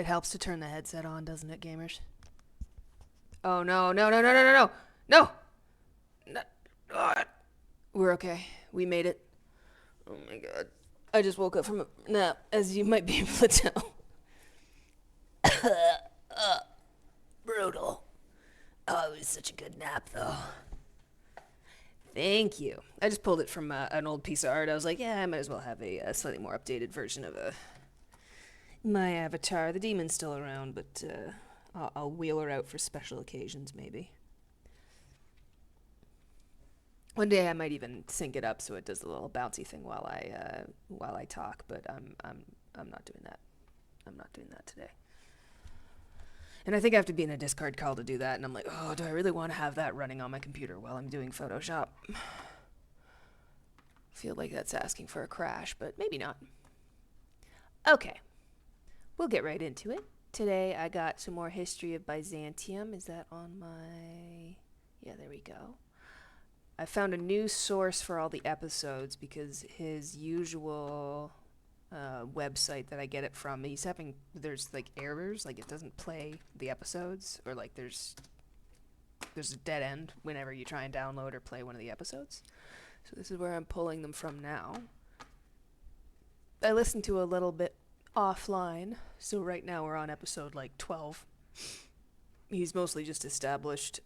It helps to turn the headset on, doesn't it, gamers? Oh, no, no, no, no, no, no, no! No! No. Ah. We're okay. We made it. Oh my god. I just woke up from a nap, as you might be able to tell. Brutal. Oh, it was such a good nap, though. Thank you. I just pulled it from an old piece of art. I was like, yeah, I might as well have a slightly more updated version of my avatar. The demon's still around, but I'll wheel her out for special occasions, maybe. One day I might even sync it up so it does the little bouncy thing while I talk. But I'm not doing that. I'm not doing that today. And I think I have to be in a Discord call to do that. And I'm like, oh, do I really want to have that running on my computer while I'm doing Photoshop? Feel like that's asking for a crash, but maybe not. Okay, we'll get right into it. Today I got some more history of Byzantium. Is that on my... Yeah, there we go. I found a new source for all the episodes because his usual website that I get it from, there's like errors, like it doesn't play the episodes, or like there's a dead end whenever you try and download or play one of the episodes. So this is where I'm pulling them from now. I listened to a little bit offline, so right now we're on episode like 12. He's mostly just established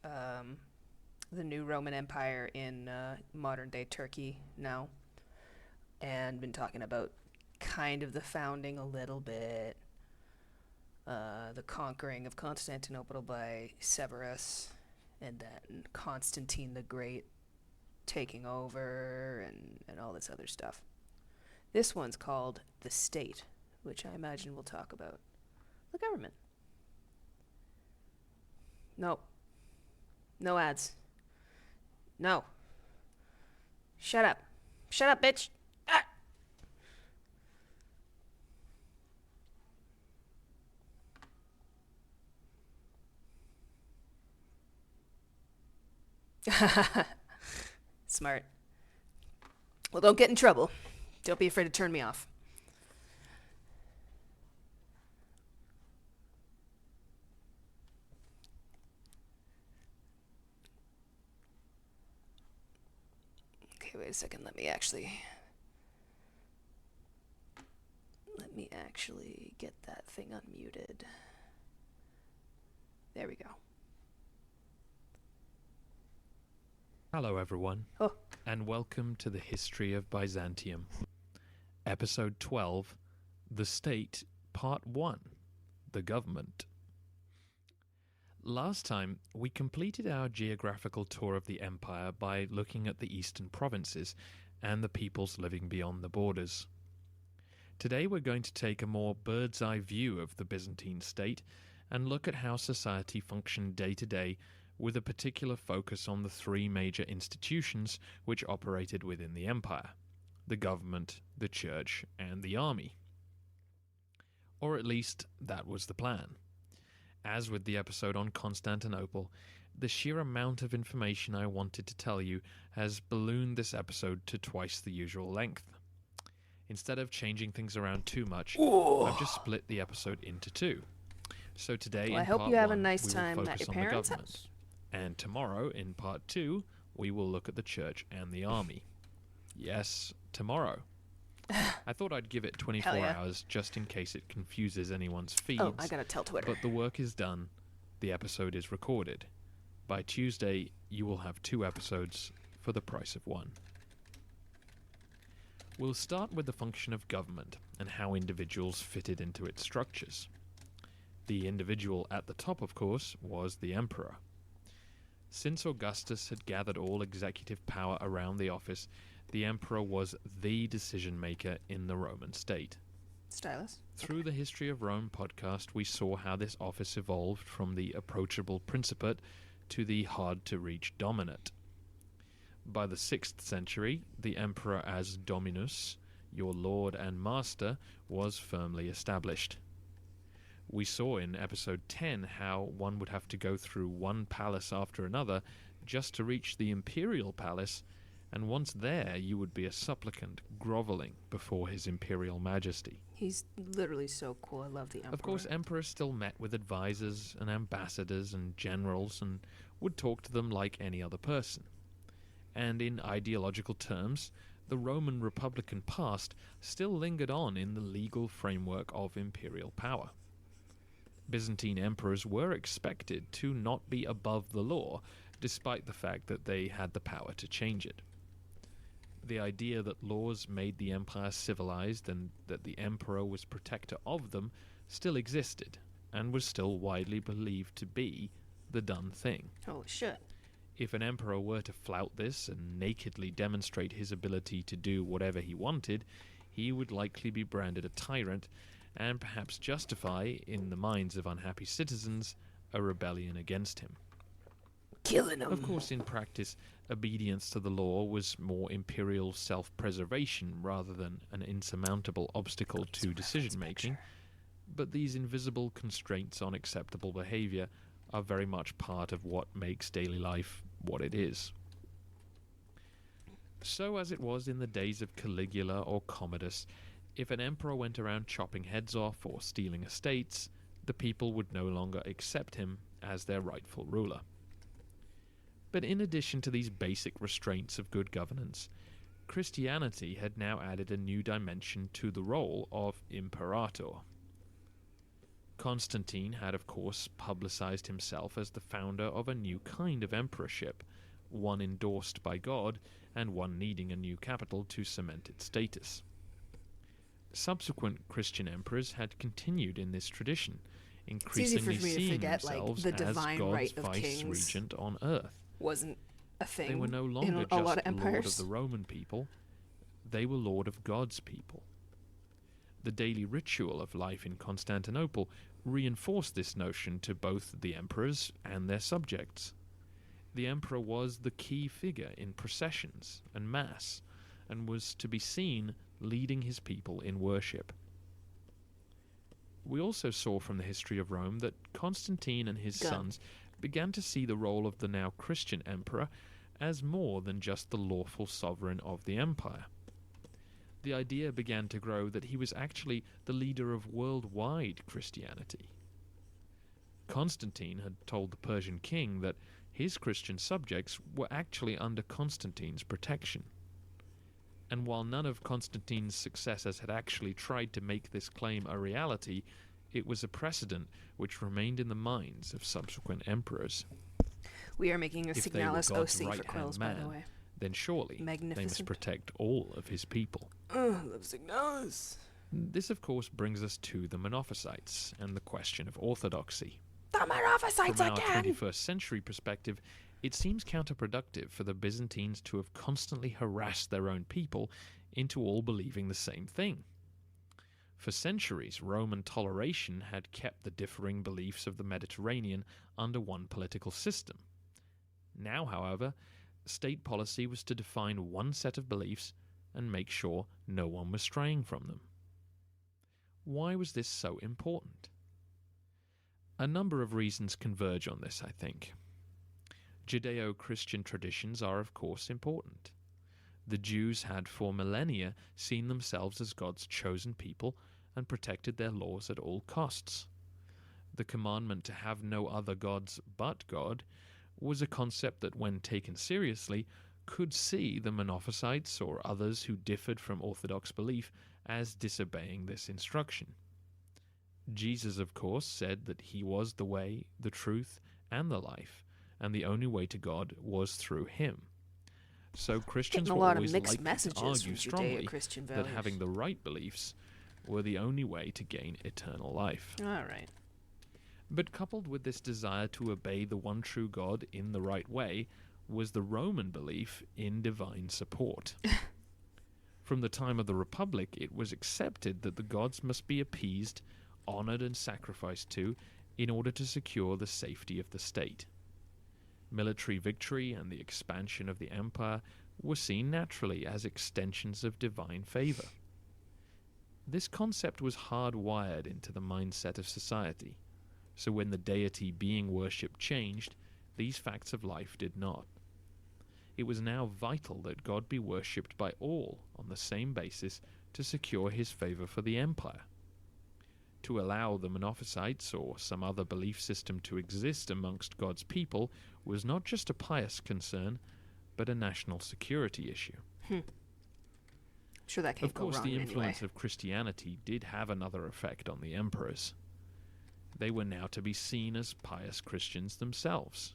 the new Roman Empire in modern day Turkey now, and been talking about kind of the founding a little bit, the conquering of Constantinople by Severus, and then Constantine the Great taking over, and all this other stuff. This one's called The State, which I imagine we'll talk about the government. No. No ads. No. Shut up. Shut up, bitch. Ah! Smart. Well, don't get in trouble. Don't be afraid to turn me off. Okay, wait a second. Let me actually get that thing unmuted. There we go. Hello everyone, Oh. and welcome to the History of Byzantium. Episode 12, The State, Part 1, The Government. Last time, we completed our geographical tour of the empire by looking at the eastern provinces and the peoples living beyond the borders. Today we're going to take a more bird's-eye view of the Byzantine state and look at how society functioned day to day, with a particular focus on the three major institutions which operated within the empire: the government, the church, and the army. Or at least, that was the plan. As with the episode on Constantinople, the sheer amount of information I wanted to tell you has ballooned this episode to twice the usual length. Instead of changing things around too much, I've just split the episode into two. So today, Well, I in hope part you have a one, nice we will time at focus your on the parents' government. house. And tomorrow, in part 2, we will look at the church and the army. Yes, tomorrow. I thought I'd give it 24 Hell yeah. hours just in case it confuses anyone's feeds. Oh, I gotta tell Twitter. But the work is done. The episode is recorded. By Tuesday, you will have 2 episodes for the price of 1. We'll start with the function of government and how individuals fitted into its structures. The individual at the top, of course, was the emperor. Since Augustus had gathered all executive power around the office, the emperor was the decision-maker in the Roman state. Stylus. Through the History of Rome podcast, we saw how this office evolved from the approachable principate to the hard-to-reach dominate. By the 6th century, the emperor as dominus, your lord and master, was firmly established. We saw in episode 10 how one would have to go through one palace after another just to reach the imperial palace, and once there you would be a supplicant groveling before his imperial majesty. He's literally so cool. I love the Emperor. Of course, emperors still met with advisors and ambassadors and generals and would talk to them like any other person. And in ideological terms, the Roman Republican past still lingered on in the legal framework of imperial power. Byzantine emperors were expected to not be above the law, despite the fact that they had the power to change it. The idea that laws made the empire civilized and that the emperor was protector of them still existed, and was still widely believed to be the done thing. Holy shit. If an emperor were to flout this and nakedly demonstrate his ability to do whatever he wanted, he would likely be branded a tyrant and perhaps justify, in the minds of unhappy citizens, a rebellion against him. Killing him. Of course, in practice, obedience to the law was more imperial self-preservation rather than an insurmountable obstacle to decision-making, but these invisible constraints on acceptable behavior are very much part of what makes daily life what it is. So as it was in the days of Caligula or Commodus, if an emperor went around chopping heads off or stealing estates, the people would no longer accept him as their rightful ruler. But in addition to these basic restraints of good governance, Christianity had now added a new dimension to the role of imperator. Constantine had, of course, publicized himself as the founder of a new kind of emperorship, one endorsed by God and one needing a new capital to cement its status. Subsequent Christian emperors had continued in this tradition, increasingly seeing themselves the as divine God's right of kings vice-regent on earth. wasn't a thing. They were no in longer a lot just of Lord of empires. the Roman people, they were Lord of God's people. The daily ritual of life in Constantinople reinforced this notion to both the emperors and their subjects. The emperor was the key figure in processions and mass, and was to be seen leading his people in worship. We also saw from the history of Rome that Constantine and his sons began to see the role of the now Christian emperor as more than just the lawful sovereign of the empire. The idea began to grow that he was actually the leader of worldwide Christianity. Constantine had told the Persian king that his Christian subjects were actually under Constantine's protection. And while none of Constantine's successors had actually tried to make this claim a reality, it was a precedent which remained in the minds of subsequent emperors. We are making a If they were Signalis God's OC for right-hand Quills, by the man, way. then surely they must Magnificent. protect all of his people. Love Signalis. This, of course, brings us to the Monophysites and the question of orthodoxy. The Monophysites From our again! 21st century perspective, it seems counterproductive for the Byzantines to have constantly harassed their own people into all believing the same thing. For centuries, Roman toleration had kept the differing beliefs of the Mediterranean under one political system. Now, however, state policy was to define one set of beliefs and make sure no one was straying from them. Why was this so important? A number of reasons converge on this, I think. Judeo-Christian traditions are, of course, important. The Jews had for millennia seen themselves as God's chosen people and protected their laws at all costs. The commandment to have no other gods but God was a concept that, when taken seriously, could see the Monophysites or others who differed from Orthodox belief as disobeying this instruction. Jesus, of course, said that he was the way, the truth, and the life, and the only way to God was through him. So Christians Getting a were lot of always mixed likely messages to argue from strongly Judeo-Christian that values. having the right beliefs were the only way to gain eternal life. All right. But coupled with this desire to obey the one true God in the right way was the Roman belief in divine support. From the time of the Republic, it was accepted that the gods must be appeased, honored, and sacrificed to in order to secure the safety of the state. Military victory and the expansion of the empire were seen naturally as extensions of divine favor. This concept was hardwired into the mindset of society, so when the deity being worshipped changed, these facts of life did not. it was now vital that God be worshipped by all on the same basis to secure his favor for the empire. To allow the Monophysites or some other belief system to exist amongst God's people was not just a pious concern, but a national security issue. I'm sure that can't Of course, go wrong the influence anyway. of Christianity did have another effect on the emperors. They were now to be seen as pious Christians themselves.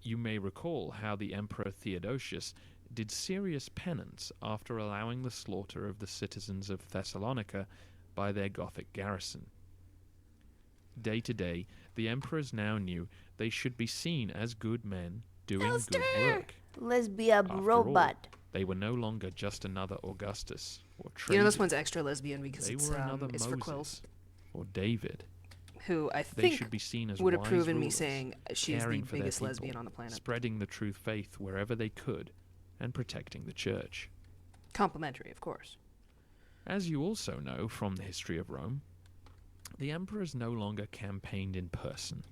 You may recall how the Emperor Theodosius did serious penance after allowing the slaughter of the citizens of Thessalonica by their Gothic garrison. Day to day, the emperors now knew they should be seen as good men doing good work. Lesbia After robot. all, they were no longer just another Augustus or You know, this Trajan. one's extra lesbian because They it's, were another it's for Quills, Moses or David. who I They think should be seen as would wise approve in me rulers, saying she's the caring for their biggest people, lesbian on the planet. spreading the true faith wherever they could, and protecting the church. Complimentary, of course. As you also know from the history of Rome, the emperors no longer campaigned in person.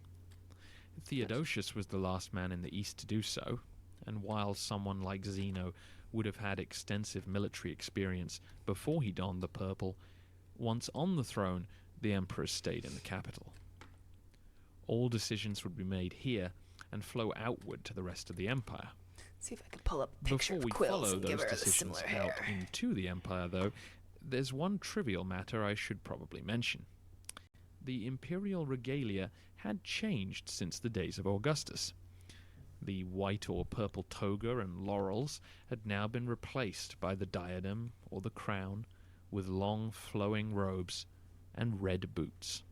Theodosius was the last man in the east to do so, and while someone like Zeno would have had extensive military experience before he donned the purple, once on the throne, the emperors stayed in the capital. All decisions would be made here and flow outward to the rest of the empire. See if I can pull up a picture Before we of Quills follow and give those her the decisions similar out hair. into the empire, though, there's one trivial matter I should probably mention. The imperial regalia had changed since the days of Augustus. The white or purple toga and laurels had now been replaced by the diadem or the crown, with long flowing robes and red boots.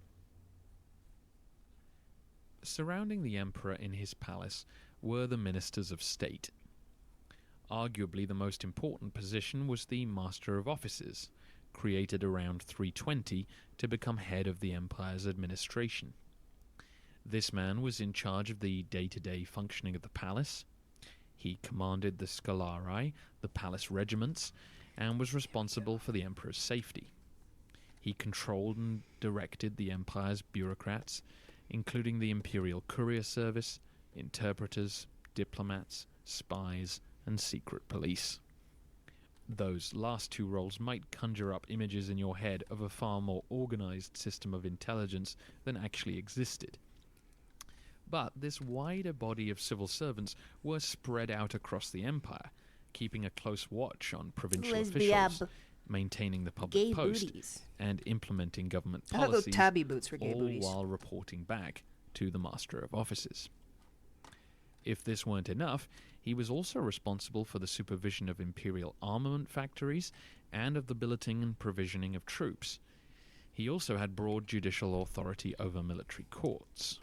Surrounding the emperor in his palace were the ministers of state. Arguably the most important position was the Master of Offices, created around 320 to become head of the empire's administration. This man was in charge of the day-to-day functioning of the palace. He commanded the Scalarii, the palace regiments, and was responsible for the emperor's safety. He controlled and directed the empire's bureaucrats, including the imperial courier service, interpreters, diplomats, spies, and secret police. Those last two roles might conjure up images in your head of a far more organized system of intelligence than actually existed. But this wider body of civil servants were spread out across the empire, keeping a close watch on provincial officials, maintaining the public Gay post, booties. and implementing government I thought those policies, tabby boots were gay all booties. while reporting back to the Master of Offices. If this weren't enough, he was also responsible for the supervision of imperial armament factories and of the billeting and provisioning of troops. He also had broad judicial authority over military courts.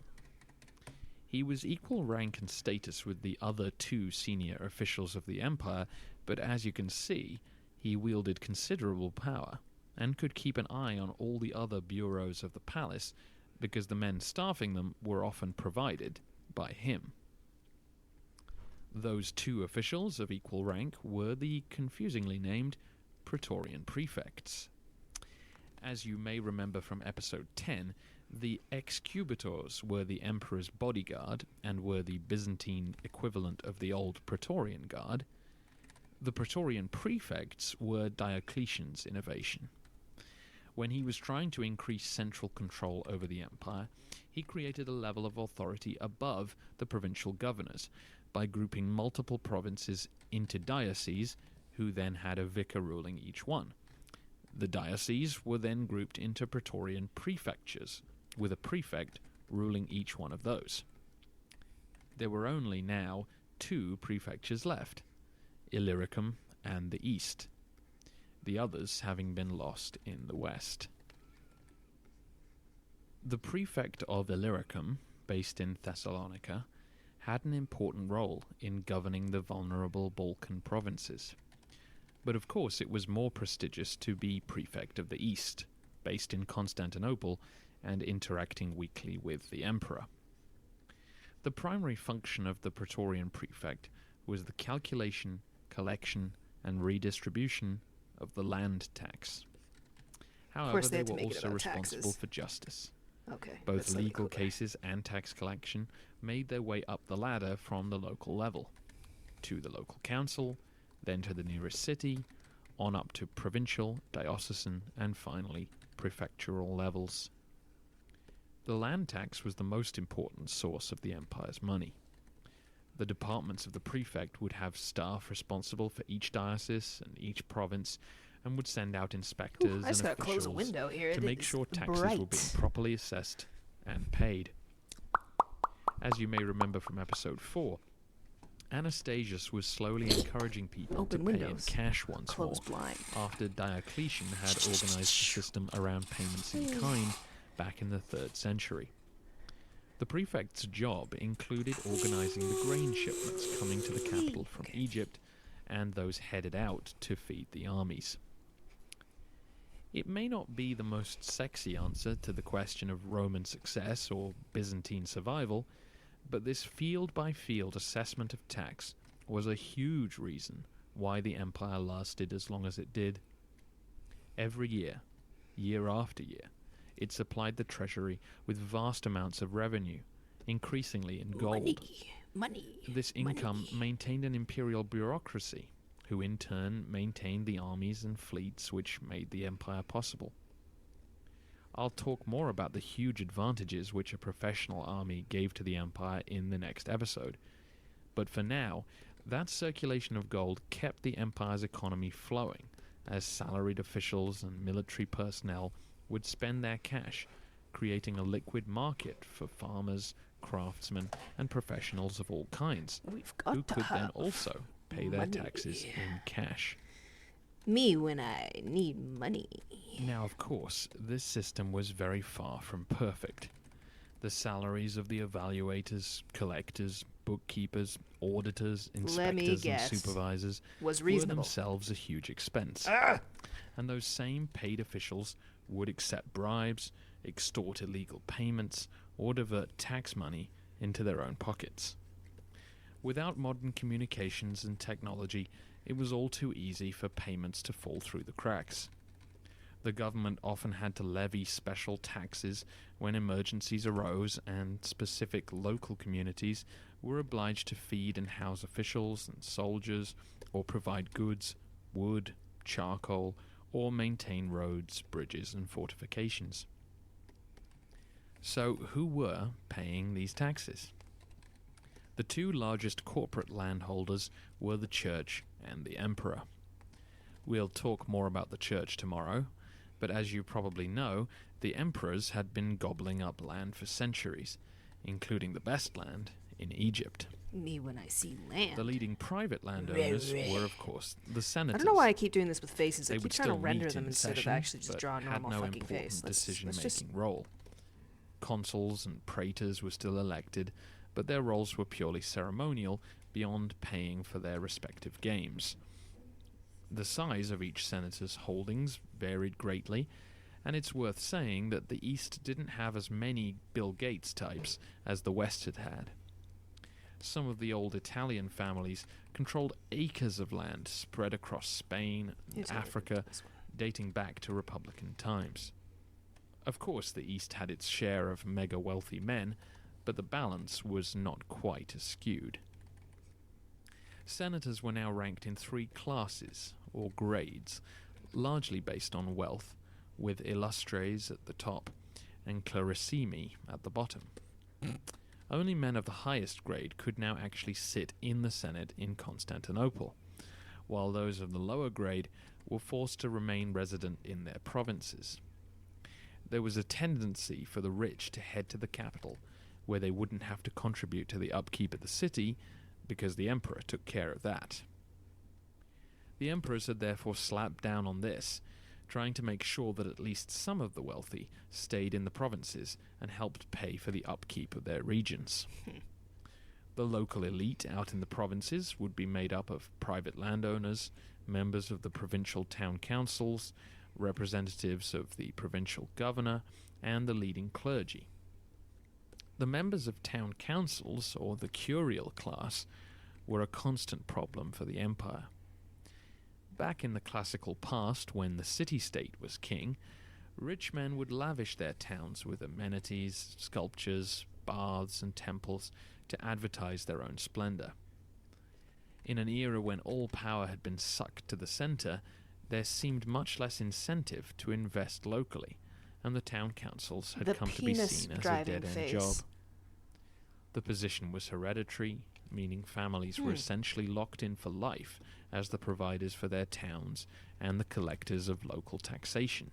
He was equal rank and status with the other two senior officials of the empire, but as you can see, he wielded considerable power and could keep an eye on all the other bureaus of the palace because the men staffing them were often provided by him. Those two officials of equal rank were the confusingly named Praetorian Prefects. As you may remember from episode 10, the excubators were the emperor's bodyguard and were the Byzantine equivalent of the old Praetorian Guard. The Praetorian Prefects were Diocletian's innovation. When he was trying to increase central control over the empire, he created a level of authority above the provincial governors by grouping multiple provinces into dioceses, who then had a vicar ruling each one. The dioceses were then grouped into Praetorian prefectures, with a prefect ruling each one of those. There were only now two prefectures left, Illyricum and the East, the others having been lost in the West. The prefect of Illyricum, based in Thessalonica, had an important role in governing the vulnerable Balkan provinces. But of course it was more prestigious to be prefect of the East, based in Constantinople and interacting weekly with the emperor. The primary function of the Praetorian prefect was the calculation, collection, and redistribution of the land tax. However, course they they had to were make it also about responsible taxes. for justice. Okay. Both that's legal clear. cases and tax collection made their way up the ladder from the local level. to the local council, then to the nearest city, on up to provincial, diocesan, and finally prefectural levels. The land tax was the most important source of the empire's money. The departments of the prefect would have staff responsible for each diocese and each province, and would send out inspectors I just and gotta close the officials window here. to It make is sure taxes were being bright. properly assessed and paid. As you may remember from episode 4, Anastasius was slowly encouraging people Open to pay in windows. cash once more, Close blind. after Diocletian had organized the system around payments in kind back in the 3rd century. The prefect's job included organizing the grain shipments coming to the capital from Egypt and those headed out to feed the armies. It may not be the most sexy answer to the question of Roman success or Byzantine survival, but this field-by-field assessment of tax was a huge reason why the empire lasted as long as it did. Every year, year after year, it supplied the treasury with vast amounts of revenue, increasingly in gold. Money. This income maintained an imperial bureaucracy, who in turn maintained the armies and fleets which made the empire possible. I'll talk more about the huge advantages which a professional army gave to the empire in the next episode, but for now, that circulation of gold kept the empire's economy flowing, as salaried officials and military personnel would spend their cash, creating a liquid market for farmers, craftsmen, and professionals of all kinds, We've got who to could then have also pay their money. taxes in cash. me when I need money. Now, of course, this system was very far from perfect. The salaries of the evaluators, collectors, bookkeepers, auditors, Let me inspectors, and guess. supervisors Was were reasonable. themselves a huge expense. And those same paid officials would accept bribes, extort illegal payments, or divert tax money into their own pockets. Without modern communications and technology, it was all too easy for payments to fall through the cracks. The government often had to levy special taxes when emergencies arose, and specific local communities were obliged to feed and house officials and soldiers, or provide goods, wood, charcoal, or maintain roads, bridges, and fortifications. So, who were paying these taxes? The two largest corporate landholders were the church and the emperor. We'll talk more about the church tomorrow, but as you probably know, the emperors had been gobbling up land for centuries, including the best land in Egypt. Me when I see land. The leading private landowners were, of course, the I senators. don't know why I keep doing this with faces. They I keep would trying to still render meet them in instead of session, actually just but draw a had normal no fucking important face. Let's just decision-making role. Consuls and praetors were still elected, but their roles were purely ceremonial, beyond paying for their respective games. The size of each senator's holdings varied greatly, and it's worth saying that the East didn't have as many Bill Gates types as the West had had. Some of the old Italian families controlled acres of land spread across Spain and Here's how we do Africa, this one. dating back to Republican times. Of course, the East had its share of mega-wealthy men, but the balance was not quite as skewed. Senators were now ranked in 3 classes, or grades, largely based on wealth, with illustres at the top and clarissimi at the bottom. Only men of the highest grade could now actually sit in the Senate in Constantinople, while those of the lower grade were forced to remain resident in their provinces. There was a tendency for the rich to head to the capital, where they wouldn't have to contribute to the upkeep of the city, because the emperor took care of that. The emperors had therefore slapped down on this, trying to make sure that at least some of the wealthy stayed in the provinces and helped pay for the upkeep of their regions. The local elite out in the provinces would be made up of private landowners, members of the provincial town councils, representatives of the provincial governor, and the leading clergy. The members of town councils, or the curial class, were a constant problem for the empire. Back in the classical past, when the city-state was king, rich men would lavish their towns with amenities, sculptures, baths, and temples to advertise their own splendor. In an era when all power had been sucked to the centre, there seemed much less incentive to invest locally, and the town councils had The come to be penis seen as a driving dead-end face. job. The position was hereditary, meaning families were essentially locked in for life as the providers for their towns and the collectors of local taxation.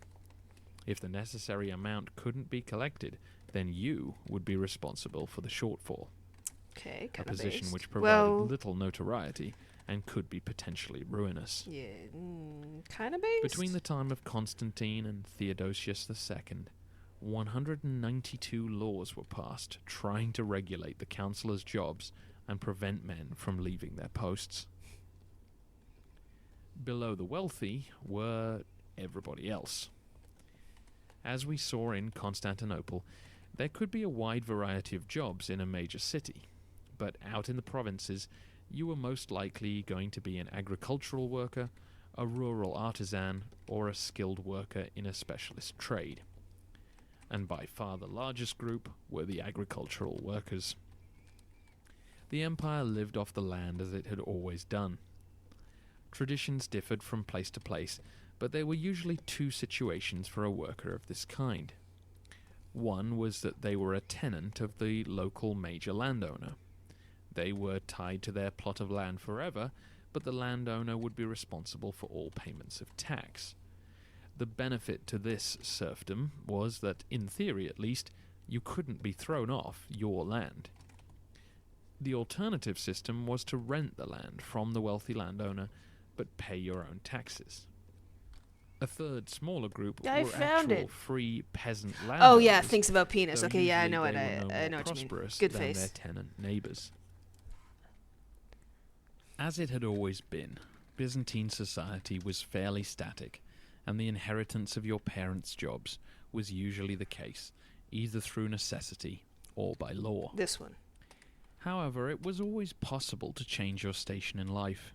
If the necessary amount couldn't be collected, then you would be responsible for the shortfall, Okay, a kind of position based. which provided Well, little notoriety and could be potentially ruinous. yeah, kind of based. Between the time of Constantine and Theodosius II, 192 laws were passed trying to regulate the councillors' jobs and prevent men from leaving their posts. Below the wealthy were everybody else. As we saw in Constantinople, there could be a wide variety of jobs in a major city, but out in the provinces, you were most likely going to be an agricultural worker, a rural artisan, or a skilled worker in a specialist trade. And by far the largest group were the agricultural workers. The empire lived off the land as it had always done. Traditions differed from place to place, but there were usually two situations for a worker of this kind. One was that they were a tenant of the local major landowner. They were tied to their plot of land forever, but the landowner would be responsible for all payments of tax. The benefit to this serfdom was that, in theory at least, you couldn't be thrown off your land. The alternative system was to rent the land from the wealthy landowner, but pay your own taxes. A third, smaller group I were found actual it. free peasant landowners. Oh yeah, thinks about penis. though Okay, yeah, I usually know what they were no I more know what you mean. prosperous Good than face. their tenant neighbours. As it had always been, Byzantine society was fairly static, and the inheritance of your parents' jobs was usually the case, either through necessity or by law. This one. However, it was always possible to change your station in life.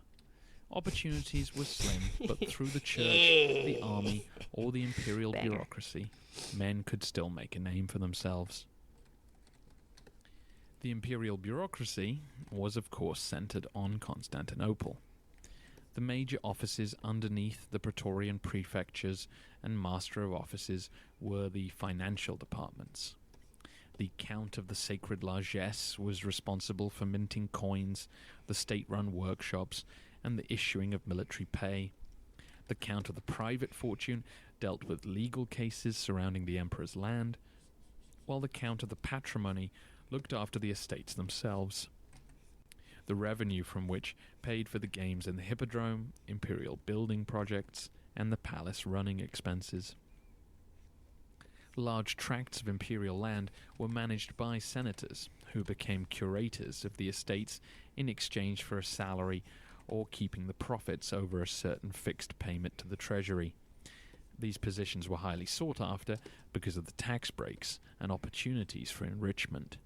Opportunities were slim, but through the church, the army, or the imperial Banger. bureaucracy, men could still make a name for themselves. The imperial bureaucracy was, of course, centered on Constantinople. The major offices underneath the Praetorian prefectures and master of offices were the financial departments. The Count of the Sacred Largesse was responsible for minting coins, the state-run workshops, and the issuing of military pay. The Count of the Private Fortune dealt with legal cases surrounding the emperor's land, while the Count of the Patrimony looked after the estates themselves, the revenue from which paid for the games in the Hippodrome, imperial building projects, and the palace running expenses. Large tracts of imperial land were managed by senators, who became curators of the estates in exchange for a salary or keeping the profits over a certain fixed payment to the treasury. These positions were highly sought after because of the tax breaks and opportunities for enrichment.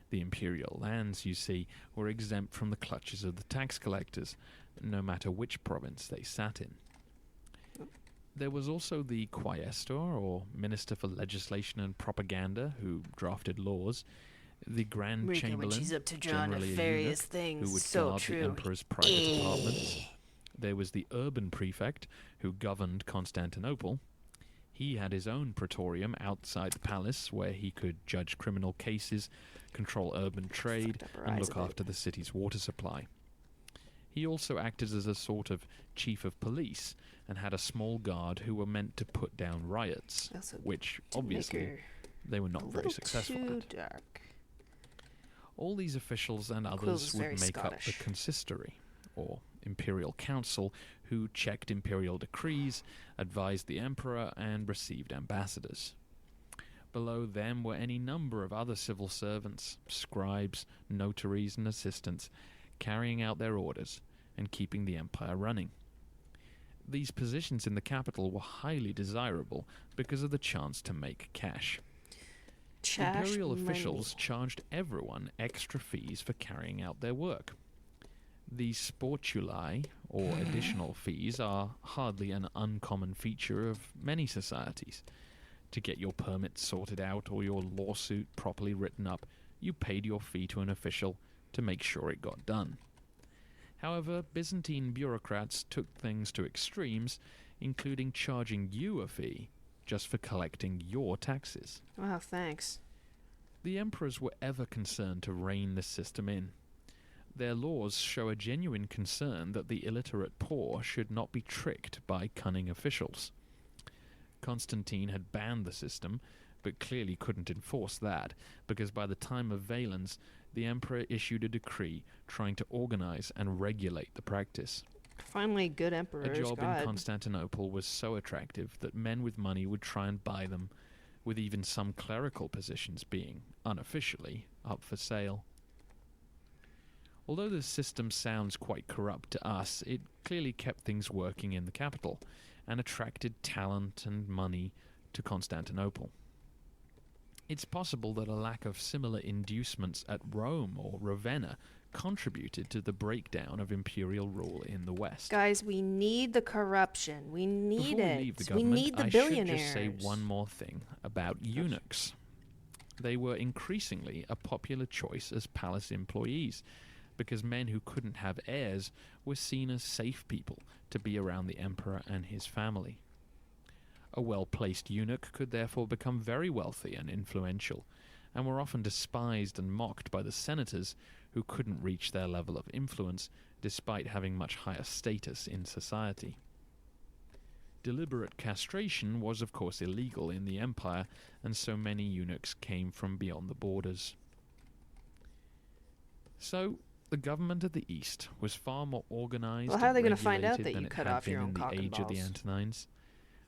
The imperial lands, you see, were exempt from the clutches of the tax collectors, no matter which province they sat in. There was also the quaestor, or Minister for Legislation and Propaganda, who drafted laws, the Grand Rika, when Chamberlain, she's up to drawing generally a nefarious eunuch, things. who would So guard the true. emperor's private apartments. There was the urban prefect, who governed Constantinople. He had his own praetorium outside the palace, where he could judge criminal cases, control urban trade, Fucked up her and eyes look a bit. after the city's water supply. He also acted as a sort of chief of police, and had a small guard who were meant to put down riots, Also, which, to make obviously, her they were a not very little successful too at. dark. All these officials and Quills others is would very make up the Scottish. consistory, or imperial council, who checked imperial decrees, advised the emperor, and received ambassadors. Below them were any number of other civil servants, scribes, notaries, and assistants, carrying out their orders and keeping the empire running. These positions in the capital were highly desirable because of the chance to make cash. Chash Imperial money. officials charged everyone extra fees for carrying out their work. These sportulae, or additional fees, are hardly an uncommon feature of many societies. To get your permit sorted out or your lawsuit properly written up, you paid your fee to an official to make sure it got done. However, Byzantine bureaucrats took things to extremes, including charging you a fee just for collecting your taxes. Wow, thanks. The emperors were ever concerned to rein this system in. Their laws show a genuine concern that the illiterate poor should not be tricked by cunning officials. Constantine had banned the system, but clearly couldn't enforce that, because by the time of Valens, the emperor issued a decree trying to organize and regulate the practice. Finally, good emperors. A job God. in Constantinople was so attractive that men with money would try and buy them, with even some clerical positions being, unofficially, up for sale. Although the system sounds quite corrupt to us, it clearly kept things working in the capital, and attracted talent and money to Constantinople. It's possible that a lack of similar inducements at Rome or Ravenna contributed to the breakdown of imperial rule in the West. Guys, we need the corruption. We need Before it. we leave the We government, need the I billionaires. should just say one more thing about eunuchs. They were increasingly a popular choice as palace employees, because men who couldn't have heirs were seen as safe people to be around the emperor and his family. A well-placed eunuch could therefore become very wealthy and influential, and were often despised and mocked by the senators who couldn't reach their level of influence despite having much higher status in society. Deliberate castration was of course illegal in the empire, and so many eunuchs came from beyond the borders. So, the government of the East was far more organized Well, how are they going gonna to find out that you cut off your own in the cock and age of the balls? Antonines.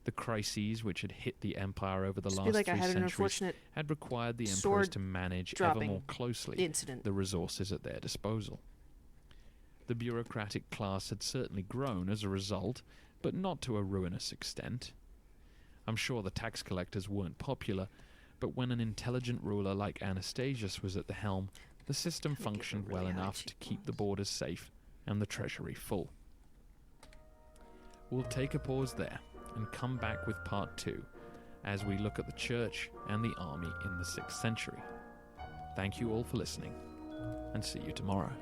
The crises which had hit the empire over the Just last be like, I 3 had an centuries unfortunate had required the emperors sword to manage ever dropping more closely incident. the resources at their disposal. The bureaucratic class had certainly grown as a result, but not to a ruinous extent. I'm sure the tax collectors weren't popular, but when an intelligent ruler like Anastasius was at the helm, the system Kinda give a functioned well really high enough to keep the cheekbones. borders safe and the treasury full. We'll take a pause there and come back with part 2 as we look at the church and the army in the 6th century. Thank you all for listening, and see you tomorrow.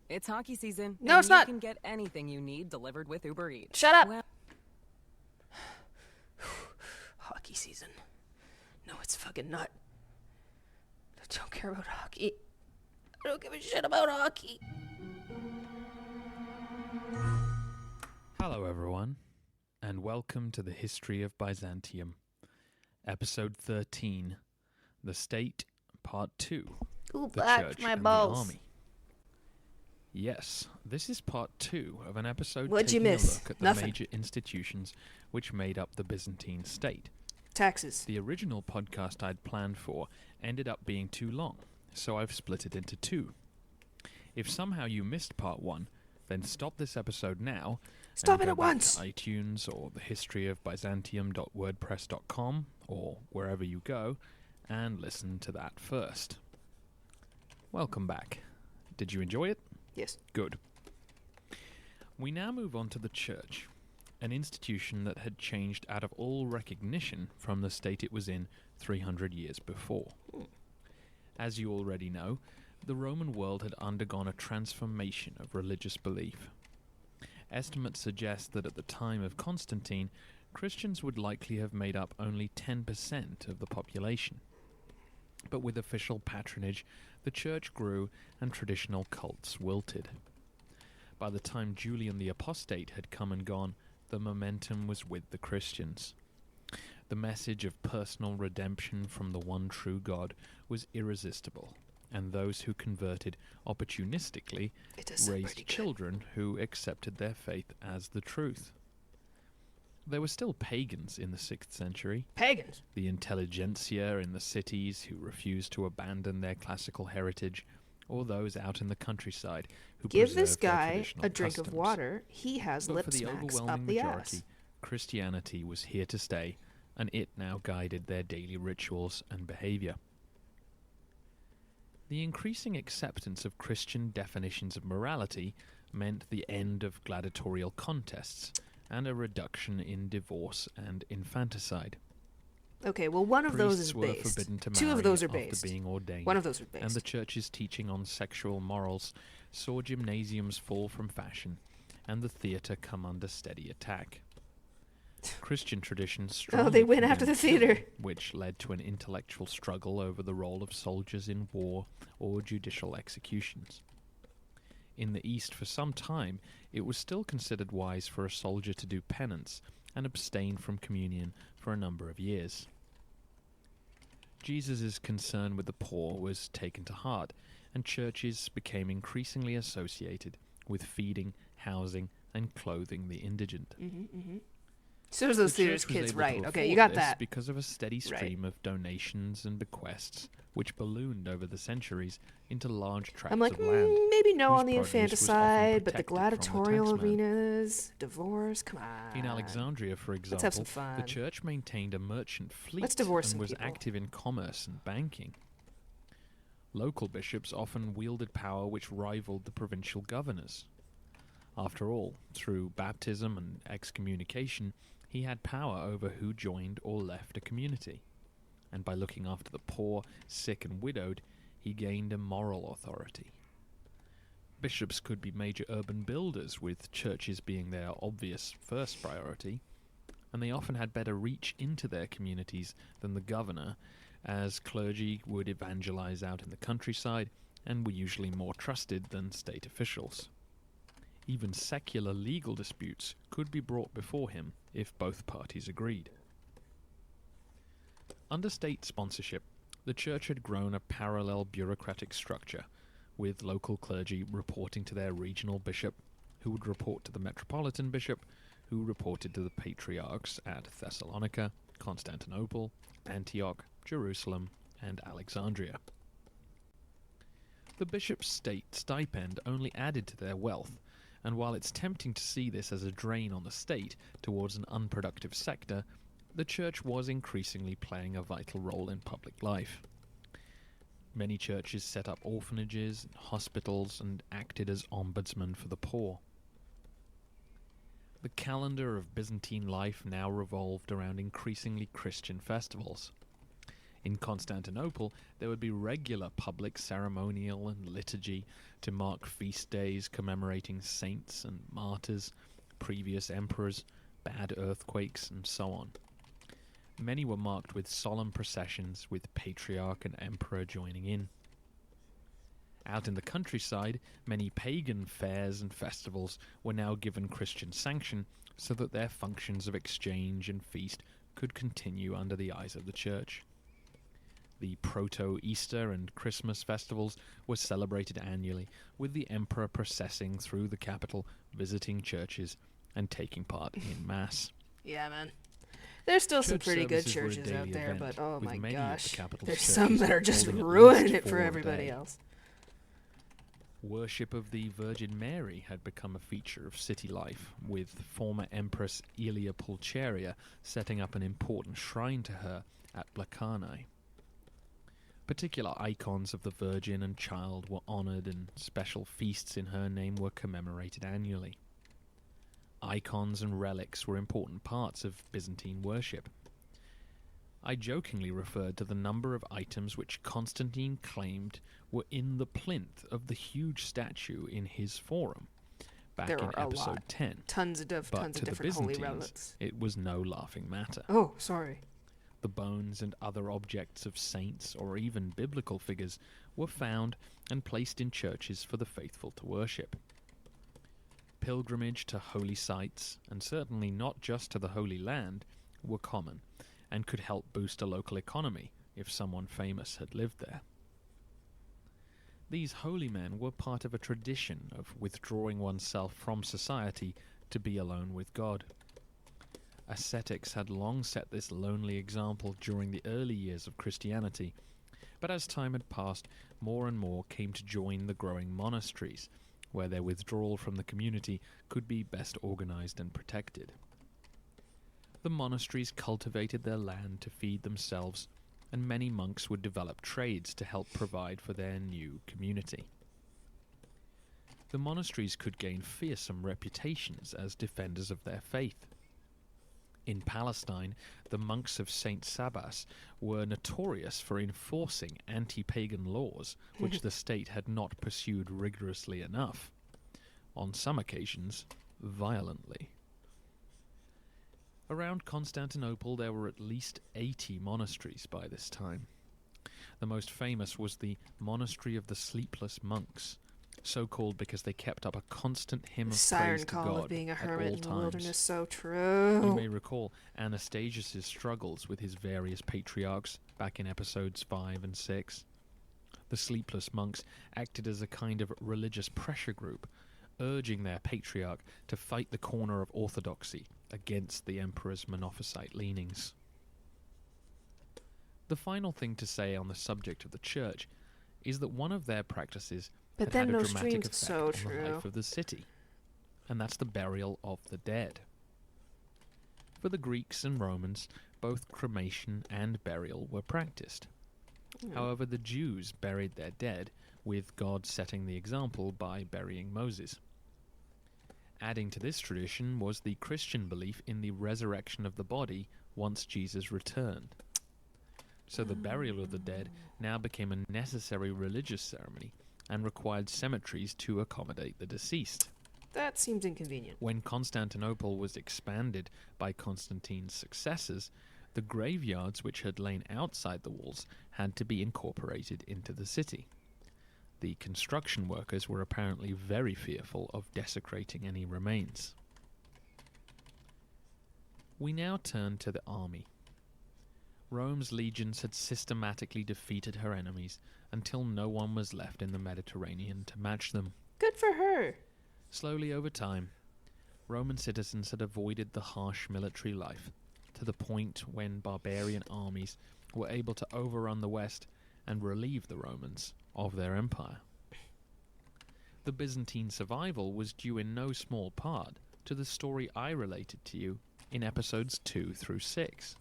It's hockey season. No, and it's not. You can get anything you need delivered with Uber Eats. Shut up. Well, Hockey season. No, it's fucking not. I don't care about hockey. I don't give a shit about hockey. Hello, everyone, and welcome to the History of Byzantium, Episode 13, The State, Part 2, Ooh, The black Church my and balls. the Army. Yes, this is Part 2 of an episode What'd you taking miss? a look at the Nothing. major institutions which made up the Byzantine state. Taxes. The original podcast I'd planned for ended up being too long, so I've split it into 2. If somehow you missed Part 1, then stop this episode now Stop and it go at back once. to iTunes or thehistoryofbyzantium.wordpress.com or wherever you go and listen to that first. Welcome back. Did you enjoy it? Yes. Good. We now move on to the church, an institution that had changed out of all recognition from the state it was in 300 years before. As you already know, the Roman world had undergone a transformation of religious belief. Estimates suggest that at the time of Constantine, Christians would likely have made up only 10% of the population. But with official patronage, the church grew and traditional cults wilted. By the time Julian the Apostate had come and gone, the momentum was with the Christians. The message of personal redemption from the one true God was irresistible, and those who converted opportunistically It does sound pretty raised good. children who accepted their faith as the truth. There were still pagans in the 6th century, Pagans. the intelligentsia in the cities who refused to abandon their classical heritage, or those out in the countryside who Give this preserved their guy traditional a drink of customs. water. He has But lip for the smacks overwhelming up the majority, ass. Christianity was here to stay, and it now guided their daily rituals and behavior. The increasing acceptance of Christian definitions of morality meant the end of gladiatorial contests and a reduction in divorce and infanticide. Okay, well, one of those Priests is were based. forbidden to Two marry of those are after based. being ordained. One of those are based. And the church's teaching on sexual morals saw gymnasiums fall from fashion and the theatre come under steady attack. Christian tradition strongly they went after condemned the theatre. killing, which led to an intellectual struggle over the role of soldiers in war or judicial executions. In the East, for some time, it was still considered wise for a soldier to do penance and abstain from communion for a number of years. Jesus' concern with the poor was taken to heart, and churches became increasingly associated with feeding, housing, and clothing the indigent. So those The theaters church was kids, able right? to Okay, you afford got this that. because of a steady stream of donations and bequests, which ballooned over the centuries into large tracts I'm like, of land. maybe no whose on the produce was often infanticide, but the protected from the gladiatorial taxman. arenas, divorce, come on. In Alexandria, for Let's example, have some fun. the church maintained a merchant fleet Let's divorce and some was people. active in commerce and banking. Local bishops often wielded power which rivaled the provincial governors. After all, through baptism and excommunication, he had power over who joined or left a community. And by looking after the poor, sick and widowed, he gained a moral authority. Bishops could be major urban builders, with churches being their obvious first priority, and they often had better reach into their communities than the governor, as clergy would evangelize out in the countryside and were usually more trusted than state officials. Even secular legal disputes could be brought before him if both parties agreed. Under state sponsorship, the church had grown a parallel bureaucratic structure, with local clergy reporting to their regional bishop, who would report to the metropolitan bishop, who reported to the patriarchs at Thessalonica, Constantinople, Antioch, Jerusalem, and Alexandria. The bishop's state stipend only added to their wealth, and while it's tempting to see this as a drain on the state towards an unproductive sector, the church was increasingly playing a vital role in public life. Many churches set up orphanages, hospitals, and acted as ombudsmen for the poor. The calendar of Byzantine life now revolved around increasingly Christian festivals. In Constantinople, there would be regular public ceremonial and liturgy to mark feast days commemorating saints and martyrs, previous emperors, bad earthquakes, and so on. Many were marked with solemn processions, with patriarch and emperor joining in. Out in the countryside, many pagan fairs and festivals were now given Christian sanction so that their functions of exchange and feast could continue under the eyes of the church. The Proto-Easter and Christmas festivals were celebrated annually, with the emperor processing through the capital, visiting churches, and taking part in Mass. Yeah, man. There's still some Church pretty good services were a churches out daily there, event, but oh with my many at the gosh. capital's There's churches some that are just holding at ruining least it for 4 a everybody day. else. Worship of the Virgin Mary had become a feature of city life, with former Empress Aelia Pulcheria setting up an important shrine to her at Blacanae. Particular icons of the Virgin and Child were honoured, and special feasts in her name were commemorated annually. Icons and relics were important parts of Byzantine worship. I jokingly referred to the number of items which Constantine claimed were in the plinth of the huge statue in his forum, back There in are a episode lot. 10. Tons of But tons to of the different holy Byzantines, relics. it was no laughing matter. Oh, sorry. The bones and other objects of saints or even biblical figures were found and placed in churches for the faithful to worship. Pilgrimage to holy sites, and certainly not just to the Holy Land, were common, and could help boost a local economy if someone famous had lived there. These holy men were part of a tradition of withdrawing oneself from society to be alone with God. Ascetics had long set this lonely example during the early years of Christianity, but as time had passed, more and more came to join the growing monasteries, where their withdrawal from the community could be best organized and protected. The monasteries cultivated their land to feed themselves, and many monks would develop trades to help provide for their new community. The monasteries could gain fearsome reputations as defenders of their faith. In Palestine, the monks of St. Sabas were notorious for enforcing anti-pagan laws which the state had not pursued rigorously enough, on some occasions violently. Around Constantinople there were at least 80 monasteries by this time. The most famous was the Monastery of the Sleepless Monks, so called because they kept up a constant hymn The of siren praise to call God of being a at hermit all in the times. wilderness. So You true. may recall Anastasius' struggles with his various patriarchs back in episodes 5 and 6. The Sleepless Monks acted as a kind of religious pressure group, urging their patriarch to fight the corner of orthodoxy against the emperor's Monophysite leanings. The final thing to say on the subject of the church is that one of their practices But had then had no a dramatic streams. effect So on true. the life of the city, and that's the burial of the dead. For the Greeks and Romans, both cremation and burial were practiced. However, the Jews buried their dead, with God setting the example by burying Moses. Adding to this tradition was the Christian belief in the resurrection of the body once Jesus returned. So the burial of the dead now became a necessary religious ceremony and required cemeteries to accommodate the deceased. That seems inconvenient. When Constantinople was expanded by Constantine's successors, the graveyards which had lain outside the walls had to be incorporated into the city. The construction workers were apparently very fearful of desecrating any remains. We now turn to the army. Rome's legions had systematically defeated her enemies until no one was left in the Mediterranean to match them. Good for her. Slowly over time, Roman citizens had avoided the harsh military life, to the point when barbarian armies were able to overrun the West and relieve the Romans of their empire. The Byzantine survival was due in no small part to the story I related to you in episodes 2 through 6.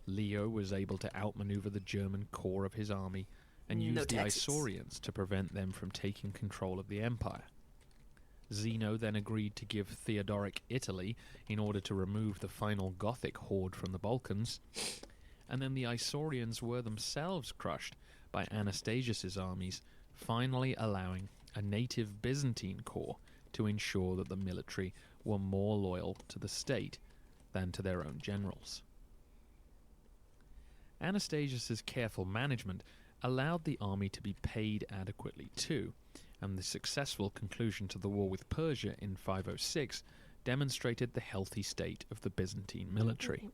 Leo was able to outmaneuver the German core of his army and use No the Texans. Isaurians to prevent them from taking control of the empire. Zeno then agreed to give Theodoric Italy in order to remove the final Gothic horde from the Balkans, and then the Isaurians were themselves crushed by Anastasius's armies, finally allowing a native Byzantine corps to ensure that the military were more loyal to the state than to their own generals. Anastasius's careful management allowed the army to be paid adequately too, and the successful conclusion to the war with Persia in 506 demonstrated the healthy state of the Byzantine military.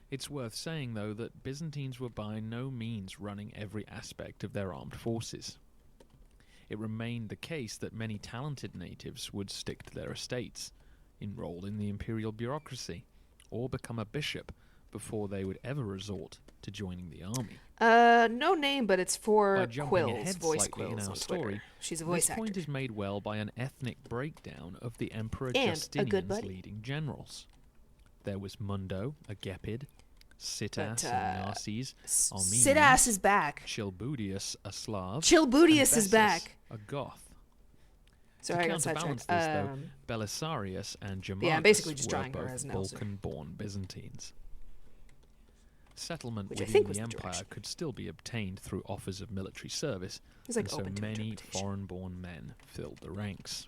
It's worth saying, though, that Byzantines were by no means running every aspect of their armed forces. It remained the case that many talented natives would stick to their estates, enroll in the imperial bureaucracy, or become a bishop before they would ever resort to joining the army. No name, but it's By for jumping Quills, ahead voice slightly in Quills our on story, Twitter. She's a voice This point actor. is made well by an ethnic breakdown of the Emperor And a good Justinian's buddy. leading generals. There was Mundo, a Gepid, Sitas But, and Narses, Armenian, Sidas is back. Chilbudius, a Slav, Chilbudius and is Bessus, back. a Goth. Sorry, I got counterbalance sidetracked. this, though, Belisarius and Germanicus yeah, I'm basically just were drawing her both as an elder. Balkan-born Byzantines. Settlement Which I within think was the the empire direction. could still be obtained through offers of military service, He's like and so open to many interpretation. foreign-born men filled the ranks.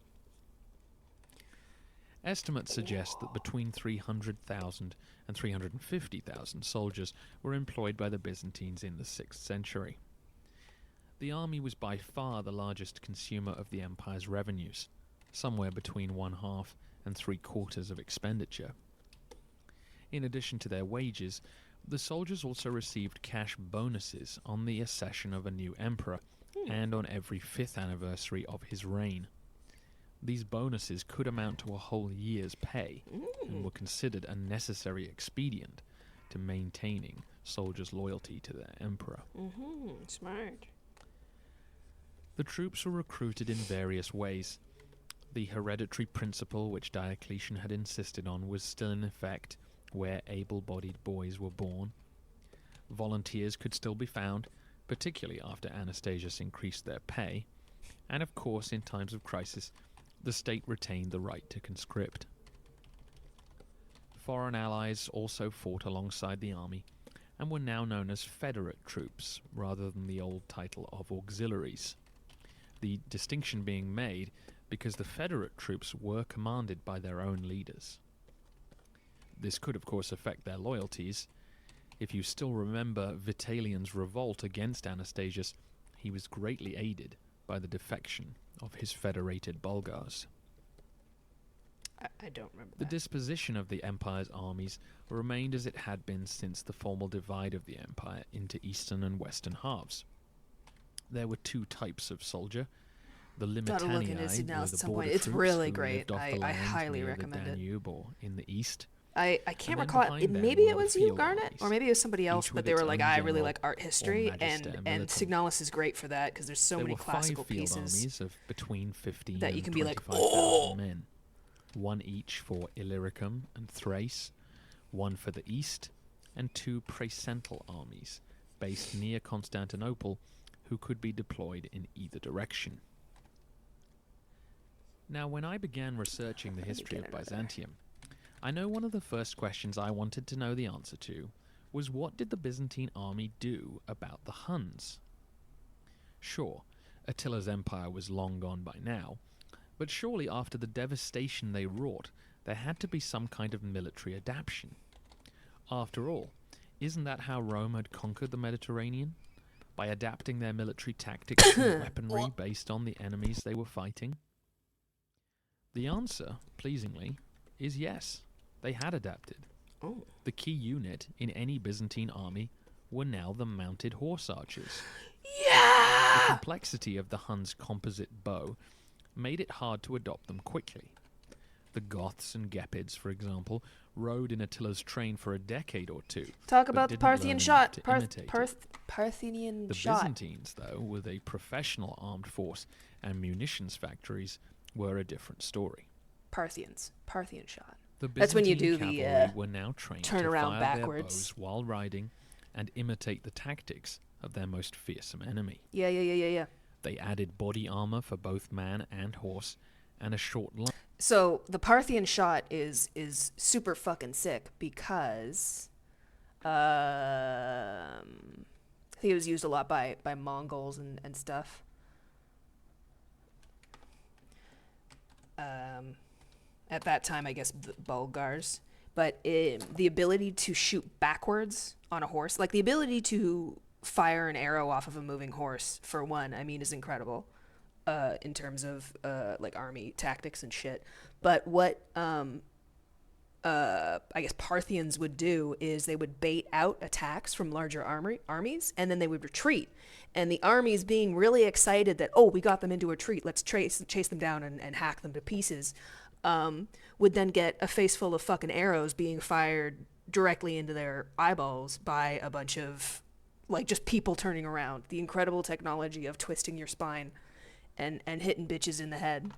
Estimates suggest that between 300,000 and 350,000 soldiers were employed by the Byzantines in the 6th century. The army was by far the largest consumer of the empire's revenues, somewhere between 1/2 and 3/4 of expenditure. In addition to their wages, the soldiers also received cash bonuses on the accession of a new emperor and on every 5th anniversary of his reign. These bonuses could amount to a whole year's pay and were considered a necessary expedient to maintaining soldiers' loyalty to their emperor. Smart. The troops were recruited in various ways. The hereditary principle which Diocletian had insisted on was still in effect, where able-bodied boys were born. Volunteers could still be found, particularly after Anastasius increased their pay, and of course in times of crisis the state retained the right to conscript. Foreign allies also fought alongside the army and were now known as Federate troops rather than the old title of auxiliaries. The distinction being made because the Federate troops were commanded by their own leaders. This could of course affect their loyalties. If you still remember Vitalian's revolt against Anastasius, he was greatly aided by the defection of his federated Bulgars. I don't remember The that. disposition of the Empire's armies remained as it had been since the formal divide of the Empire into eastern and western halves. There were two types of soldier. The Gotta look into Limitanii Signals were at the some border point. It's troops really who great. lived off the I land highly near recommend the it. Danube or in the east. I can't then recall. behind them Maybe were it the was you, field Garnet, armies, or maybe it was somebody else. each But with they were its like, own I really general like art or history, magister and militum. Signalis is great for that because there's so There many were 5 classical field pieces. armies of between 15 that you and can be like, 25,000 "Oh!" men. One each for Illyricum and Thrace, one for the east, and 2 praesental armies based near Constantinople who could be deployed in either direction. Now, when I began researching the Let me history get of another. Byzantium, I know one of the first questions I wanted to know the answer to was what did the Byzantine army do about the Huns? Sure, Attila's empire was long gone by now, but surely after the devastation they wrought, there had to be some kind of military adaptation. After all, isn't that how Rome had conquered the Mediterranean? By adapting their military tactics and weaponry based on the enemies they were fighting? The answer, pleasingly, is yes, they had adapted. Oh. The key unit in any Byzantine army were now the mounted horse archers. The Yeah. complexity of the Huns' composite bow made it hard to adopt them quickly. The Goths and Gepids, for example, rode in Attila's train for a decade or two. Talk but about the didn't learn Parthian enough shot. to imitate it. Parthian The shot. Byzantines, though, with a professional armed force and munitions factories, were a different story. Parthian shot. The That's when you Byzantine do the, cavalry were now trained turn to around fire backwards. their bows while riding and imitate the tactics of their most fearsome enemy. Yeah. They added body armor for both man and horse and a short line. So the Parthian shot is super fucking sick because I think it was used a lot by Mongols and stuff. At that time, I guess the Bulgars, but the ability to shoot backwards on a horse, like the ability to fire an arrow off of a moving horse, for one, I mean, is incredible. In terms of like army tactics and shit. But what I guess Parthians would do is they would bait out attacks from larger armies, and then they would retreat. And the armies, being really excited that, oh, we got them into a retreat, let's chase them down and hack them to pieces, would then get a face full of fucking arrows being fired directly into their eyeballs by a bunch of, like, just people turning around. The incredible technology of twisting your spine and hitting bitches in the head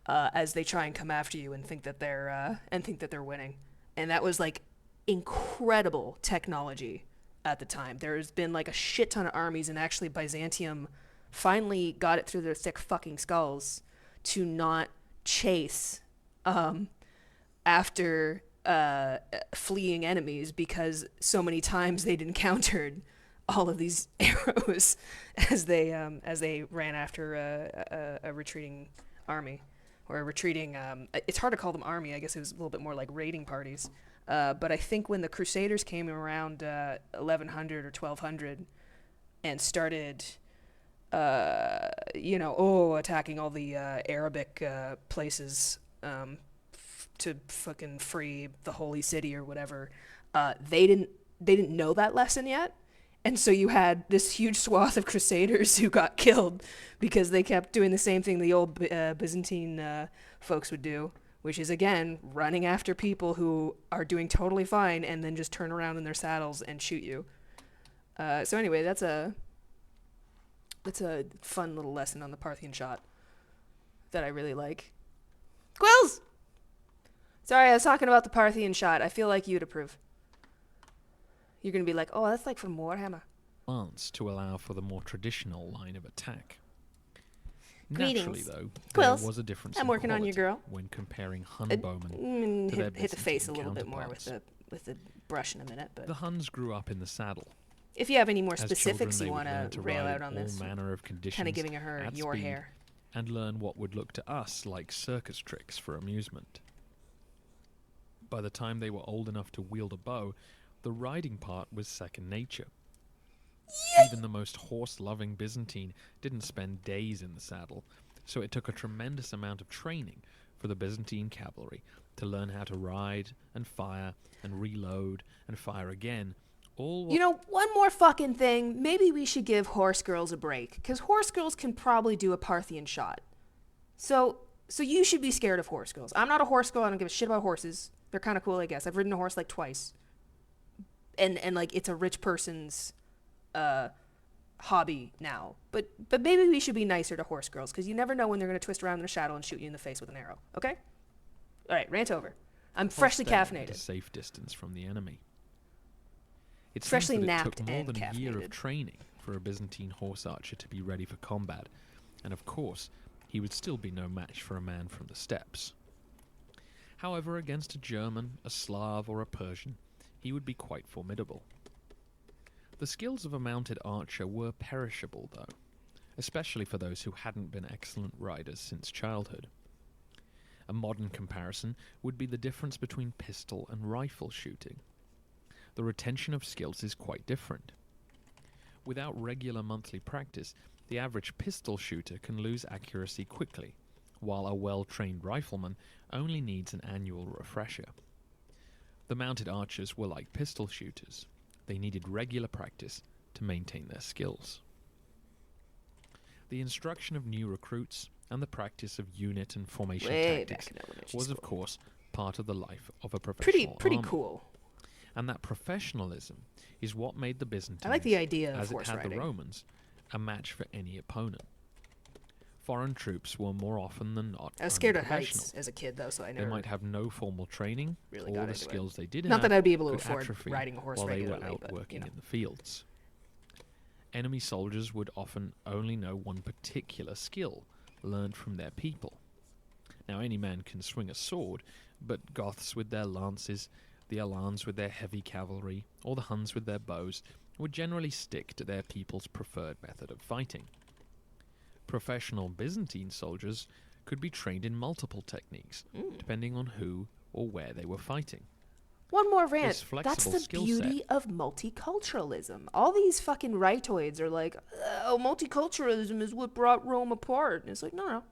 as they try and come after you and think that they're winning. And that was like incredible technology at the time. There's been like a shit ton of armies, and actually Byzantium finally got it through their thick fucking skulls to not chase after fleeing enemies, because so many times they'd encountered all of these arrows as they ran after a retreating army, or a retreating. It's hard to call them army. I guess it was a little bit more like raiding parties. But I think when the Crusaders came around 1100 or 1200 and started, attacking all the Arabic places to fucking free the holy city or whatever, they didn't know that lesson yet. And so you had this huge swath of Crusaders who got killed because they kept doing the same thing the old Byzantine folks would do, which is, again, running after people who are doing totally fine and then just turn around in their saddles and shoot you. So anyway, that's a fun little lesson on the Parthian shot that I really like. Quills! Sorry, I was talking about the Parthian shot. I feel like you'd approve. You're going to be like, oh, that's like from Warhammer. Lance to allow for the more traditional line of attack. Greetings. Naturally, though, Quills. there was a difference I'm in working on you, quality girl. when comparing Hun bowmen to their Hit the face a Byzantine little bit more with counterparts. the brush in a minute. But The Huns grew up in the saddle. If you have any more As specifics children, you they would want learn to to rail ride out on in this, all manner of conditions kind of giving her at your speed, hair. and learn what would look to us like circus tricks for amusement. By the time they were old enough to wield a bow, the riding part was second nature. Even the most horse-loving Byzantine didn't spend days in the saddle, so it took a tremendous amount of training for the Byzantine cavalry to learn how to ride and fire and reload and fire again, all You know, one more fucking thing. Maybe we should give horse girls a break, because horse girls can probably do a Parthian shot. So you should be scared of horse girls. I'm not a horse girl. I don't give a shit about horses. They're kind of cool, I guess. I've ridden a horse like twice, and like it's a rich person's hobby now. But maybe we should be nicer to horse girls, because you never know when they're gonna twist around in a shadow and shoot you in the face with an arrow. Okay? All right, rant over. I'm freshly staying at a caffeinated. safe distance from the enemy. It Freshly seems that napped it took more and than a year caffeinated. of training for a Byzantine horse archer to be ready for combat, and of course, he would still be no match for a man from the steppes. However, against a German, a Slav, or a Persian, he would be quite formidable. The skills of a mounted archer were perishable, though, especially for those who hadn't been excellent riders since childhood. A modern comparison would be the difference between pistol and rifle shooting. The retention of skills is quite different. Without regular monthly practice, the average pistol shooter can lose accuracy quickly, while a well-trained rifleman only needs an annual refresher. The mounted archers were like pistol shooters. They needed regular practice to maintain their skills. The instruction of new recruits and the practice of unit and formation Way tactics back in elementary was, school. of course, part of the life of a professional Pretty army. cool. And that professionalism is what made the Byzantines, I like the idea of as it horse had riding. the Romans, a match for any opponent. Foreign troops were more often than not I was scared of unprofessional. heights as a kid, though, so I They never. might have no formal training. really All got the into it. skills they did Not have that I'd be able to could afford atrophy riding a horse while they were regularly, out but, working you know. in the fields. Enemy soldiers would often only know one particular skill, learned from their people. Now, any man can swing a sword, but Goths with their lances, the Alans with their heavy cavalry, or the Huns with their bows, would generally stick to their people's preferred method of fighting. Professional Byzantine soldiers could be trained in multiple techniques, depending on who or where they were fighting. One more rant. This That's flexible the skill beauty set- of multiculturalism. All these fucking rightoids are like, oh, multiculturalism is what brought Rome apart. And it's like, no.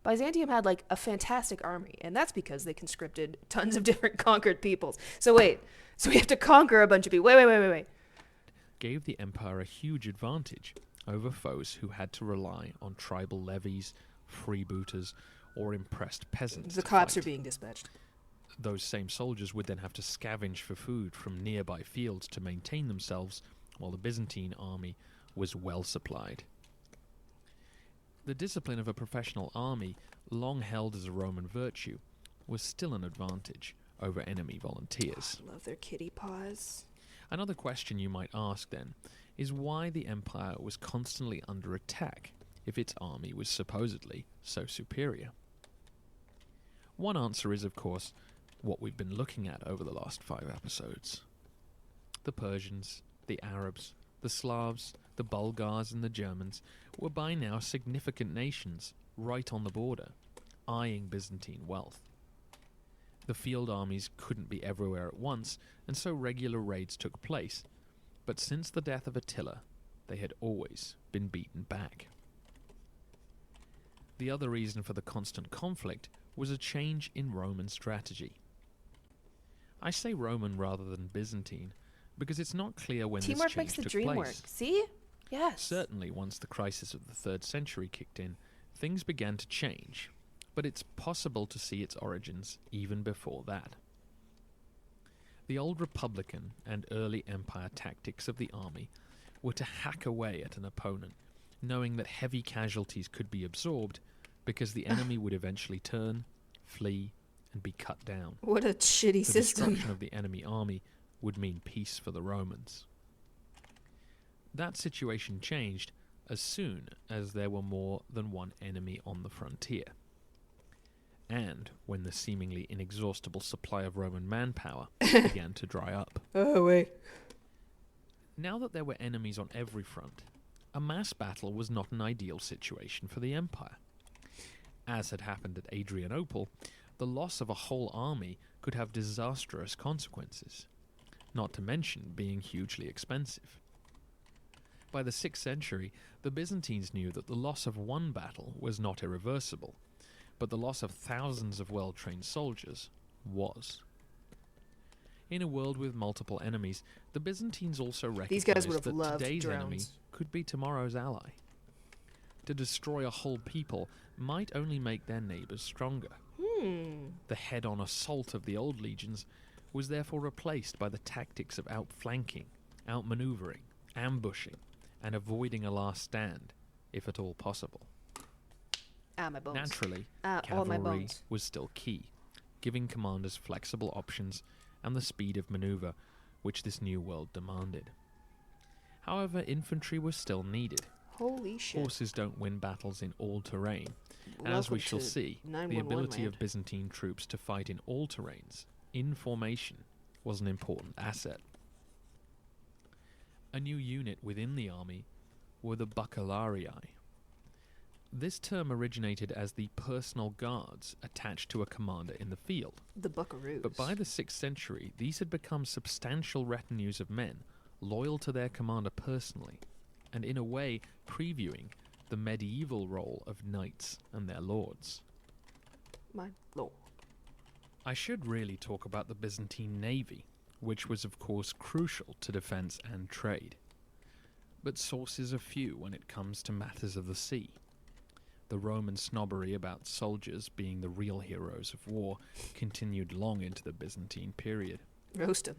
Byzantium had like a fantastic army, and that's because they conscripted tons of different conquered peoples. So we have to conquer a bunch of people. Wait. Gave the empire a huge advantage over foes who had to rely on tribal levies, freebooters, or impressed peasants. The to cops fight. are being dispatched. Those same soldiers would then have to scavenge for food from nearby fields to maintain themselves, while the Byzantine army was well supplied. The discipline of a professional army, long held as a Roman virtue, was still an advantage over enemy volunteers. Love their kitty paws. Another question you might ask, then, is why the empire was constantly under attack if its army was supposedly so superior. One answer is, of course, what we've been looking at over the last 5 episodes. The Persians, the Arabs, the Slavs, the Bulgars and the Germans were by now significant nations right on the border, eyeing Byzantine wealth. The field armies couldn't be everywhere at once, and so regular raids took place, but since the death of Attila, they had always been beaten back. The other reason for the constant conflict was a change in Roman strategy. I say Roman rather than Byzantine, because it's not clear when Teamwork this makes change the took dream place. work. See? Yes. Certainly, once the crisis of the 3rd century kicked in, things began to change, but it's possible to see its origins even before that. The old Republican and early Empire tactics of the army were to hack away at an opponent, knowing that heavy casualties could be absorbed because the enemy would eventually turn, flee, and be cut down. What a shitty The system. destruction of the enemy army would mean peace for the Romans. That situation changed as soon as there were more than one enemy on the frontier, and when the seemingly inexhaustible supply of Roman manpower began to dry up. Oh, wait. Now that there were enemies on every front, a mass battle was not an ideal situation for the empire. As had happened at Adrianople, the loss of a whole army could have disastrous consequences, not to mention being hugely expensive. By the 6th century, the Byzantines knew that the loss of one battle was not irreversible, but the loss of thousands of well-trained soldiers was. In a world with multiple enemies, the Byzantines also These guys recognized would have that loved today's drones. enemy could be tomorrow's ally. To destroy a whole people might only make their neighbours stronger. The head-on assault of the old legions was therefore replaced by the tactics of outflanking, outmaneuvering, ambushing, and avoiding a last stand, if at all possible. Ah, my bones. Naturally, All my cavalry bones. was still key, giving commanders flexible options and the speed of maneuver which this new world demanded. However, infantry was still needed. Holy shit. Horses don't win battles in all terrain, and as we Welcome shall to see, the 911 ability land. of Byzantine troops to fight in all terrains, in formation, was an important asset. A new unit within the army were the Bacularii. This term originated as the personal guards attached to a commander in the field. The Buckaroos. But by the 6th century, these had become substantial retinues of men, loyal to their commander personally, and in a way previewing the medieval role of knights and their lords. My lord. I should really talk about the Byzantine navy, which was of course crucial to defence and trade. But sources are few when it comes to matters of the sea. The Roman snobbery about soldiers being the real heroes of war continued long into the Byzantine period. Roast him.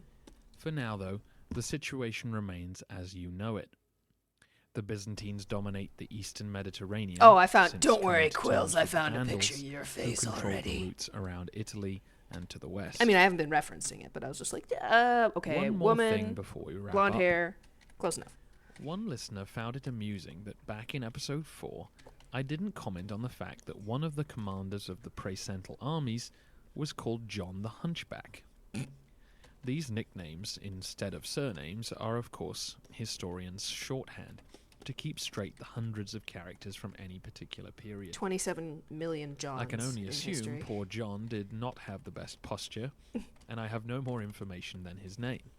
For now, though, the situation remains as you know it. The Byzantines dominate the eastern Mediterranean. Oh, I found. since Don't worry, coming to Quills. terms I with the found a Vandals, picture of your who face controlled the already. routes around Italy and to the west. I mean, I haven't been referencing it, but I was just like, okay, One more thing woman, before we wrap blonde up. hair, close enough. One listener found it amusing that back in episode 4, I didn't comment on the fact that one of the commanders of the Praesental armies was called John the Hunchback. These nicknames, instead of surnames, are of course historians' shorthand to keep straight the hundreds of characters from any particular period. 27 million Johns. I can only in assume history. poor John did not have the best posture, and I have no more information than his name.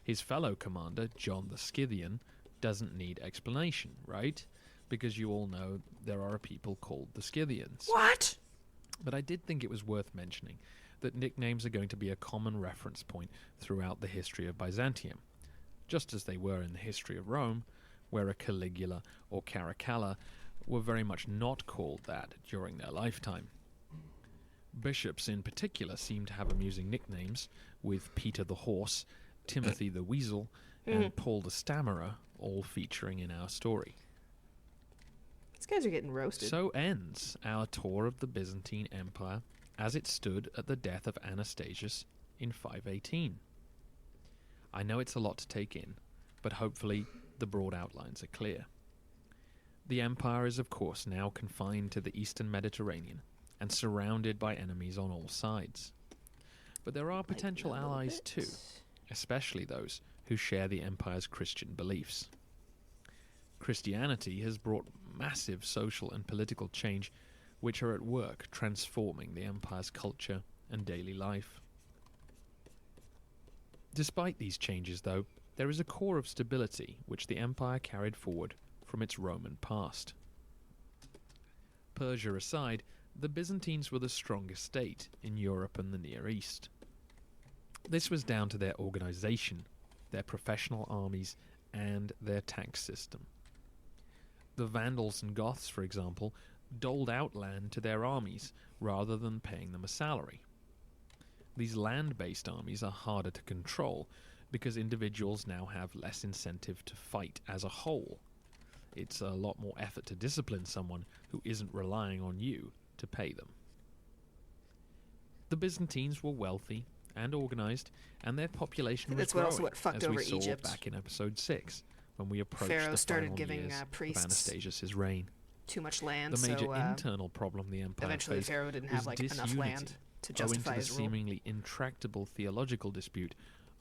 His fellow commander, John the Scythian, doesn't need explanation, right? Because you all know there are people called the Scythians. What? But I did think it was worth mentioning that nicknames are going to be a common reference point throughout the history of Byzantium, just as they were in the history of Rome, where a Caligula or Caracalla were very much not called that during their lifetime. Bishops in particular seem to have amusing nicknames, with Peter the Horse, Timothy the Weasel, and Paul the Stammerer all featuring in our story. These guys are getting roasted. So ends our tour of the Byzantine Empire as it stood at the death of Anastasius in 518. I know it's a lot to take in, but hopefully the broad outlines are clear. The empire is of course now confined to the eastern Mediterranean and surrounded by enemies on all sides. But there are potential Like a little allies bit. too, especially those who share the empire's Christian beliefs. Christianity has brought massive social and political change which are at work transforming the empire's culture and daily life. Despite these changes, though, there is a core of stability which the empire carried forward from its Roman past. Persia aside, the Byzantines were the strongest state in Europe and the Near East. This was down to their organization, their professional armies, and their tax system. The Vandals and Goths, for example, doled out land to their armies rather than paying them a salary. These land-based armies are harder to control because individuals now have less incentive to fight as a whole. It's a lot more effort to discipline someone who isn't relying on you to pay them. The Byzantines were wealthy and organized, and their population was That's growing, also what fucked as we over saw Egypt. back in episode 6, when we approached Pharaoh the started final giving, years of priests Anastasius' reign. too much land, The major so internal problem the empire eventually faced Pharaoh didn't was have like enough disunity, land to owing justify to the his rule. seemingly intractable theological dispute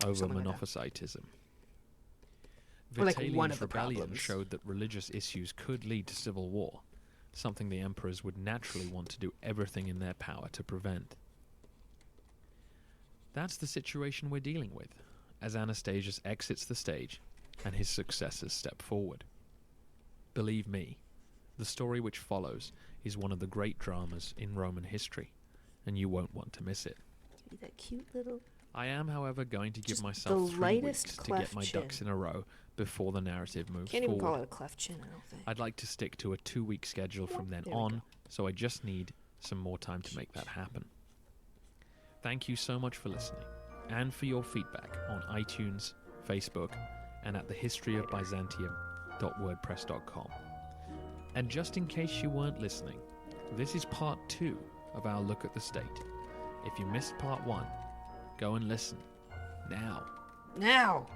over Something like that. Monophysitism. Or, like, one Vitalian's of the rebellion problems. showed that religious issues could lead to civil war, something the emperors would naturally want to do everything in their power to prevent. That's the situation we're dealing with, as Anastasius exits the stage and his successors step forward. Believe me, the story which follows is one of the great dramas in Roman history, and you won't want to miss it. That cute little. I am, however, going to give Just myself the 3 lightest weeks to get cleft my ducks chin. in a row before the narrative moves Can't even forward. call it a cleft chin, I don't think. I'd like to stick to a 2-week schedule from then There we on, go. so I just need some more time to make that happen. Thank you so much for listening, and for your feedback on iTunes, Facebook, and at thehistoryofbyzantium.wordpress.com. And just in case you weren't listening, this is part 2 of our look at the state. If you missed part 1, go and listen now. Now!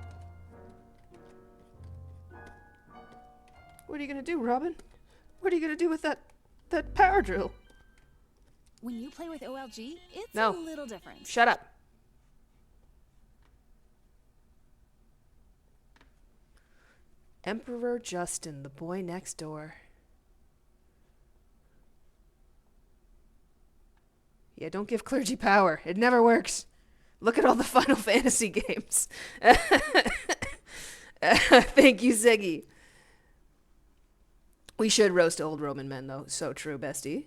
What are you gonna do, Robin? What are you gonna do with that power drill? When you play with OLG, it's No. a little different. Shut up. Emperor Justin, the boy next door. Yeah, don't give clergy power. It never works. Look at all the Final Fantasy games. Thank you, Ziggy. We should roast old Roman men, though. So true, bestie.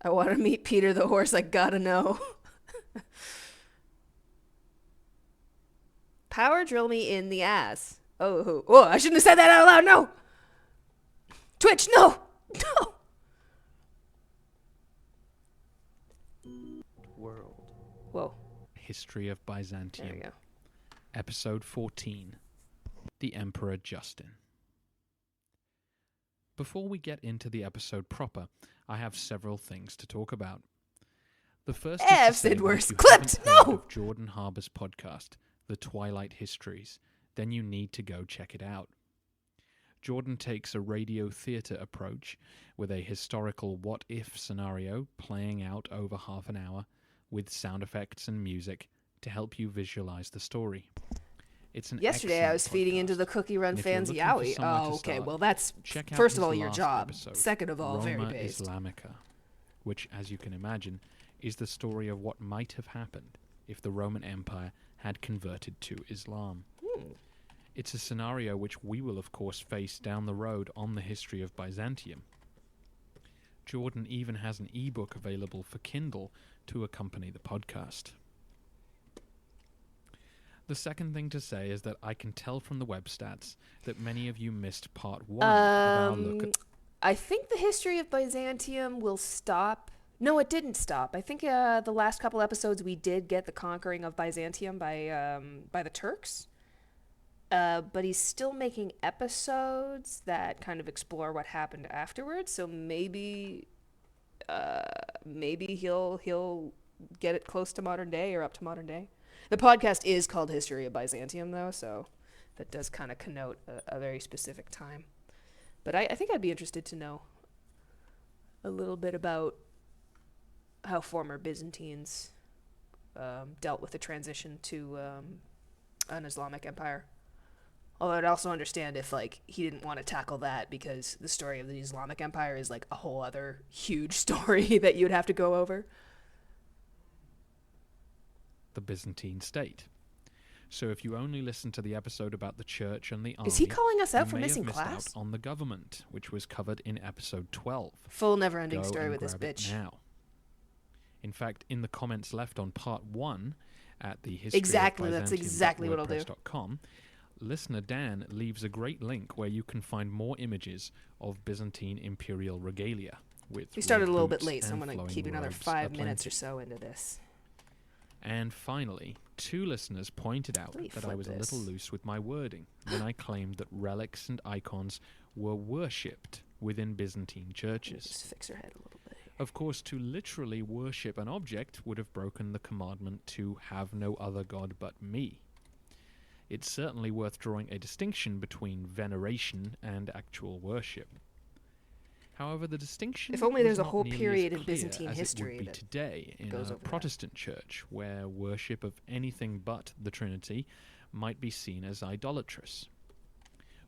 I want to meet Peter the horse. I gotta know. Power drill me in the ass. Oh, I shouldn't have said that out loud. No. Twitch, no. No. World. Whoa. History of There Byzantium. we go. Episode 14. The Emperor Justin. Before we get into the episode proper, I have several things to talk about. The first is to F. say that Sidworth. if you Clipped! haven't heard No! of Jordan Harbour's podcast, The Twilight Histories, then you need to go check it out. Jordan takes a radio theatre approach with a historical what-if scenario playing out over half an hour with sound effects and music to help you visualize the story. It's an Yesterday I was excellent feeding podcast. into the Cookie Run And if you're fans looking for Yowie. somewhere to Oh, okay. start, Well, that's Check out first of his all your last job. episode, Second of all, very Roma based. Islamica, which, as you can imagine, is the story of what might have happened if the Roman Empire had converted to Islam. It's a scenario which we will, of course, face down the road on the history of Byzantium. Jordan even has an ebook available for Kindle to accompany the podcast. The second thing to say is that I can tell from the web stats that many of you missed part 1 of our look at I think the history of Byzantium will stop. No, it didn't stop. I think the last couple episodes we did get the conquering of Byzantium by the Turks. But he's still making episodes that kind of explore what happened afterwards. So maybe he'll get it close to modern day or up to modern day. The podcast is called History of Byzantium, though, so that does kind of connote a very specific time. But I think I'd be interested to know a little bit about how former Byzantines dealt with the transition to an Islamic empire. Although I'd also understand if, like, he didn't want to tackle that because the story of the Islamic Empire is, like, a whole other huge story that you'd have to go over. the Byzantine state. So if you only listen to the episode about the church and the army, Is he calling us out you for may missing have missed class? out on the government, which was covered in episode 12. Full never-ending Go story and with this grab it bitch. now. In fact, in the comments left on part 1 at the history Exactly, that's exactly what I'll do. .wordpress.com, listener Dan leaves a great link where you can find more images of Byzantine imperial regalia. We started a red little bit boots late, so I'm and going to flowing keep another robes 5 minutes aplenty. or so into this. And finally, 2 listeners pointed out Let me that I flip was a this. little loose with my wording when I claimed that relics and icons were worshipped within Byzantine Let me churches. just fix her head a little bit here. Of course, to literally worship an object would have broken the commandment to have no other god but me. It's certainly worth drawing a distinction between veneration and actual worship. However, the distinction If only was there's a not whole nearly as period in clear Byzantine as history it would be that today in goes a over that. Protestant church, where worship of anything but the Trinity might be seen as idolatrous.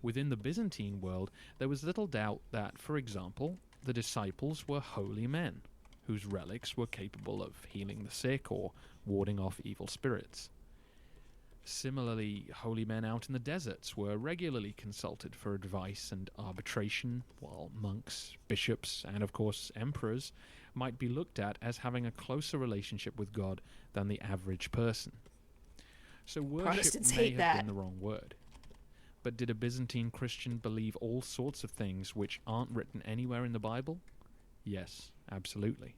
Within the Byzantine world, there was little doubt that, for example, the disciples were holy men, whose relics were capable of healing the sick or warding off evil spirits. Similarly, holy men out in the deserts were regularly consulted for advice and arbitration, while monks, bishops, and of course emperors might be looked at as having a closer relationship with God than the average person. So worship Protestants may hate have that. been the wrong word. But did a Byzantine Christian believe all sorts of things which aren't written anywhere in the Bible? Yes, absolutely.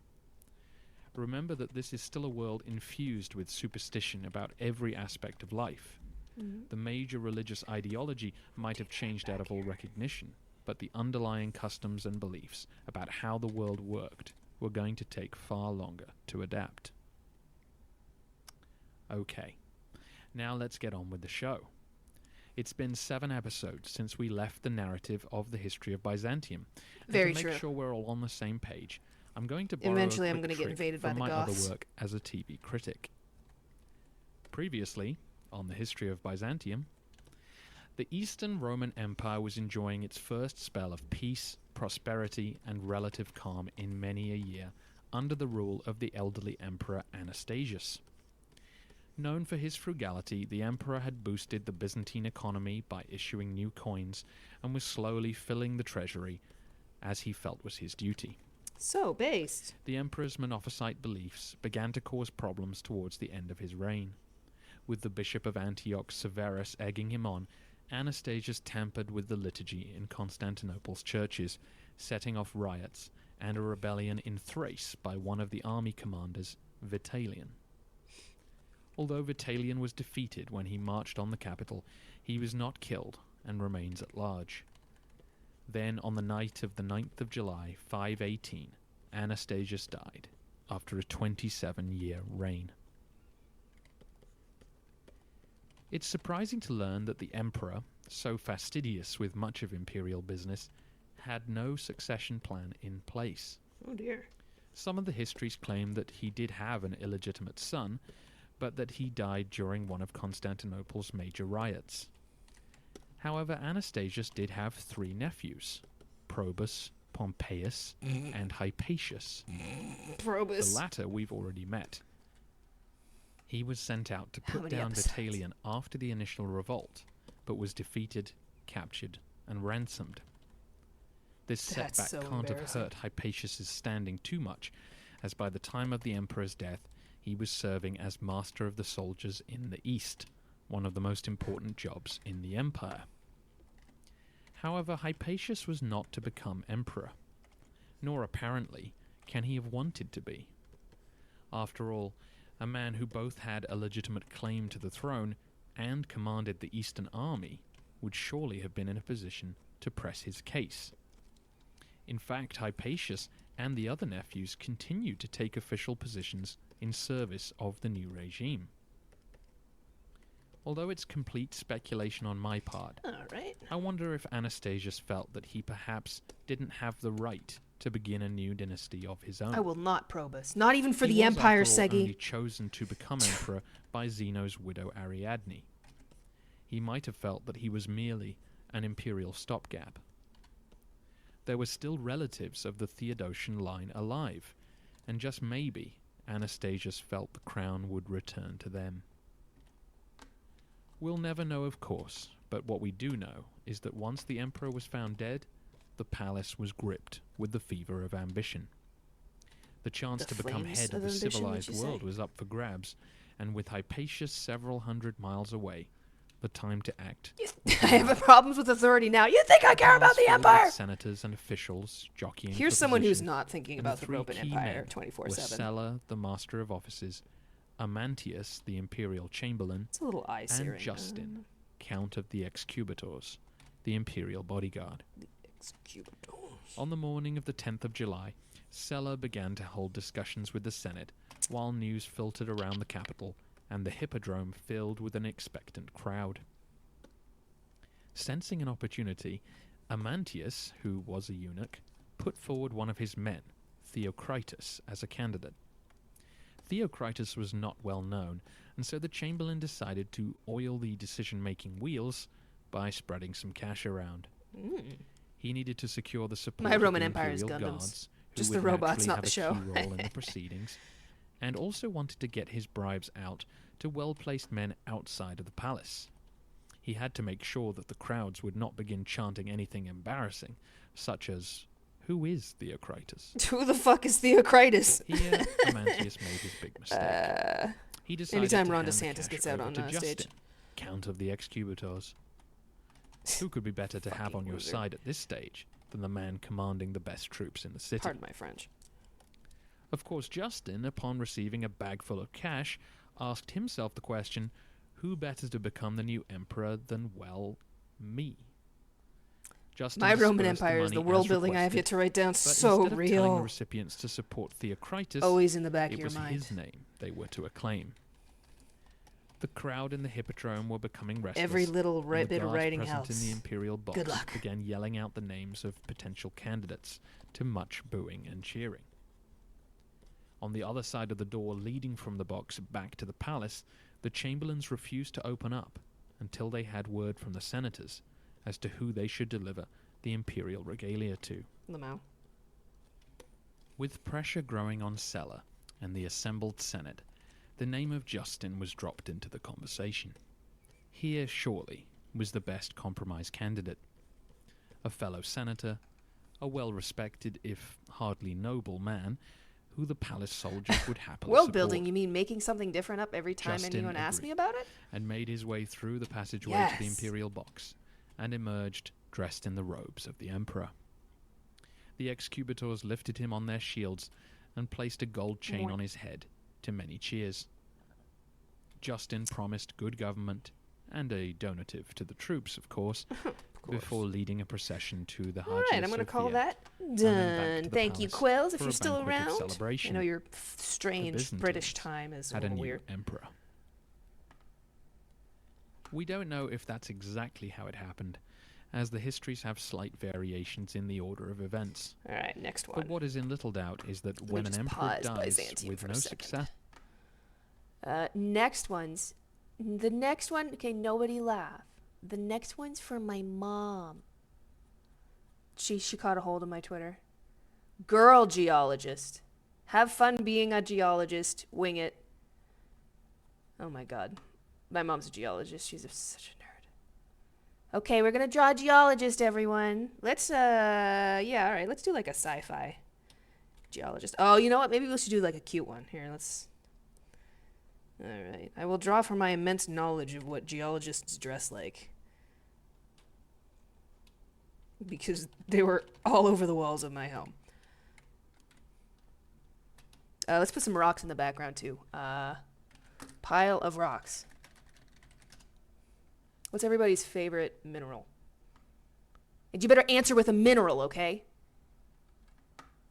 Remember that this is still a world infused with superstition about every aspect of life. The major religious ideology might have changed out of all recognition, but the underlying customs and beliefs about how the world worked were going to take far longer to adapt. Okay, now let's get on with the show. It's been 7 episodes since we left the narrative of the history of Byzantium. And Very to true. make sure we're all on the same page, I'm going to borrow Eventually a I'm quick gonna get trick invaded by from the my Goths. other work as a TV critic. Previously, on the history of Byzantium, the Eastern Roman Empire was enjoying its first spell of peace, prosperity, and relative calm in many a year under the rule of the elderly Emperor Anastasius. Known for his frugality, the emperor had boosted the Byzantine economy by issuing new coins and was slowly filling the treasury as he felt was his duty. So based. The emperor's Monophysite beliefs began to cause problems towards the end of his reign. With the bishop of Antioch, Severus, egging him on, Anastasius tampered with the liturgy in Constantinople's churches, setting off riots and a rebellion in Thrace by one of the army commanders, Vitalian. Although Vitalian was defeated when he marched on the capital, he was not killed and remains at large. Then, on the night of the 9th of July, 518, Anastasius died, after a 27-year reign. It's surprising to learn that the emperor, so fastidious with much of imperial business, had no succession plan in place. Oh dear. Some of the histories claim that he did have an illegitimate son, but that he died during one of Constantinople's major riots. However, Anastasius did have 3 nephews, Probus, Pompeius, and Hypatius. Probus. The latter we've already met. He was sent out to How put many down episodes? Vitalian after the initial revolt, but was defeated, captured, and ransomed. This That's setback so can't have embarrassing. hurt Hypatius' standing too much, as by the time of the emperor's death, he was serving as master of the soldiers in the East, one of the most important jobs in the empire. However, Hypatius was not to become emperor, nor apparently can he have wanted to be. After all, a man who both had a legitimate claim to the throne and commanded the Eastern army would surely have been in a position to press his case. In fact, Hypatius and the other nephews continued to take official positions in service of the new regime. Although it's complete speculation on my part, All right. I wonder if Anastasius felt that he perhaps didn't have the right to begin a new dynasty of his own. I will not Probus. Not even for He the was, Empire, after all, only Segi. chosen to become emperor by Zeno's widow Ariadne. He might have felt that he was merely an imperial stopgap. There were still relatives of the Theodosian line alive, and just maybe Anastasius felt the crown would return to them. We'll never know, of course, but what we do know is that once the emperor was found dead, the palace was gripped with the fever of ambition. The chance The to become flames head of of the ambition, civilized would you world say? was up for grabs, and with Hypatius several hundred miles away, the time to act. I have problems with authority now. You think I care about Palace the filled with Empire? senators and officials jockeying Here's for someone who's position, not thinking and about the 3 Roman key Empire men 24/7. were Sulla, the master of offices, Amantius, the imperial chamberlain, It's a little eye and searing. Justin, count of the excubators, the imperial bodyguard. Excubators. On the morning of the 10th of July, Sella began to hold discussions with the Senate while news filtered around the capital and the hippodrome filled with an expectant crowd. Sensing an opportunity, Amantius, who was a eunuch, put forward one of his men, Theocritus, as a candidate. Theocritus was not well known, and so the Chamberlain decided to oil the decision-making wheels by spreading some cash around. He needed to secure the support My of Roman the Empire is Imperial Gundams. Guards, who Just would the robots, naturally not have the a show. key role in the proceedings, and also wanted to get his bribes out to well-placed men outside of the palace. He had to make sure that the crowds would not begin chanting anything embarrassing, such as, "Who is Theocritus?" Who the fuck is Theocritus? Here, Amantius made his big mistake. He decided anytime to Ron hand the DeSantis cash gets out over on, to stage. Justin, Count of the Excubitors. Who could be better to have Fucking on your loser. side at this stage than the man commanding the best troops in the city? Pardon my French. Of course, Justin, upon receiving a bag full of cash, asked himself the question, who better to become the new emperor than, well, me? Justin My Roman dispersed Empire is money the world as building I have yet requested, to write down. but So instead of telling the real. recipients to support Theocritus, Always in the back of it your was mind. his name they were to acclaim. The crowd in the hippodrome were becoming restless. Every little and the bit of guards writing present helps. in the imperial box Good luck. began yelling out the names of potential candidates, to much booing and cheering. On the other side of the door leading from the box back to the palace, the chamberlains refused to open up until they had word from the senators as to who they should deliver the imperial regalia to. Lamau. With pressure growing on Sella and the assembled Senate, the name of Justin was dropped into the conversation. Here, surely, was the best compromise candidate. A fellow senator, a well-respected, if hardly noble man, who the palace soldiers would happily World support, building, you mean making something different up every time Justin anyone asks agreed. me about it? and made his way through the passageway to the Yes. imperial box, and emerged dressed in the robes of the emperor. The excubitors lifted him on their shields and placed a gold chain on his head, to many cheers. Justin promised good government, and a donative to the troops, of course, before leading a procession to the All Hagia right, I'm going to call Sophia, that then back to done. the Thank you, palace Quells, if for you're a still banquet of around. I celebration. know your strange British Byzantines time is a had a little new weird. emperor. We don't know if that's exactly how it happened, as the histories have slight variations in the order of events. All right, next one. But what is in little doubt is that me when an just emperor pause dies Byzantium with for a no second. success, Next one's. The next one, okay, nobody laugh. The next one's for my mom. She caught a hold of my Twitter. Girl geologist. Have fun being a geologist. Wing it. Oh my god. My mom's a geologist. She's such a nerd. Okay, we're gonna draw a geologist, everyone. Let's, yeah, alright, let's do like a sci-fi geologist. Oh, you know what? Maybe we should do like a cute one. Here, let's... Alright. I will draw from my immense knowledge of what geologists dress like. Because they were all over the walls of my home. Let's put some rocks in the background, too. Pile of rocks. What's everybody's favorite mineral? And you better answer with a mineral, okay?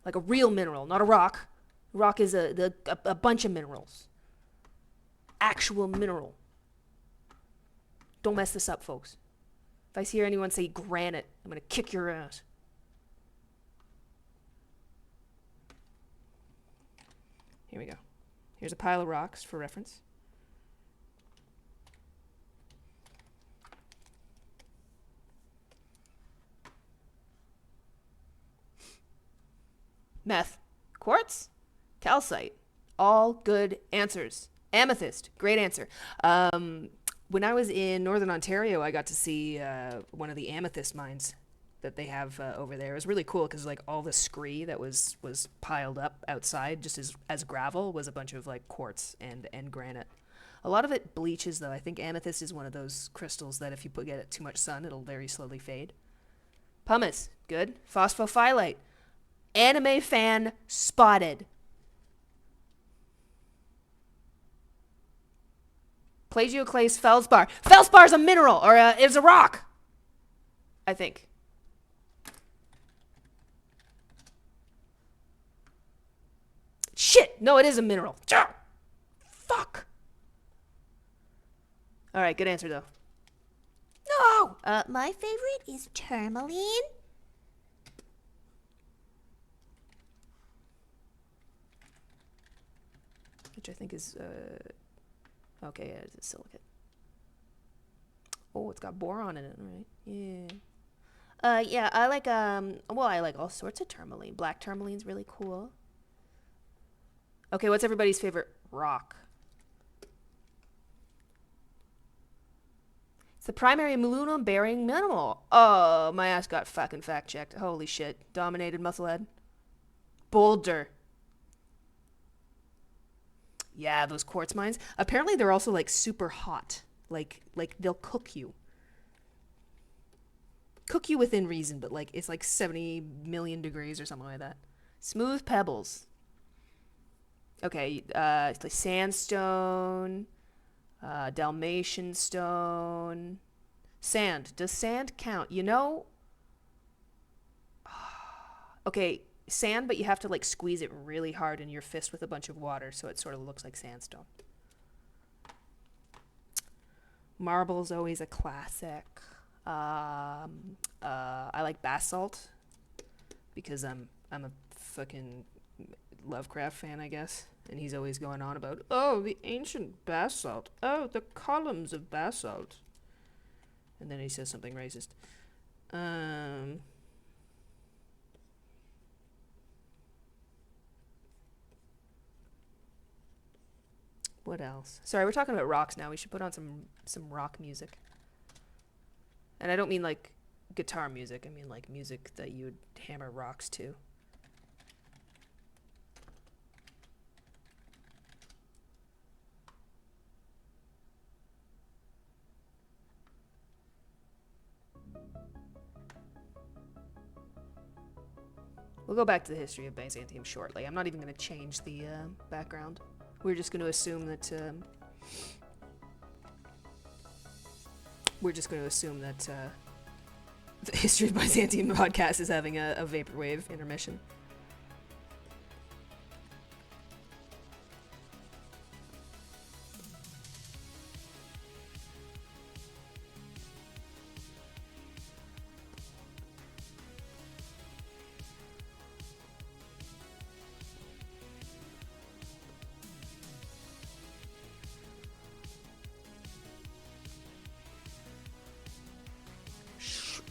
Like a real mineral, not a rock. Rock is a bunch of minerals. Actual mineral. Don't mess this up, folks. If I hear anyone say granite, I'm gonna kick your ass. Here we go. Here's a pile of rocks for reference. Meth. Quartz. Calcite. All good answers. Amethyst. Great answer. When I was in Northern Ontario, I got to see one of the amethyst mines that they have over there. It was really cool because like all the scree that was piled up outside just as gravel was a bunch of like quartz and granite. A lot of it bleaches though. I think amethyst is one of those crystals that if you get it too much sun, it'll very slowly fade. Pumice. Good. Phosphophyllite. Anime fan spotted. Plagioclase feldspar. Feldspar is a mineral, or is a rock. I think. Shit! No, it is a mineral. Fuck! Alright, good answer, though. No! My favorite is tourmaline. Which I think is, okay, yeah, it's a silicate. Oh, it's got boron in it, right? Yeah. Yeah, I like, well, I like all sorts of tourmaline. Black tourmaline's really cool. Okay, what's everybody's favorite rock? It's the primary aluminum-bearing mineral. Oh, my ass got fucking fact-checked. Holy shit. Dominated musclehead. Boulder. Yeah, those quartz mines. Apparently they're also, like, super hot. Like they'll cook you. Cook you within reason, but, like, it's like 70 million degrees or something like that. Smooth pebbles. Okay, it's like sandstone, Dalmatian stone, sand. Does sand count? You know? Okay, sand, but you have to like squeeze it really hard in your fist with a bunch of water, so it sort of looks like sandstone. Marble's always a classic. I like basalt because I'm a fucking Lovecraft fan, I guess, and he's always going on about, oh, the ancient basalt, oh, the columns of basalt, and then he says something racist. What else? Sorry, we're talking about rocks now. We should put on some rock music. And I don't mean like guitar music. I mean like music that you would hammer rocks to. We'll go back to the history of Byzantium shortly. I'm not even going to change the background. We're just going to assume that the History of Byzantium podcast is having a vaporwave intermission.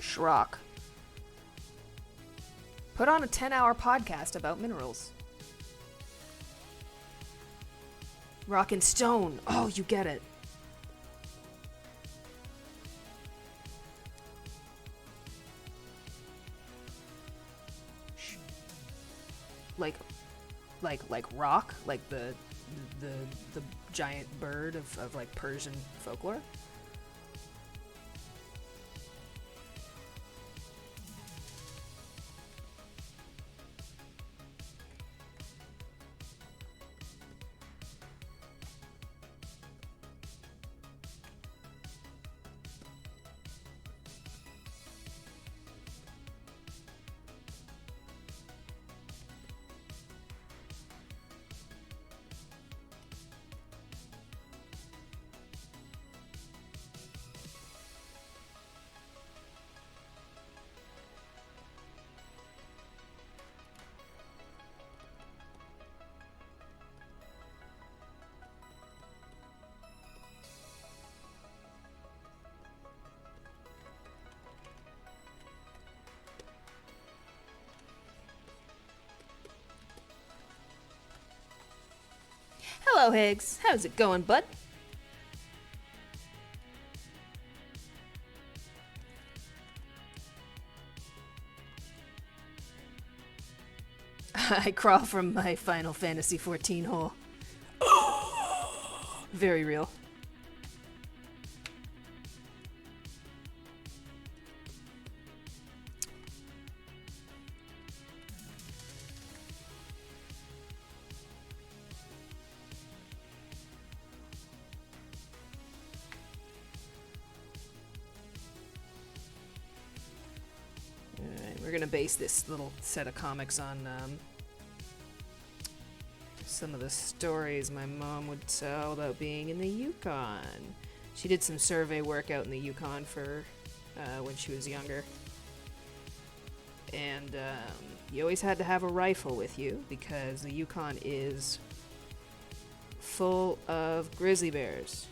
Schrock. Put on a 10-hour podcast about minerals. Rock and stone. Oh, you get it. Like rock, like the giant bird of like Persian folklore. Hello, Higgs. How's it going, bud? I crawl from my Final Fantasy XIV hole. Very real. Alright, we're gonna base this little set of comics on some of the stories my mom would tell about being in the Yukon. She did some survey work out in the Yukon for when she was younger. And you always had to have a rifle with you because the Yukon is full of grizzly bears.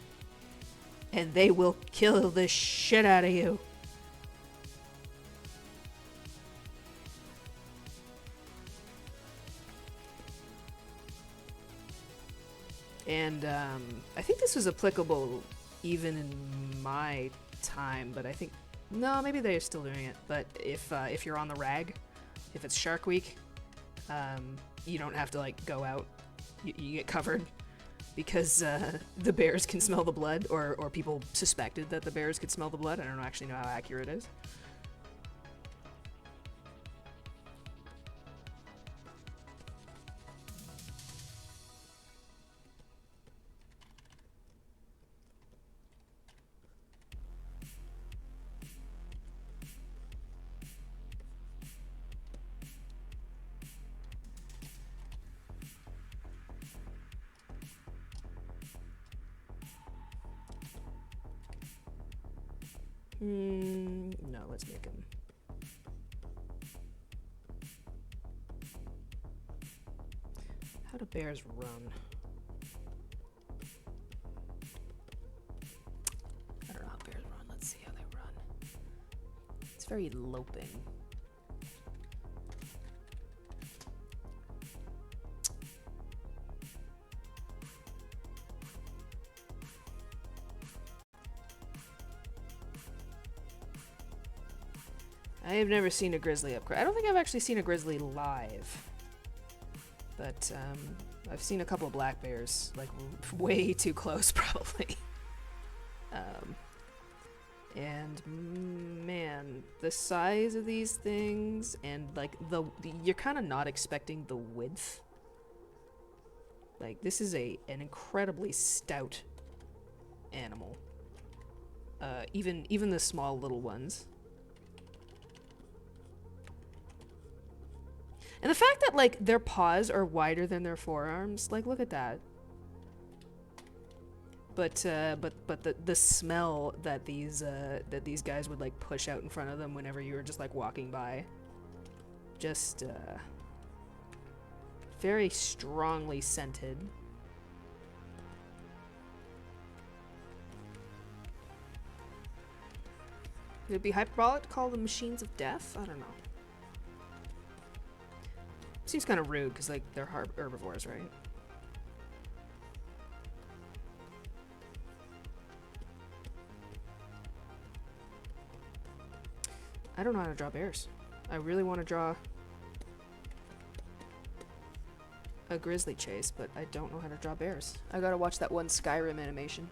And they will kill the shit out of you. And I think this was applicable even in my time, but I think no, maybe they're still doing it. But if you're on the rag, if it's Shark Week, you don't have to like go out. You get covered because the bears can smell the blood, or people suspected that the bears could smell the blood. I don't actually know how accurate it is. No, let's make him. How do bears run? I don't know how bears run. Let's see how they run. It's very loping. I have never seen a grizzly up close. I don't think I've actually seen a grizzly live. But I've seen a couple of black bears, like way too close probably. And man, the size of these things and like you're kind of not expecting the width. Like this is an incredibly stout animal. Even the small little ones. And the fact that, like, their paws are wider than their forearms, like, look at that. But the smell that these guys would, like, push out in front of them whenever you were just, like, walking by. Just, very strongly scented. Would it be hyperbolic to call them machines of death? I don't know. Seems kind of rude because, like, they're herbivores, right? I don't know how to draw bears. I really want to draw a grizzly chase, but I don't know how to draw bears. I gotta watch that one Skyrim animation.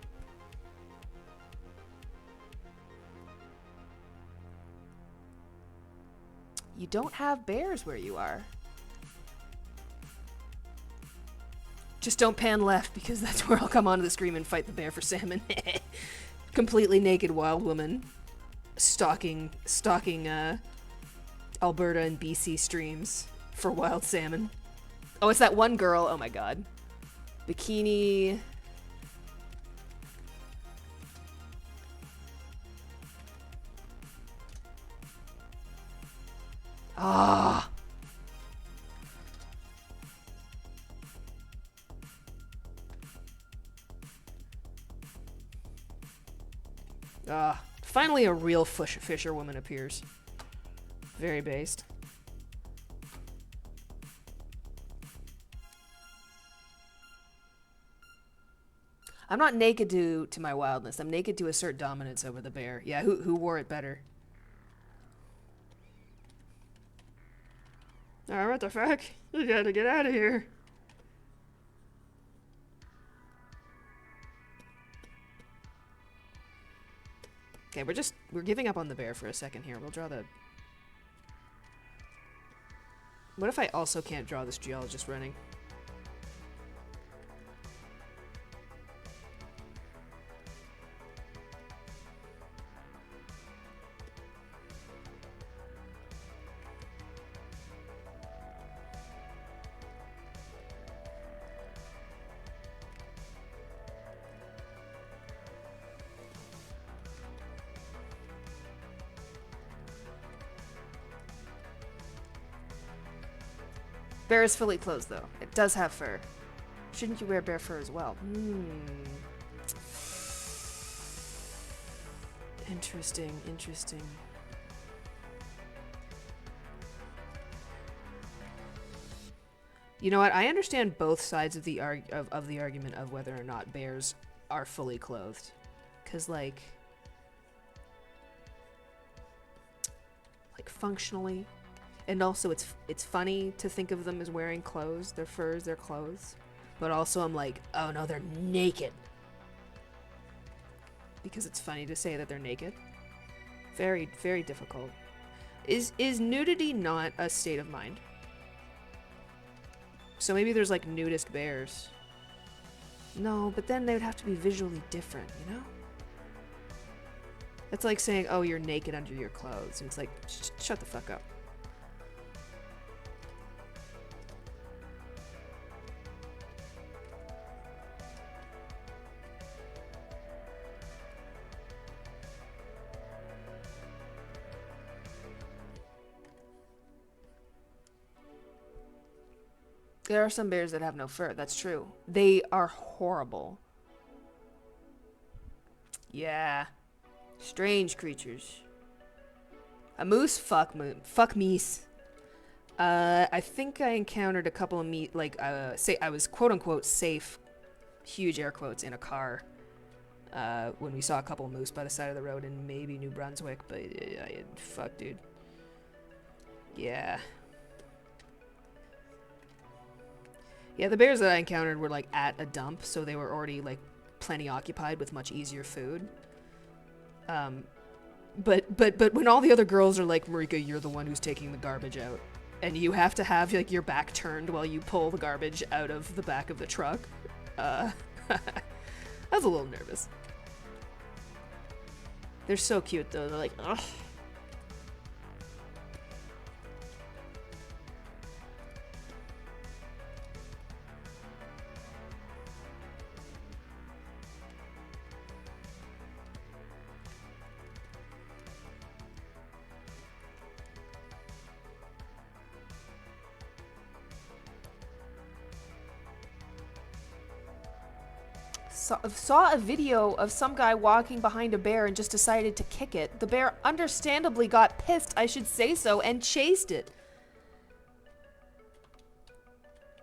You don't have bears where you are. Just don't pan left because that's where I'll come onto the screen and fight the bear for salmon. Completely naked wild woman stalking Alberta and BC streams for wild salmon. Oh, it's that one girl. Oh my god. Bikini. Ah. Finally a real fisherwoman appears. Very based. I'm not naked to my wildness. I'm naked to assert dominance over the bear. Yeah, who wore it better? What the fuck? You gotta get out of here. Okay, we're giving up on the bear for a second here. We'll draw the... What if I also can't draw this geologist running? Bear is fully clothed, though. It does have fur. Shouldn't you wear bear fur as well? Interesting, interesting. You know what? I understand both sides of the of the argument of whether or not bears are fully clothed, because like functionally, and also it's funny to think of them as wearing clothes, their furs, their clothes, but also I'm like, oh no, they're naked, because it's funny to say that they're naked. Very, very difficult. Is nudity not a state of mind? So maybe there's like nudist bears. No, but then they would have to be visually different, you know? That's like saying, oh, you're naked under your clothes. And it's like, shut the fuck up. There are some bears that have no fur. That's true. They are horrible. Yeah. Strange creatures. A moose? Fuck meese. I think I encountered a couple of say I was quote unquote safe, huge air quotes, in a car when we saw a couple of moose by the side of the road in maybe New Brunswick, but fuck, dude. Yeah. Yeah, the bears that I encountered were like at a dump, so they were already like plenty occupied with much easier food. But when all the other girls are like, Marika, you're the one who's taking the garbage out, and you have to have like your back turned while you pull the garbage out of the back of the truck, I was a little nervous. They're so cute though. They're like, ugh. Saw a video of some guy walking behind a bear and just decided to kick it. The bear understandably got pissed, I should say so, and chased it.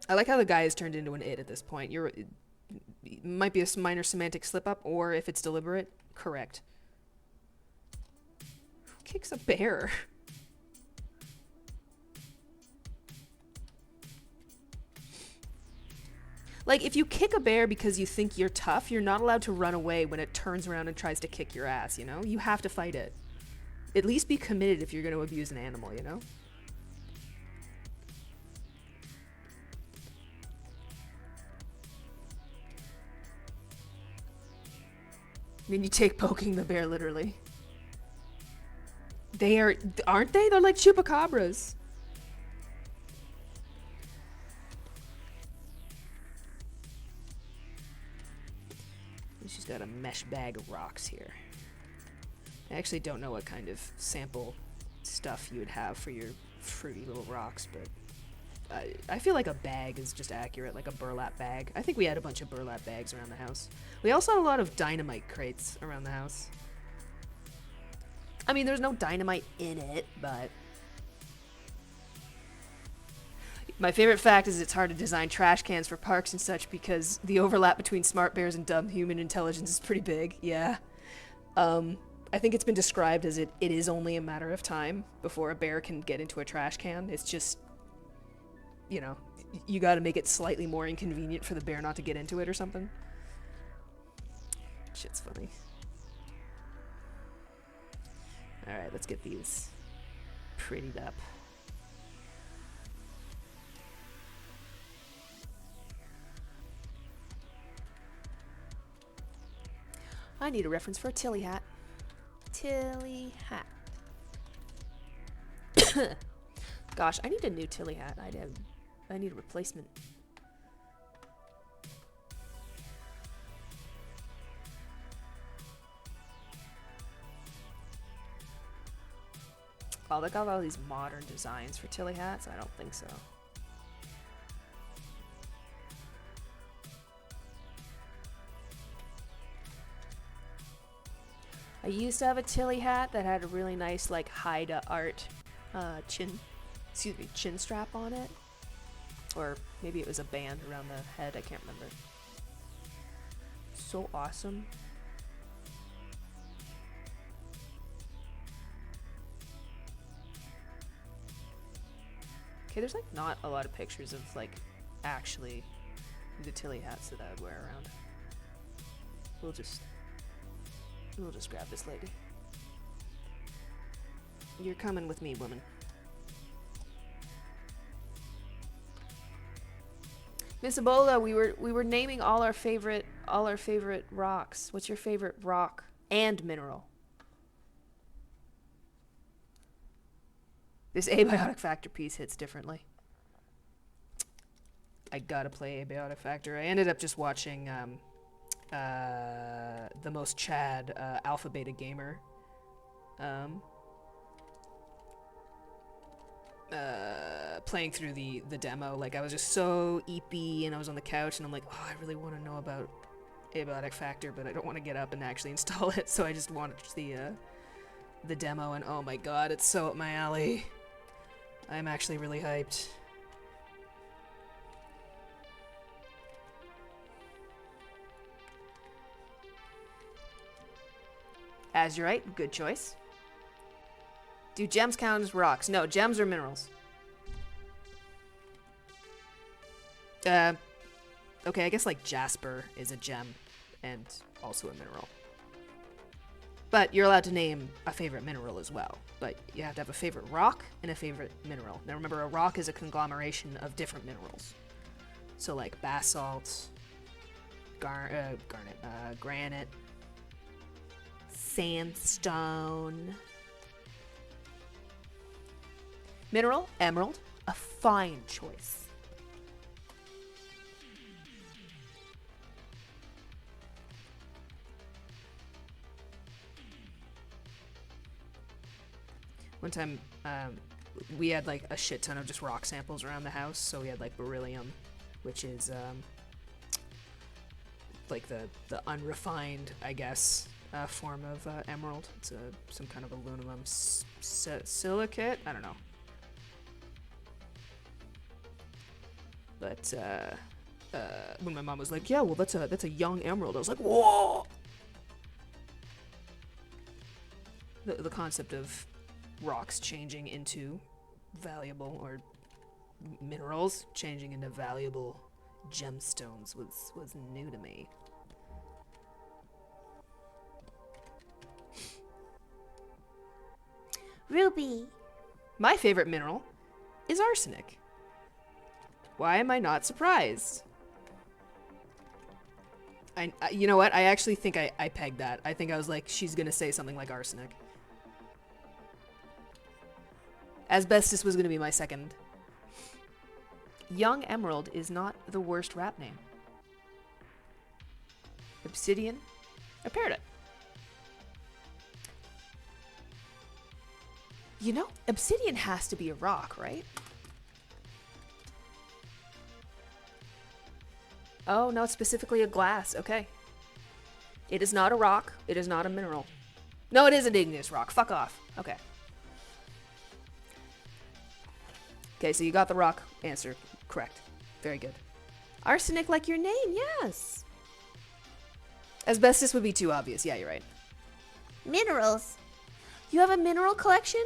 I like how the guy is turned into an it at this point. It might be a minor semantic slip-up, or if it's deliberate, correct. Who kicks a bear? Like, if you kick a bear because you think you're tough, you're not allowed to run away when it turns around and tries to kick your ass, you know? You have to fight it. At least be committed if you're going to abuse an animal, you know? I mean, you take poking the bear literally. Aren't they? They're like chupacabras. She's got a mesh bag of rocks here. I actually don't know what kind of sample stuff you would have for your fruity little rocks, but I feel like a bag is just accurate, like a burlap bag. I think we had a bunch of burlap bags around the house. We also had a lot of dynamite crates around the house. I mean, there's no dynamite in it, but... My favorite fact is it's hard to design trash cans for parks and such because the overlap between smart bears and dumb human intelligence is pretty big, yeah. I think it's been described as it is only a matter of time before a bear can get into a trash can. It's just, you know, you gotta make it slightly more inconvenient for the bear not to get into it or something. Shit's funny. Alright, let's get these prettied up. I need a reference for a Tilly hat. Tilly hat. Gosh, I need a new Tilly hat. I need a replacement. Oh, they got all these modern designs for Tilly hats? I don't think so. I used to have a Tilly hat that had a really nice like Haida art chin strap on it. Or maybe it was a band around the head, I can't remember. So awesome. Okay, there's like not a lot of pictures of like actually the Tilly hats that I would wear around. We'll just grab this lady. You're coming with me, woman. Miss Ebola, we were naming all our favorite rocks. What's your favorite rock and mineral? This Abiotic Factor piece hits differently. I gotta play Abiotic Factor. I ended up just watching the most Chad Alpha Beta Gamer playing through the demo. Like, I was just so eepy and I was on the couch and I'm like, oh, I really want to know about Abiotic Factor, but I don't want to get up and actually install it, so I just watched the demo and oh my god, it's so up my alley. I'm actually really hyped. Azurite, good choice. Do gems count as rocks? No, gems are minerals. Okay, I guess like jasper is a gem and also a mineral. But you're allowed to name a favorite mineral as well. But you have to have a favorite rock and a favorite mineral. Now remember, a rock is a conglomeration of different minerals. So like basalt, granite, sandstone. Mineral, emerald, a fine choice. One time, we had like a shit ton of just rock samples around the house. So we had like beryllium, which is like the unrefined, I guess, form of emerald. It's some kind of aluminum silicate. I don't know. But when my mom was like, "Yeah, well, that's a young emerald," I was like, "Whoa!" The concept of rocks changing into valuable, or minerals changing into valuable gemstones was new to me. Ruby. My favorite mineral is arsenic. Why am I not surprised? You know what? I actually think I pegged that. I think I was like, she's gonna say something like arsenic. Asbestos was gonna be my second. Young Emerald is not the worst rap name. Obsidian, I paired it. You know, obsidian has to be a rock, right? Oh, no, it's specifically a glass. Okay. It is not a rock. It is not a mineral. No, it is an igneous rock. Fuck off. Okay. Okay, so you got the rock answer correct. Very good. Arsenic like your name, yes. Asbestos would be too obvious. Yeah, you're right. Minerals. You have a mineral collection?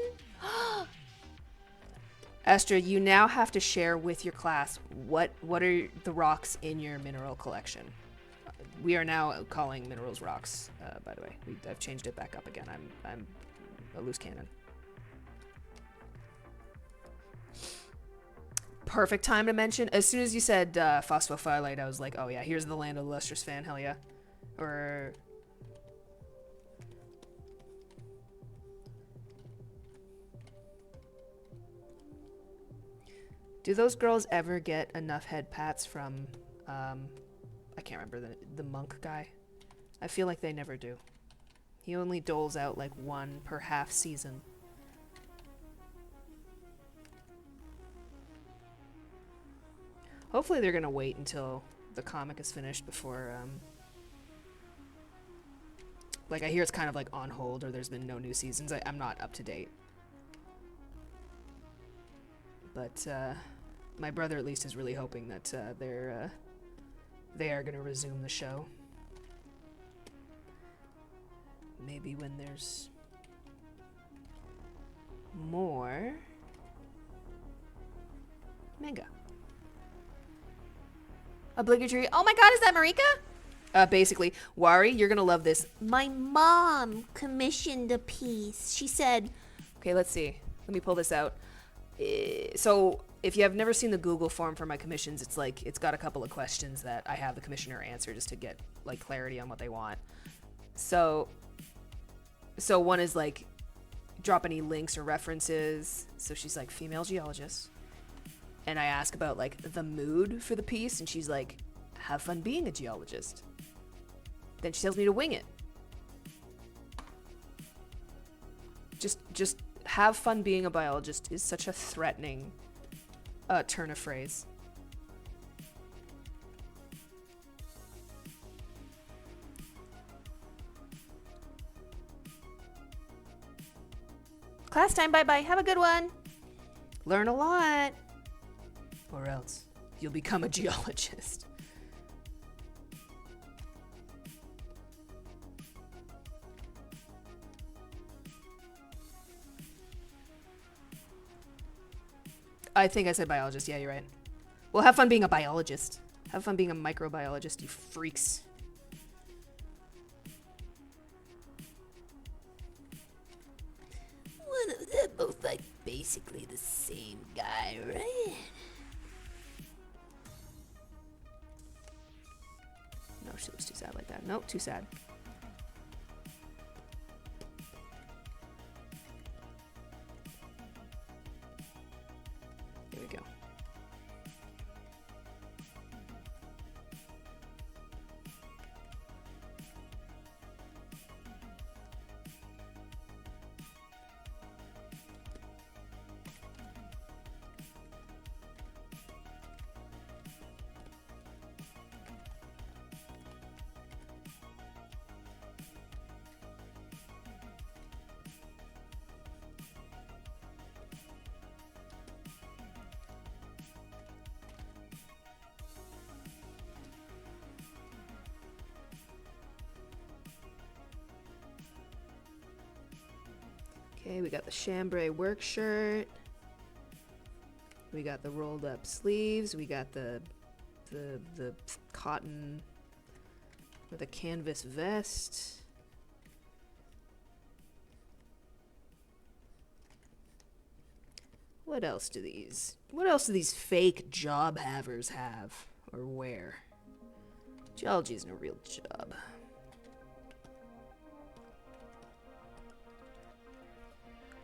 Astra, you now have to share with your class what are the rocks in your mineral collection. We are now calling minerals rocks, by the way. I've changed it back up again. I'm a loose cannon. Perfect time to mention. As soon as you said phosphophyllite, I was like, oh yeah, here's the land of the lustrous fan, hell yeah. Or... do those girls ever get enough head pats from, I can't remember the monk guy? I feel like they never do. He only doles out like one per half season. Hopefully they're gonna wait until the comic is finished before Like, I hear it's kind of like on hold, or there's been no new seasons. I'm not up to date. But my brother at least is really hoping that they are going to resume the show. Maybe when there's more manga. Obligatory. Oh my god, is that Marika? Basically, Wari, you're gonna love this. My mom commissioned a piece. She said, Okay, let's see. Let me pull this out. So, if you have never seen the Google form for my commissions, it's like it's got a couple of questions that I have the commissioner answer just to get like clarity on what they want. So one is like, drop any links or references. So she's like, female geologist. And I ask about like the mood for the piece, and she's like, have fun being a geologist. Then she tells me to wing it. Just have fun being a biologist is such a threatening turn of phrase. Class time, bye bye. Have a good one. Learn a lot. Or else you'll become a geologist. I think I said biologist. Yeah, you're right. Well, have fun being a biologist. Have fun being a microbiologist, you freaks. well, they're both like basically the same guy, right? No, she looks too sad like that. Nope, too sad. There we go. Okay, we got the chambray work shirt. We got the rolled up sleeves. We got the cotton or the canvas vest. What else do these fake job havers have or wear? Geology isn't a real job.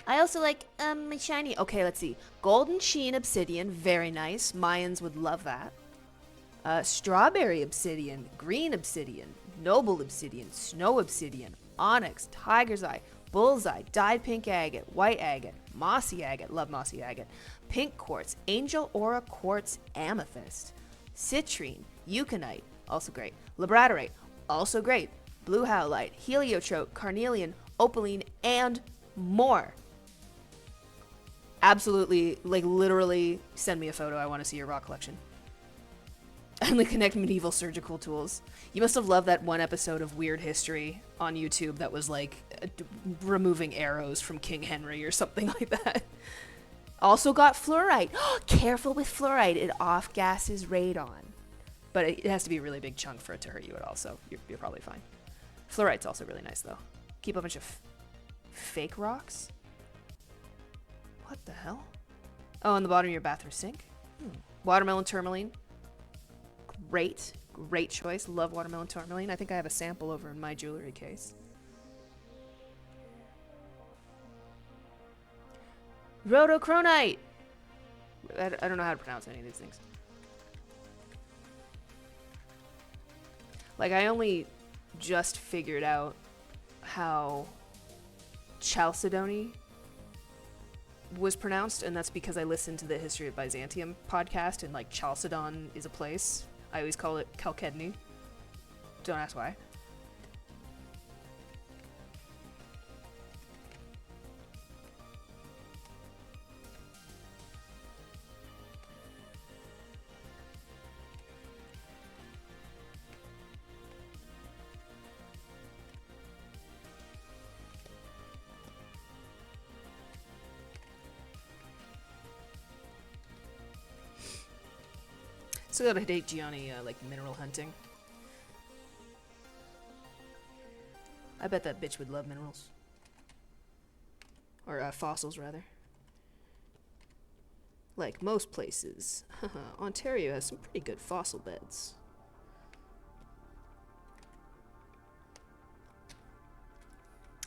I also like my shiny. Okay, let's see. Golden sheen obsidian, very nice. Mayans would love that. Strawberry obsidian, green obsidian, noble obsidian, snow obsidian, onyx, tiger's eye, bullseye, dyed pink agate, white agate, mossy agate, love mossy agate, pink quartz, angel aura quartz, amethyst, citrine, euconite, also great, labradorite, also great, blue howlite, heliotrope, carnelian, opaline, and more. Absolutely, like literally send me a photo. I want to see your rock collection. And like connect medieval surgical tools. You must have loved that one episode of Weird History on YouTube that was like removing arrows from King Henry or something like that. Also got fluorite. Careful with fluorite. It off-gases radon. But it has to be a really big chunk for it to hurt you at all, so you're probably fine. Fluorite's also really nice, though. Keep a bunch of fake rocks. What the hell? Oh, on the bottom of your bathroom sink. Watermelon tourmaline. Great choice. Love watermelon tourmaline. I think I have a sample over in my jewelry case. Rhodocronite! I don't know how to pronounce any of these things. Like, I only just figured out how Chalcedony was pronounced, and that's because I listened to the History of Byzantium podcast, and like Chalcedon is a place. I always call it Chalcedony. Don't ask why. So gotta date Gianni, like mineral hunting. I bet that bitch would love minerals. Or fossils, rather. Like most places, Ontario has some pretty good fossil beds.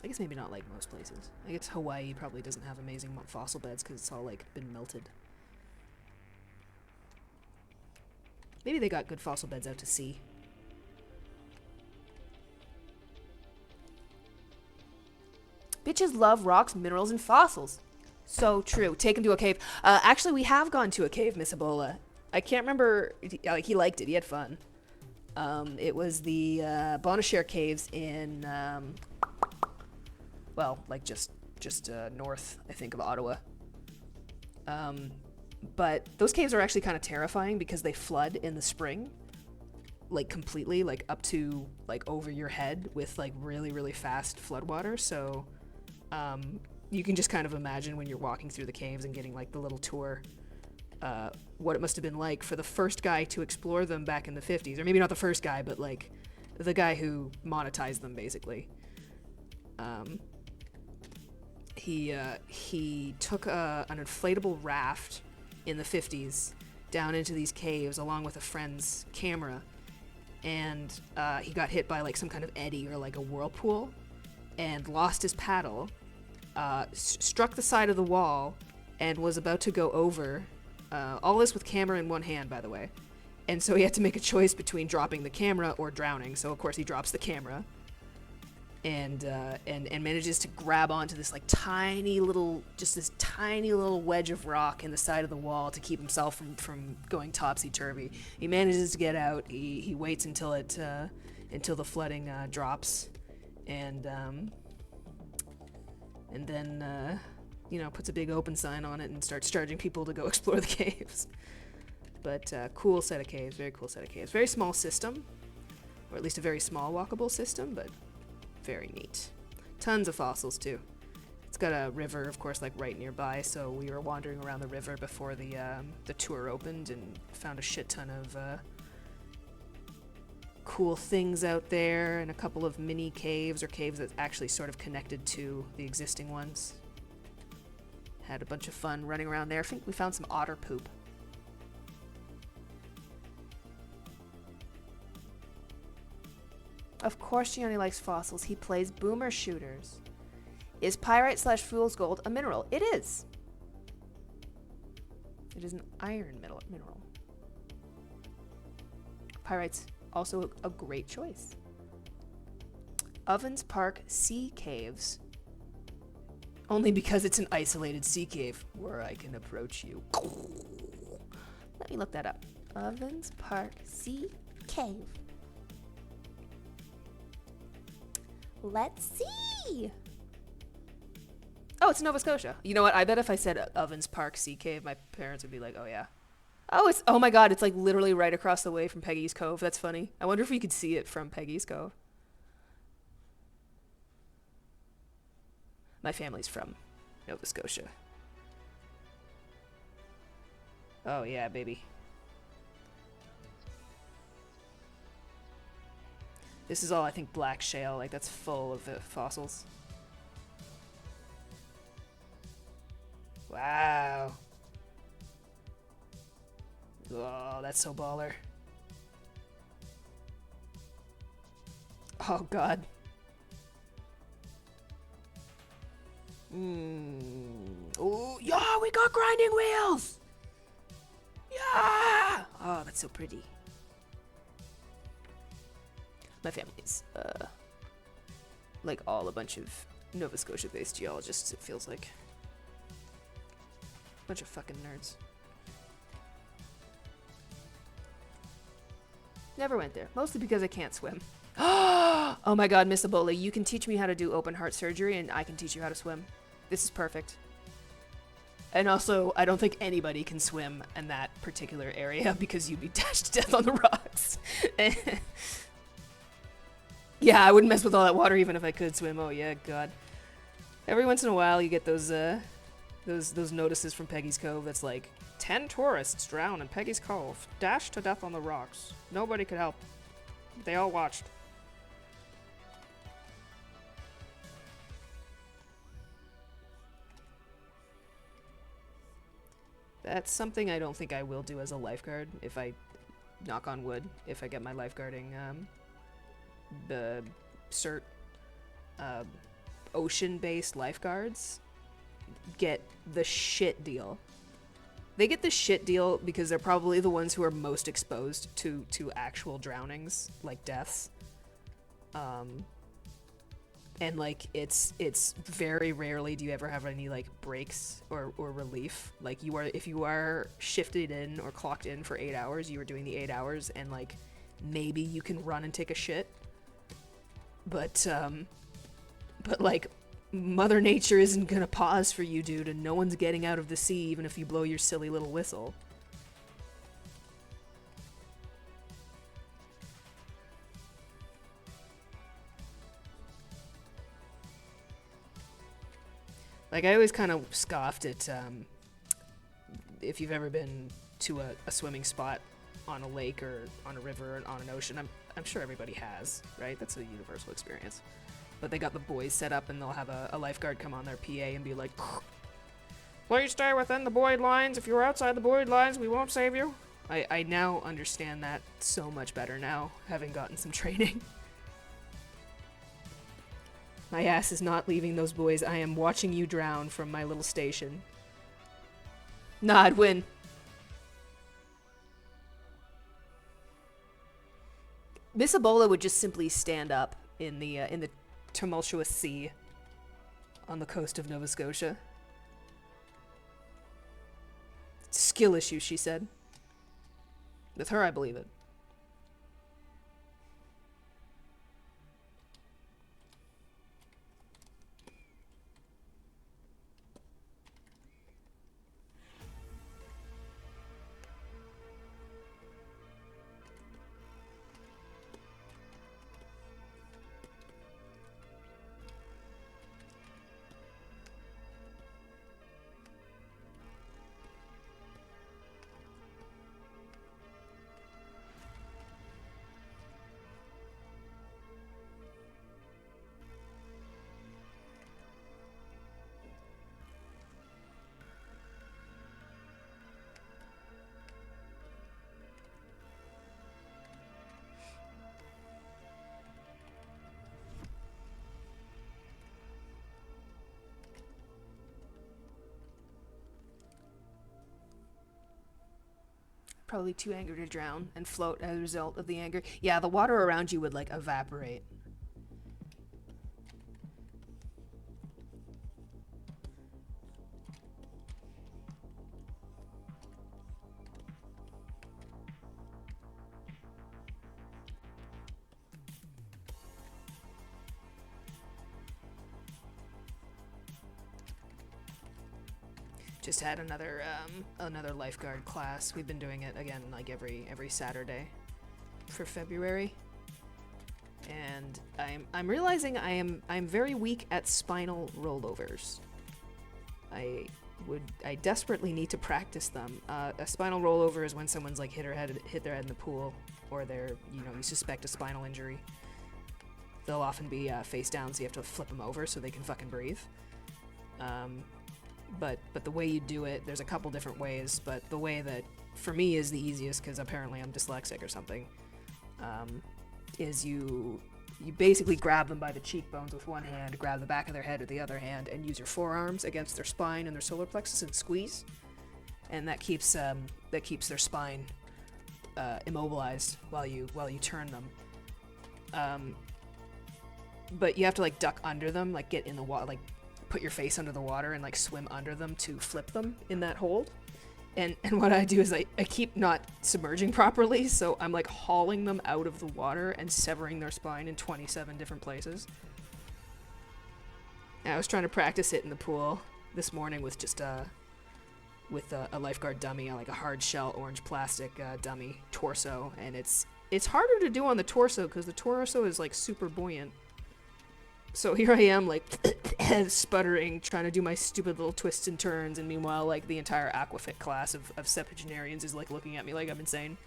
I guess maybe not like most places. I guess Hawaii probably doesn't have amazing fossil beds because it's all like been melted. Maybe they got good fossil beds out to sea. Bitches love rocks, minerals, and fossils. So true. Take him to a cave. Actually, we have gone to a cave, Miss Ebola. I can't remember. Like, he liked it. He had fun. It was the Bonachère Caves in, well, like just north, I think, of Ottawa. But those caves are actually kind of terrifying because they flood in the spring, like completely, like up to like over your head with like really, really fast floodwater. So you can just kind of imagine when you're walking through the caves and getting like the little tour, what it must have been like for the first guy to explore them back in the 50s, or maybe not the first guy, but like the guy who monetized them basically. He took an inflatable raft in the 50s down into these caves along with a friend's camera, and he got hit by like some kind of eddy or like a whirlpool and lost his paddle, struck the side of the wall and was about to go over, all this with camera in one hand, by the way, and so he had to make a choice between dropping the camera or drowning. So of course he drops the camera and manages to grab onto this like tiny little wedge of rock in the side of the wall to keep himself from going topsy-turvy. He manages to get out. He waits until the flooding drops, and then puts a big open sign on it and starts charging people to go explore the caves. But cool set of caves, very cool set of caves. Very small system, or at least a very small walkable system, but very neat. Tons of fossils too. It's got a river, of course, like right nearby, so we were wandering around the river before the tour opened and found a shit ton of cool things out there, and a couple of mini caves, or caves that actually sort of connected to the existing ones. Had a bunch of fun running around there. I think we found some otter poop. Of course Gianni likes fossils. He plays boomer shooters. Is pyrite/fool's gold a mineral? It is. It is an iron mineral. Pyrite's also a great choice. Ovens Park Sea Caves. Only because it's an isolated sea cave where I can approach you. Let me look that up. Ovens Park Sea Cave. Let's see. Oh, it's Nova Scotia. You know what? I bet if I said Ovens Park Sea Cave, my parents would be like, oh yeah. Oh my god, it's like literally right across the way from Peggy's Cove. That's funny. I wonder if we could see it from Peggy's Cove. My family's from Nova Scotia. Oh yeah, baby. This is all, I think, black shale. Like, that's full of fossils. Wow. Oh, that's so baller. Oh, God. Oh, yeah, we got grinding wheels! Yeah! Oh, that's so pretty. My family's, like all a bunch of Nova Scotia-based geologists, it feels like. Bunch of fucking nerds. Never went there, mostly because I can't swim. Oh my god, Miss Ebola, you can teach me how to do open heart surgery and I can teach you how to swim. This is perfect. And also, I don't think anybody can swim in that particular area because you'd be dashed to death on the rocks. Yeah, I wouldn't mess with all that water even if I could swim. Oh yeah, god. Every once in a while you get those Those notices from Peggy's Cove that's like 10 tourists drown in Peggy's Cove, dashed to death on the rocks. Nobody could help. They all watched. That's something I don't think I will do as a lifeguard if I, knock on wood, if I get my lifeguarding cert. Ocean-based lifeguards get the shit deal. They get the shit deal because they're probably the ones who are most exposed to actual drownings, like deaths. And like it's very rarely do you ever have any like breaks or relief. Like if you are shifted in or clocked in for 8 hours, you are doing the 8 hours, and like maybe you can run and take a shit. But like Mother Nature isn't gonna pause for you, dude, and no one's getting out of the sea even if you blow your silly little whistle. Like, I always kind of scoffed at, if you've ever been to a swimming spot on a lake or on a river or on an ocean, I'm sure everybody has, right? That's a universal experience. But they got the buoys set up, and they'll have a lifeguard come on their PA and be like, "Please stay within the buoyed lines. If you're outside the buoyed lines, we won't save you." I now understand that so much better now, having gotten some training. My ass is not leaving those buoys. I am watching you drown from my little station. Nah, I'd win. Miss Ebola would just simply stand up in the tumultuous sea on the coast of Nova Scotia. Skill issue, she said. With her, I believe it. Probably too angry to drown and float as a result of the anger. Yeah, the water around you would like evaporate. Just had another lifeguard class. We've been doing it again like every Saturday for February. And I'm realizing I'm very weak at spinal rollovers. I desperately need to practice them. A spinal rollover is when someone's like hit their head in the pool, or you suspect a spinal injury. They'll often be face down, so you have to flip them over so they can fucking breathe. But the way you do it, there's a couple different ways, but the way that, for me, is the easiest, because apparently I'm dyslexic or something, is you basically grab them by the cheekbones with one hand, grab the back of their head with the other hand, and use your forearms against their spine and their solar plexus and squeeze. And that keeps their spine immobilized while you turn them. But you have to, like, duck under them, like, get in the water, like, put your face under the water and like swim under them to flip them in that hold. And what I do is I keep not submerging properly, so I'm like hauling them out of the water and severing their spine in 27 different places. And I was trying to practice it in the pool this morning with just a lifeguard dummy, like a hard shell orange plastic dummy torso, and it's harder to do on the torso because the torso is like super buoyant. So here I am, like, sputtering, trying to do my stupid little twists and turns, and meanwhile, like, the entire Aquafit class of septuagenarians is, like, looking at me like I'm insane.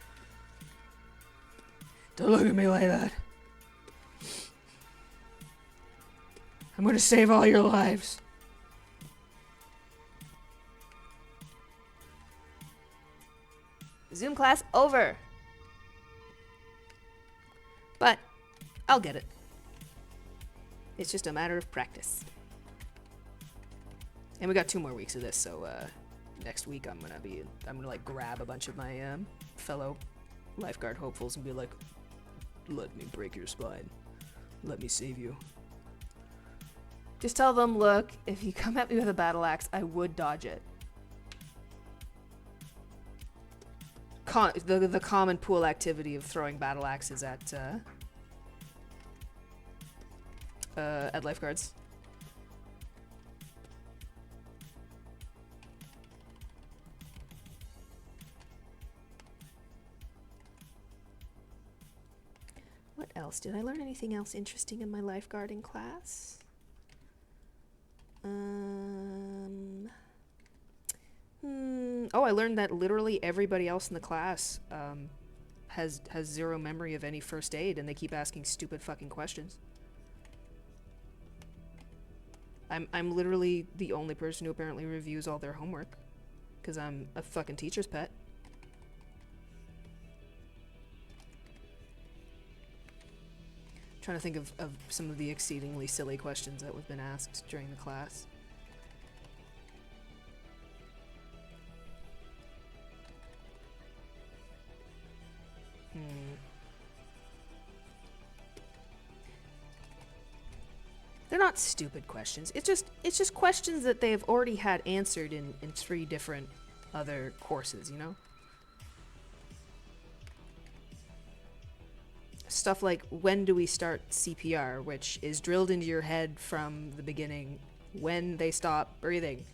Don't look at me like that. I'm gonna save all your lives. Zoom class over. But I'll get it. It's just a matter of practice. And we got 2 more weeks of this, so next week I'm gonna like grab a bunch of my fellow lifeguard hopefuls and be like, let me break your spine. Let me save you. Just tell them, look, if you come at me with a battle axe, I would dodge it. The common pool activity of throwing battle axes at lifeguards. What else? Did I learn anything else interesting in my lifeguarding class? Oh, I learned that literally everybody else in the class has 0 memory of any first aid, and they keep asking stupid fucking questions. I'm literally the only person who apparently reviews all their homework, because I'm a fucking teacher's pet. Trying to think of some of the exceedingly silly questions that have been asked during the class. They're not stupid questions. It's just questions that they have already had answered in 3 different other courses, you know? Stuff like, when do we start CPR, which is drilled into your head from the beginning when they stop breathing.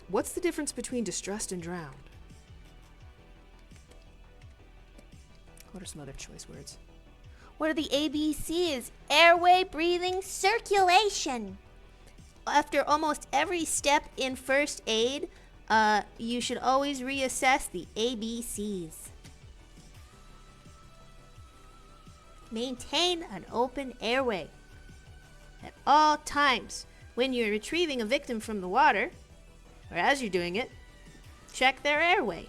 What's the difference between distressed and drowned? What are some other choice words? What are the ABCs? Airway, breathing, circulation. After almost every step in first aid, you should always reassess the ABCs. Maintain an open airway. At all times, when you're retrieving a victim from the water, or as you're doing it, check their airway.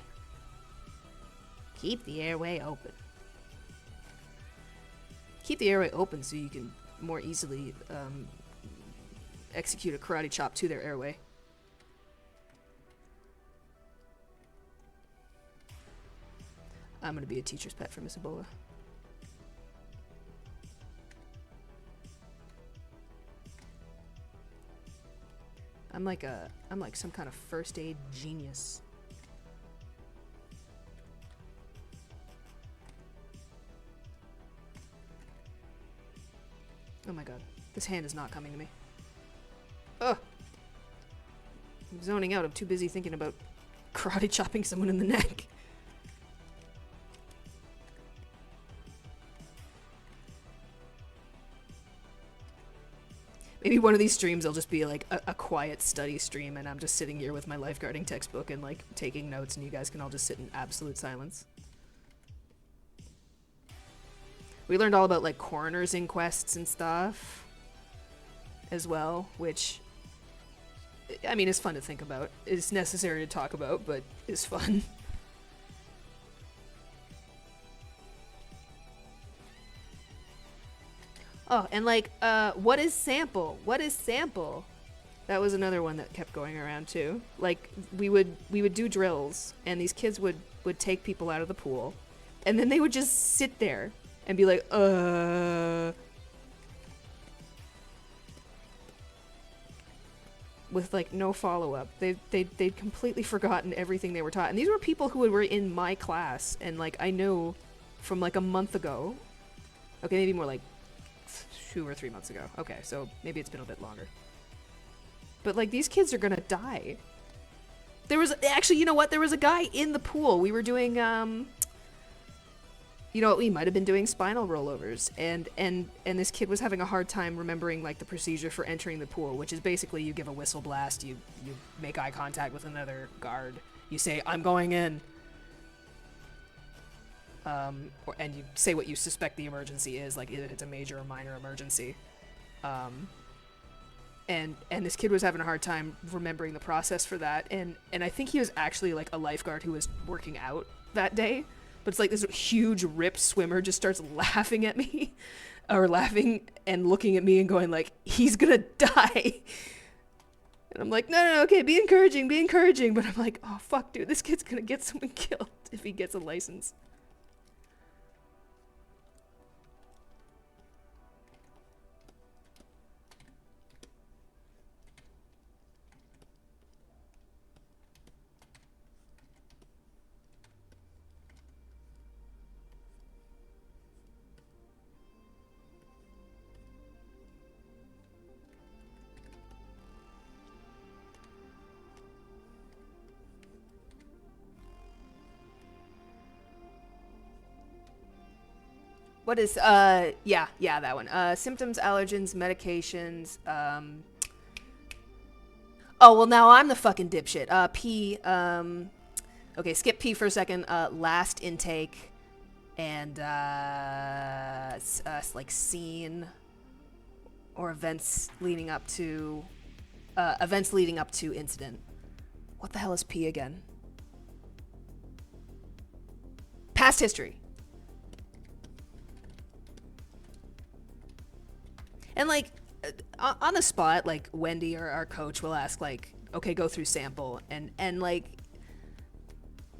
Keep the airway open. Keep the airway open so you can more easily execute a karate chop to their airway. I'm gonna be a teacher's pet for Miss Ebola. I'm like some kind of first aid genius. Oh my god, this hand is not coming to me. Ugh! I'm zoning out, I'm too busy thinking about karate chopping someone in the neck. Maybe one of these streams will just be like a quiet study stream, and I'm just sitting here with my lifeguarding textbook and like taking notes, and you guys can all just sit in absolute silence. We learned all about like coroner's inquests and stuff as well, which, I mean, is fun to think about. It's necessary to talk about, but is fun. Oh, and like, what is sample? What is sample? That was another one that kept going around too. Like, we would do drills, and these kids would take people out of the pool, and then they would just sit there and be like, with like no follow-up. They'd completely forgotten everything they were taught. And these were people who were in my class, and like I know from like a month ago. Okay, maybe more like 2 or 3 months ago. Okay, so maybe it's been a bit longer. But like these kids are gonna die. There was actually, you know what? There was a guy in the pool. We were doing, we might have been doing spinal rollovers, and this kid was having a hard time remembering like the procedure for entering the pool, which is basically you give a whistle blast, you make eye contact with another guard, you say I'm going in, and you say what you suspect the emergency is, like if it's a major or minor emergency. And this kid was having a hard time remembering the process for that, and I think he was actually like a lifeguard who was working out that day, but it's like this huge ripped swimmer just starts laughing at me, or laughing and looking at me and going like, he's gonna die. And I'm like, no, okay, be encouraging, but I'm like, oh fuck, dude, this kid's gonna get someone killed if he gets a license. What is, yeah, that one. Symptoms, allergens, medications, oh, well, now I'm the fucking dipshit. P, okay, skip P for a second. Last intake, and, like, scene, or events leading up to incident. What the hell is P again? Past history. And, like, on the spot, like, Wendy or our coach will ask, like, okay, go through sample. And like,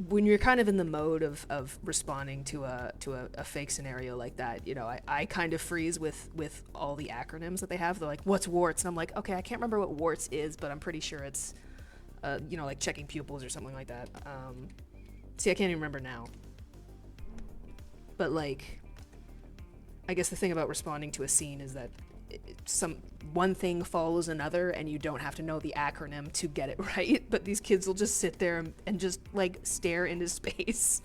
when you're kind of in the mode of responding to a fake scenario like that, you know, I kind of freeze with all the acronyms that they have. They're like, what's warts? And I'm like, okay, I can't remember what warts is, but I'm pretty sure it's, like checking pupils or something like that. See, I can't even remember now. But, like, I guess the thing about responding to a scene is that one thing follows another, and you don't have to know the acronym to get it right. But these kids will just sit there and just like stare into space.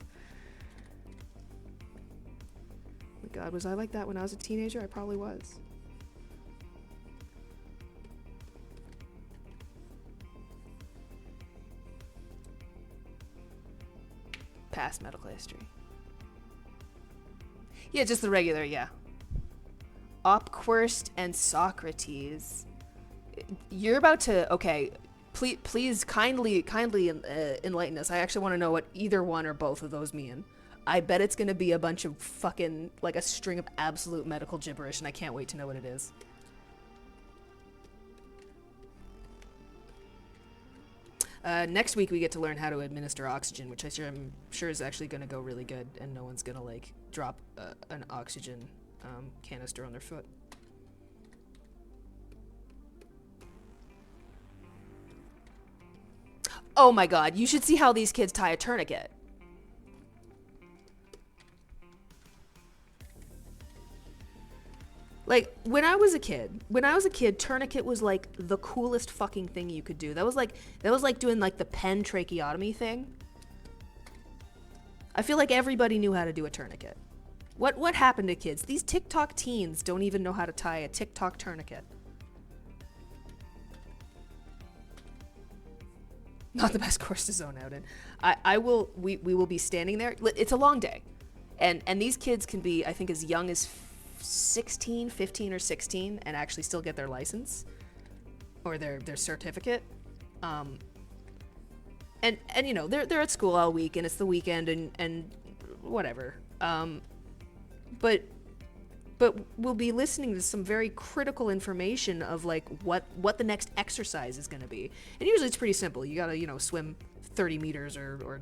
Oh my God, was I like that when I was a teenager? I probably was. Past medical history. Yeah, just the regular, yeah. Opquirst and Socrates. You're about to, okay, please kindly enlighten us. I actually want to know what either one or both of those mean. I bet it's going to be a bunch of fucking, like a string of absolute medical gibberish, and I can't wait to know what it is. Next week we get to learn how to administer oxygen, which I'm sure is actually going to go really good, and no one's going to, like, drop an oxygen canister on their foot. Oh my God, you should see how these kids tie a tourniquet. Like, when I was a kid, tourniquet was like the coolest fucking thing you could do. That was like doing like the pen tracheotomy thing. I feel like everybody knew how to do a tourniquet. What happened to kids? These TikTok teens don't even know how to tie a TikTok tourniquet. Not the best course to zone out in. We will be standing there. It's a long day. And these kids can be, I think, as young as 15 or 16 and actually still get their license or their certificate. And you know, they're at school all week and it's the weekend and whatever. But we'll be listening to some very critical information of like what the next exercise is going to be. And usually it's pretty simple. You got to, you know, swim 30 meters or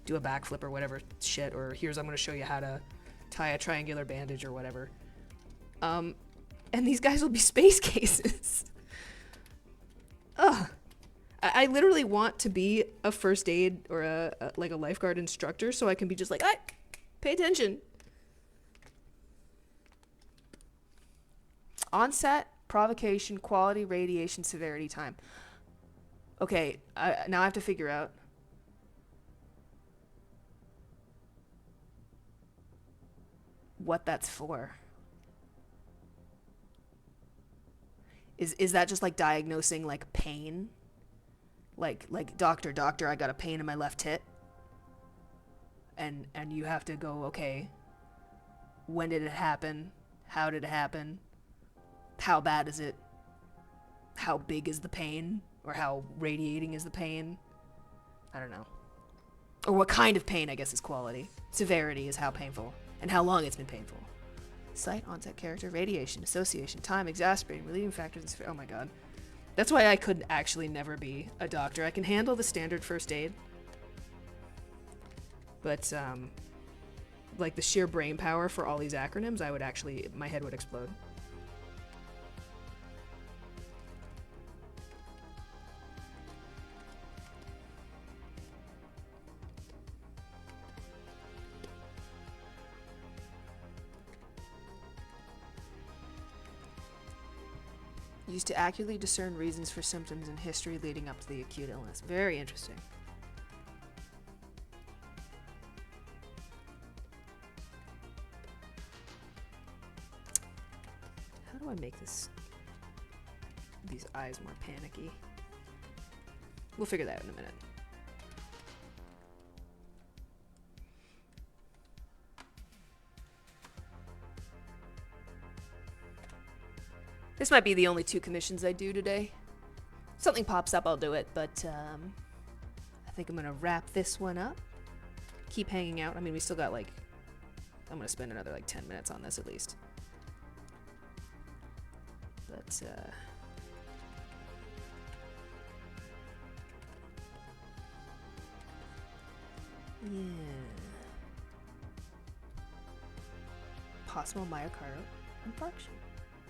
do a backflip or whatever shit, or I'm going to show you how to tie a triangular bandage or whatever. And these guys will be space cases. Ugh. I literally want to be a first aid or a lifeguard instructor so I can be just like, pay attention. Onset, provocation, quality, radiation, severity, time. Okay, now I have to figure out. What that's for. Is that just like diagnosing like pain? Like doctor, I got a pain in my left hip. And you have to go, okay, when did it happen? How did it happen? How bad is it? How big is the pain? Or how radiating is the pain? I don't know. Or what kind of pain, I guess, is quality. Severity is how painful. And how long it's been painful. Site, onset, character, radiation, association, time, exacerbating, relieving factors. Oh my god. That's why I could actually never be a doctor. I can handle the standard first aid. But, like the sheer brain power for all these acronyms, I would actually, my head would explode. Used to accurately discern reasons for symptoms in history leading up to the acute illness. Very interesting. How do I make these eyes more panicky? We'll figure that out in a minute. This might be the only 2 commissions I do today. If something pops up, I'll do it, but I think I'm gonna wrap this one up. Keep hanging out. I mean, we still got like, I'm gonna spend another like 10 minutes on this at least. But yeah. Possible myocardial infarction.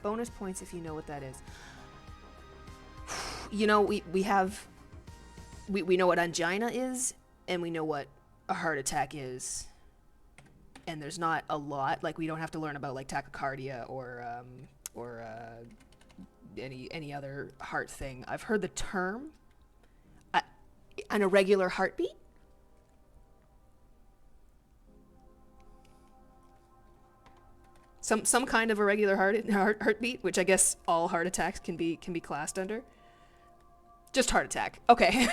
Bonus points if you know what that is. You know, we know what angina is, and we know what a heart attack is. And there's not a lot. Like, we don't have to learn about like tachycardia or any other heart thing. I've heard the term an irregular heartbeat. Some kind of irregular heartbeat, which I guess all heart attacks can be classed under. Just heart attack. Okay.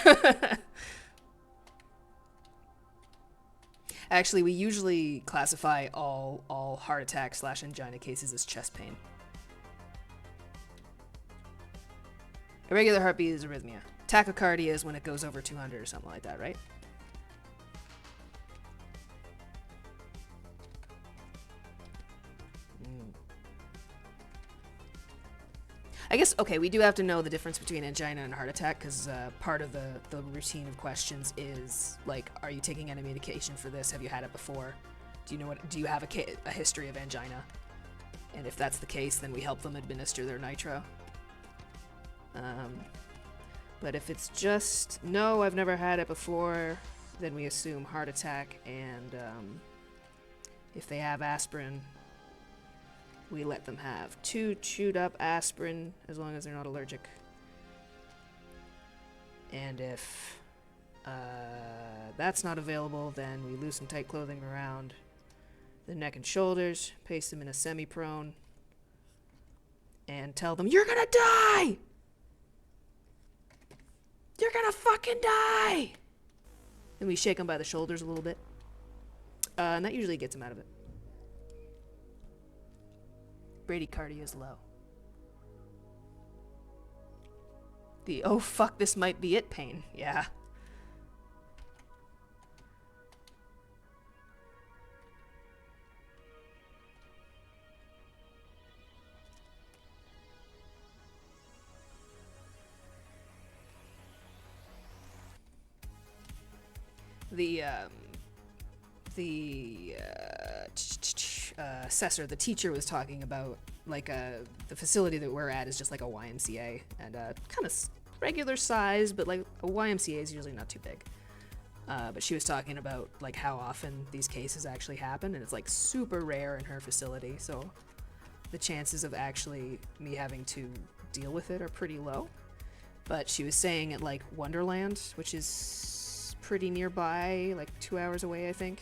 Actually, we usually classify all heart attack / angina cases as chest pain. Irregular heartbeat is arrhythmia. Tachycardia is when it goes over 200 or something like that, right? I guess, okay, we do have to know the difference between angina and heart attack, because part of the routine of questions is, like, are you taking any medication for this? Have you had it before? Do you have a history of angina? And if that's the case, then we help them administer their nitro. But if it's just, no, I've never had it before, then we assume heart attack, and if they have aspirin, we let them have 2 chewed up aspirin as long as they're not allergic. And if that's not available, then we loosen tight clothing around the neck and shoulders, paste them in a semi-prone, and tell them, you're gonna die! You're gonna fucking die! Then we shake them by the shoulders a little bit. And that usually gets them out of it. Bradycardia is low. The oh fuck, this might be it pain. Yeah. The assessor, the teacher, was talking about like the facility that we're at is just like a YMCA, and kind of regular size, but like a YMCA is usually not too big. But she was talking about like how often these cases actually happen, and it's like super rare in her facility, so the chances of actually me having to deal with it are pretty low. but she was staying at like Wonderland, which is pretty nearby, like 2 hours away, I think.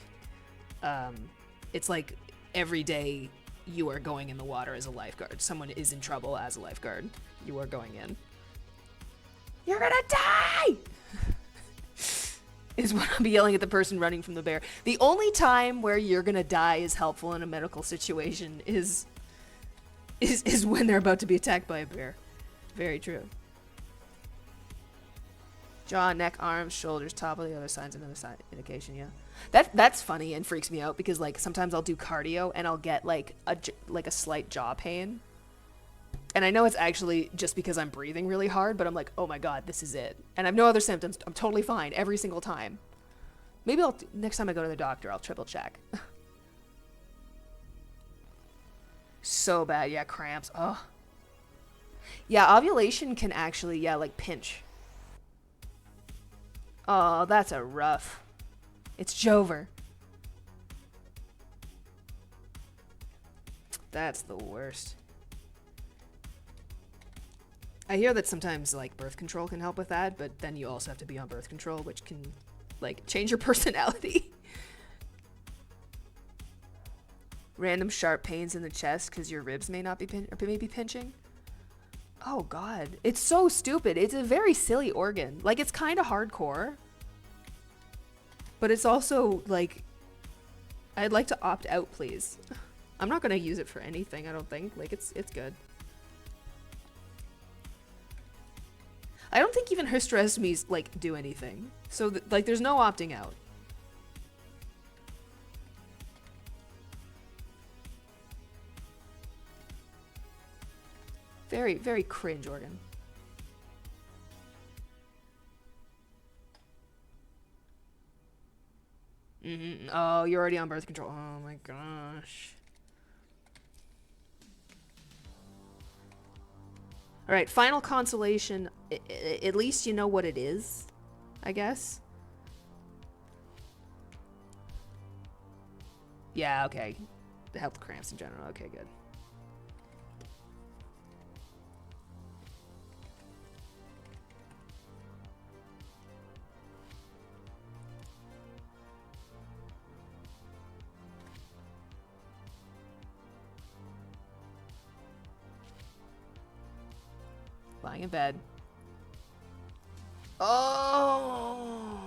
It's like every day you are going in the water as a lifeguard. Someone is in trouble as a lifeguard. You are going in. You're gonna die! Is what I'll be yelling at the person running from the bear. The only time where you're gonna die is helpful in a medical situation is when they're about to be attacked by a bear. Very true. Jaw, neck, arms, shoulders, top of the other signs, another sign indication. Yeah, that's funny and freaks me out because like sometimes I'll do cardio and I'll get like a slight jaw pain, and I know it's actually just because I'm breathing really hard, but I'm like, oh my god, this is it, and I have no other symptoms. I'm totally fine every single time. Maybe next time I go to the doctor, I'll triple check. So bad, yeah, cramps. Oh, yeah, ovulation can actually, yeah, like pinch. Oh, that's a rough. It's Jover. That's the worst. I hear that sometimes like birth control can help with that, but then you also have to be on birth control, which can like change your personality. Random sharp pains in the chest because your ribs may not be pinching. Oh god, it's so stupid. It's a very silly organ. Like, it's kind of hardcore, but it's also like, I'd like to opt out, please. I'm not gonna use it for anything, I don't think. Like, it's good. I don't think even hysterectomies like do anything. So like, there's no opting out. Very, very cringe organ. Oh, you're already on birth control. Oh my gosh. Alright, final consolation. At least you know what it is, I guess. Yeah, okay. The health cramps in general. Okay, good. Lying in bed. Oh.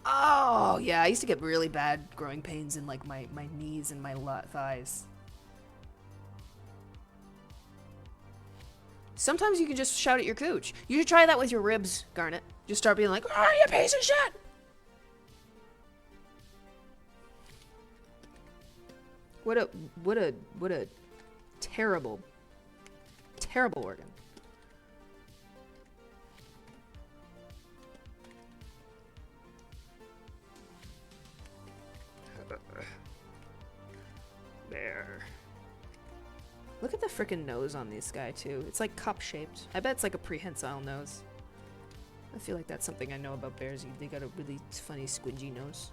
Oh, yeah, I used to get really bad growing pains in like my knees and my thighs. Sometimes you can just shout at your cooch. You should try that with your ribs, Garnet. Just start being like, "Oh, you piece of shit!" What a terrible organ. There. Look at the frickin' nose on this guy too. It's like cup shaped. I bet it's like a prehensile nose. I feel like that's something I know about bears. They got a really funny squingy nose.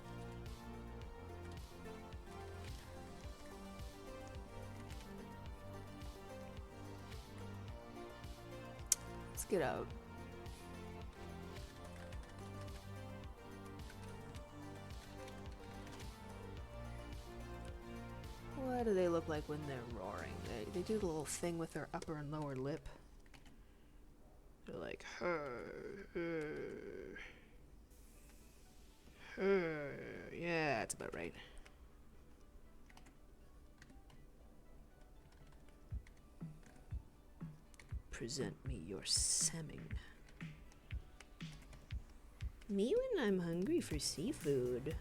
Let's get out. What do they look like when they're roaring? They do the little thing with their upper and lower lip. They're like, yeah, that's about right. Present me your salmon. Me when I'm hungry for seafood.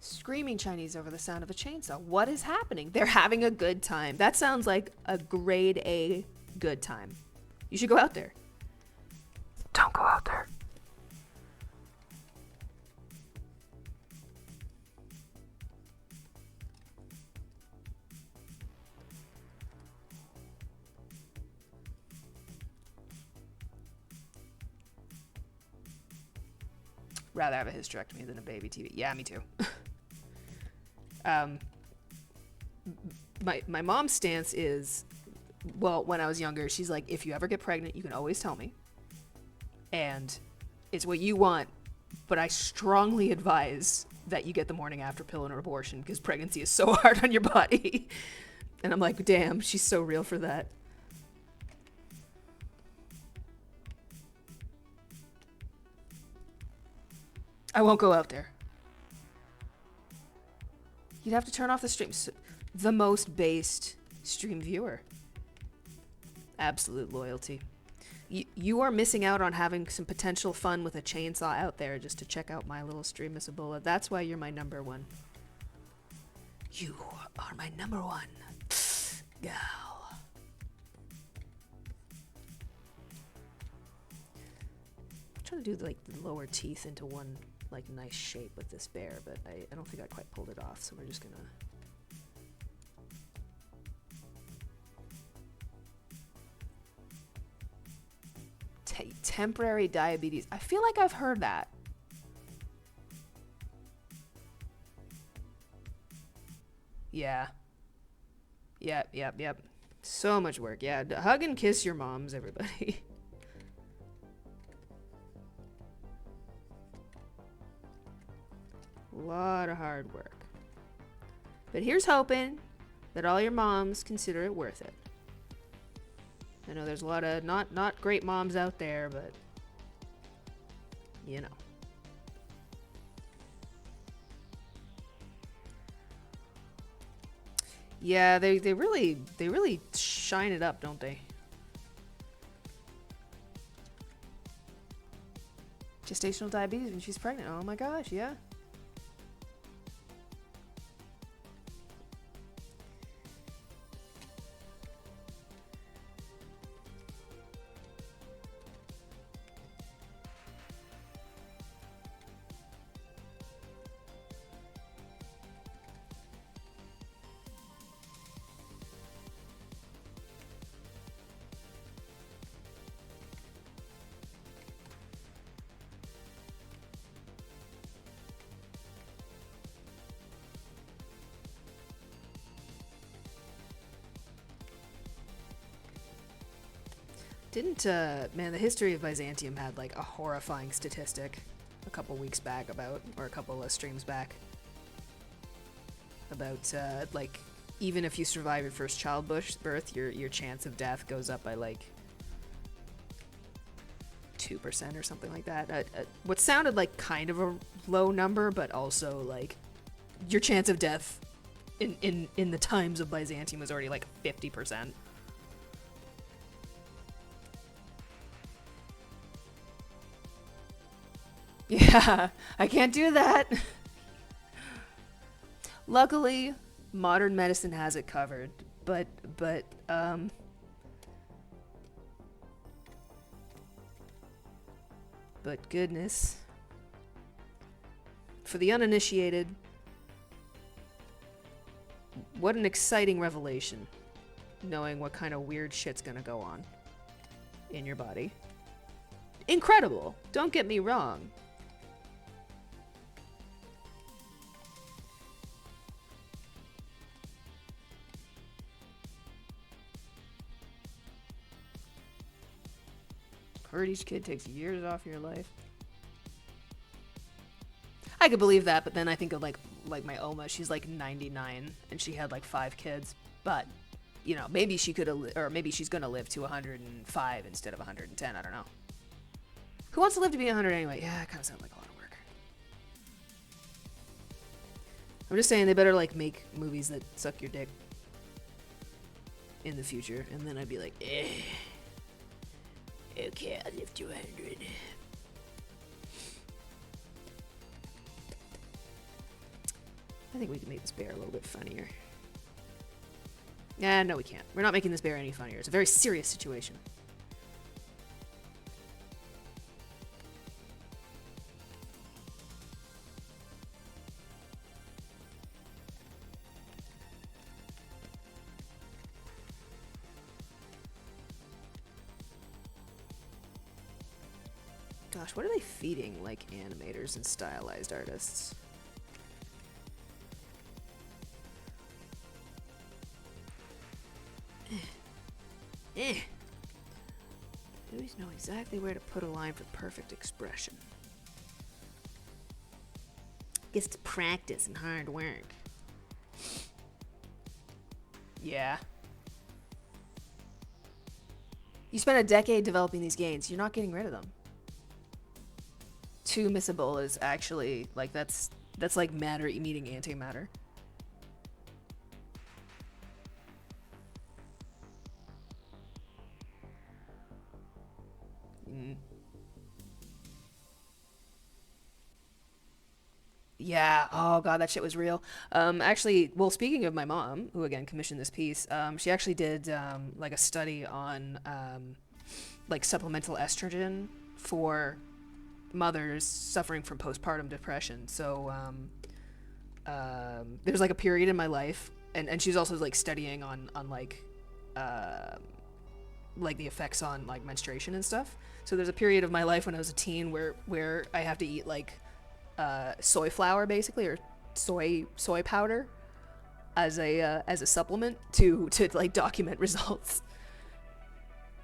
Screaming Chinese over the sound of a chainsaw. What is happening? They're having a good time. That sounds like a grade A good time. You should go out there. Don't go out there. rather have a hysterectomy than a baby TV. Yeah, me too. um, my mom's stance is, well, when I was younger, she's like, if you ever get pregnant, you can always tell me. And it's what you want, but I strongly advise that you get the morning after pill and abortion because pregnancy is so hard on your body. And I'm like, damn, she's so real for that. I won't go out there. You'd have to turn off the stream. The most based stream viewer. Absolute loyalty. You are missing out on having some potential fun with a chainsaw out there just to check out my little stream, Miss Ebola. That's why you're my number one. You are my number one gal. I'm trying to do like the lower teeth into one like nice shape with this bear, but I don't think I quite pulled it off, so we're just gonna... Temporary diabetes. I feel like I've heard that. Yeah. Yep. So much work. Yeah, hug and kiss your moms, everybody. A lot of hard work. But here's hoping that all your moms consider it worth it. I know there's a lot of not great moms out there, but you know. Yeah, they really shine it up, don't they? Gestational diabetes when she's pregnant. Oh my gosh, yeah. Didn't, man, the history of Byzantium had, like, a horrifying statistic a couple weeks back about, or a couple of streams back, about, like, even if you survive your first childbirth, your chance of death goes up by, like, 2% or something like that. What sounded like kind of a low number, but also, like, your chance of death in the times of Byzantium was already, like, 50%. Yeah, I can't do that. Luckily, modern medicine has it covered, but goodness, for the uninitiated, what an exciting revelation, knowing what kind of weird shit's gonna go on in your body. Incredible, don't get me wrong. Heard each kid takes years off your life. I could believe that, but then I think of like my Oma. She's like 99 and she had like 5 kids. But you know, maybe she could have, or maybe she's gonna live to 105 instead of 110. I don't know. Who wants to live to be 100 anyway? Yeah, it kind of sounds like a lot of work. I'm just saying they better like make movies that suck your dick in the future, and then I'd be like, eh. Okay, I'll live to 100. I think we can make this bear a little bit funnier. Yeah, no we can't. We're not making this bear any funnier. It's a very serious situation. God, Gosh, what are they feeding, like, animators and stylized artists? I always know exactly where to put a line for perfect expression. Guess it's practice and hard work. Yeah. You spent a decade developing these gains. You're not getting rid of them. 2 miscible is actually like that's like matter meeting antimatter. Yeah. Oh god, that shit was real. Actually, well, speaking of my mom, who again commissioned this piece, she actually did like a study on like supplemental estrogen for mothers suffering from postpartum depression. So there's like a period in my life, and she was also like studying on like the effects on like menstruation and stuff. So there's a period of my life when I was a teen where I have to eat like soy flour basically, or soy powder as a supplement to like document results.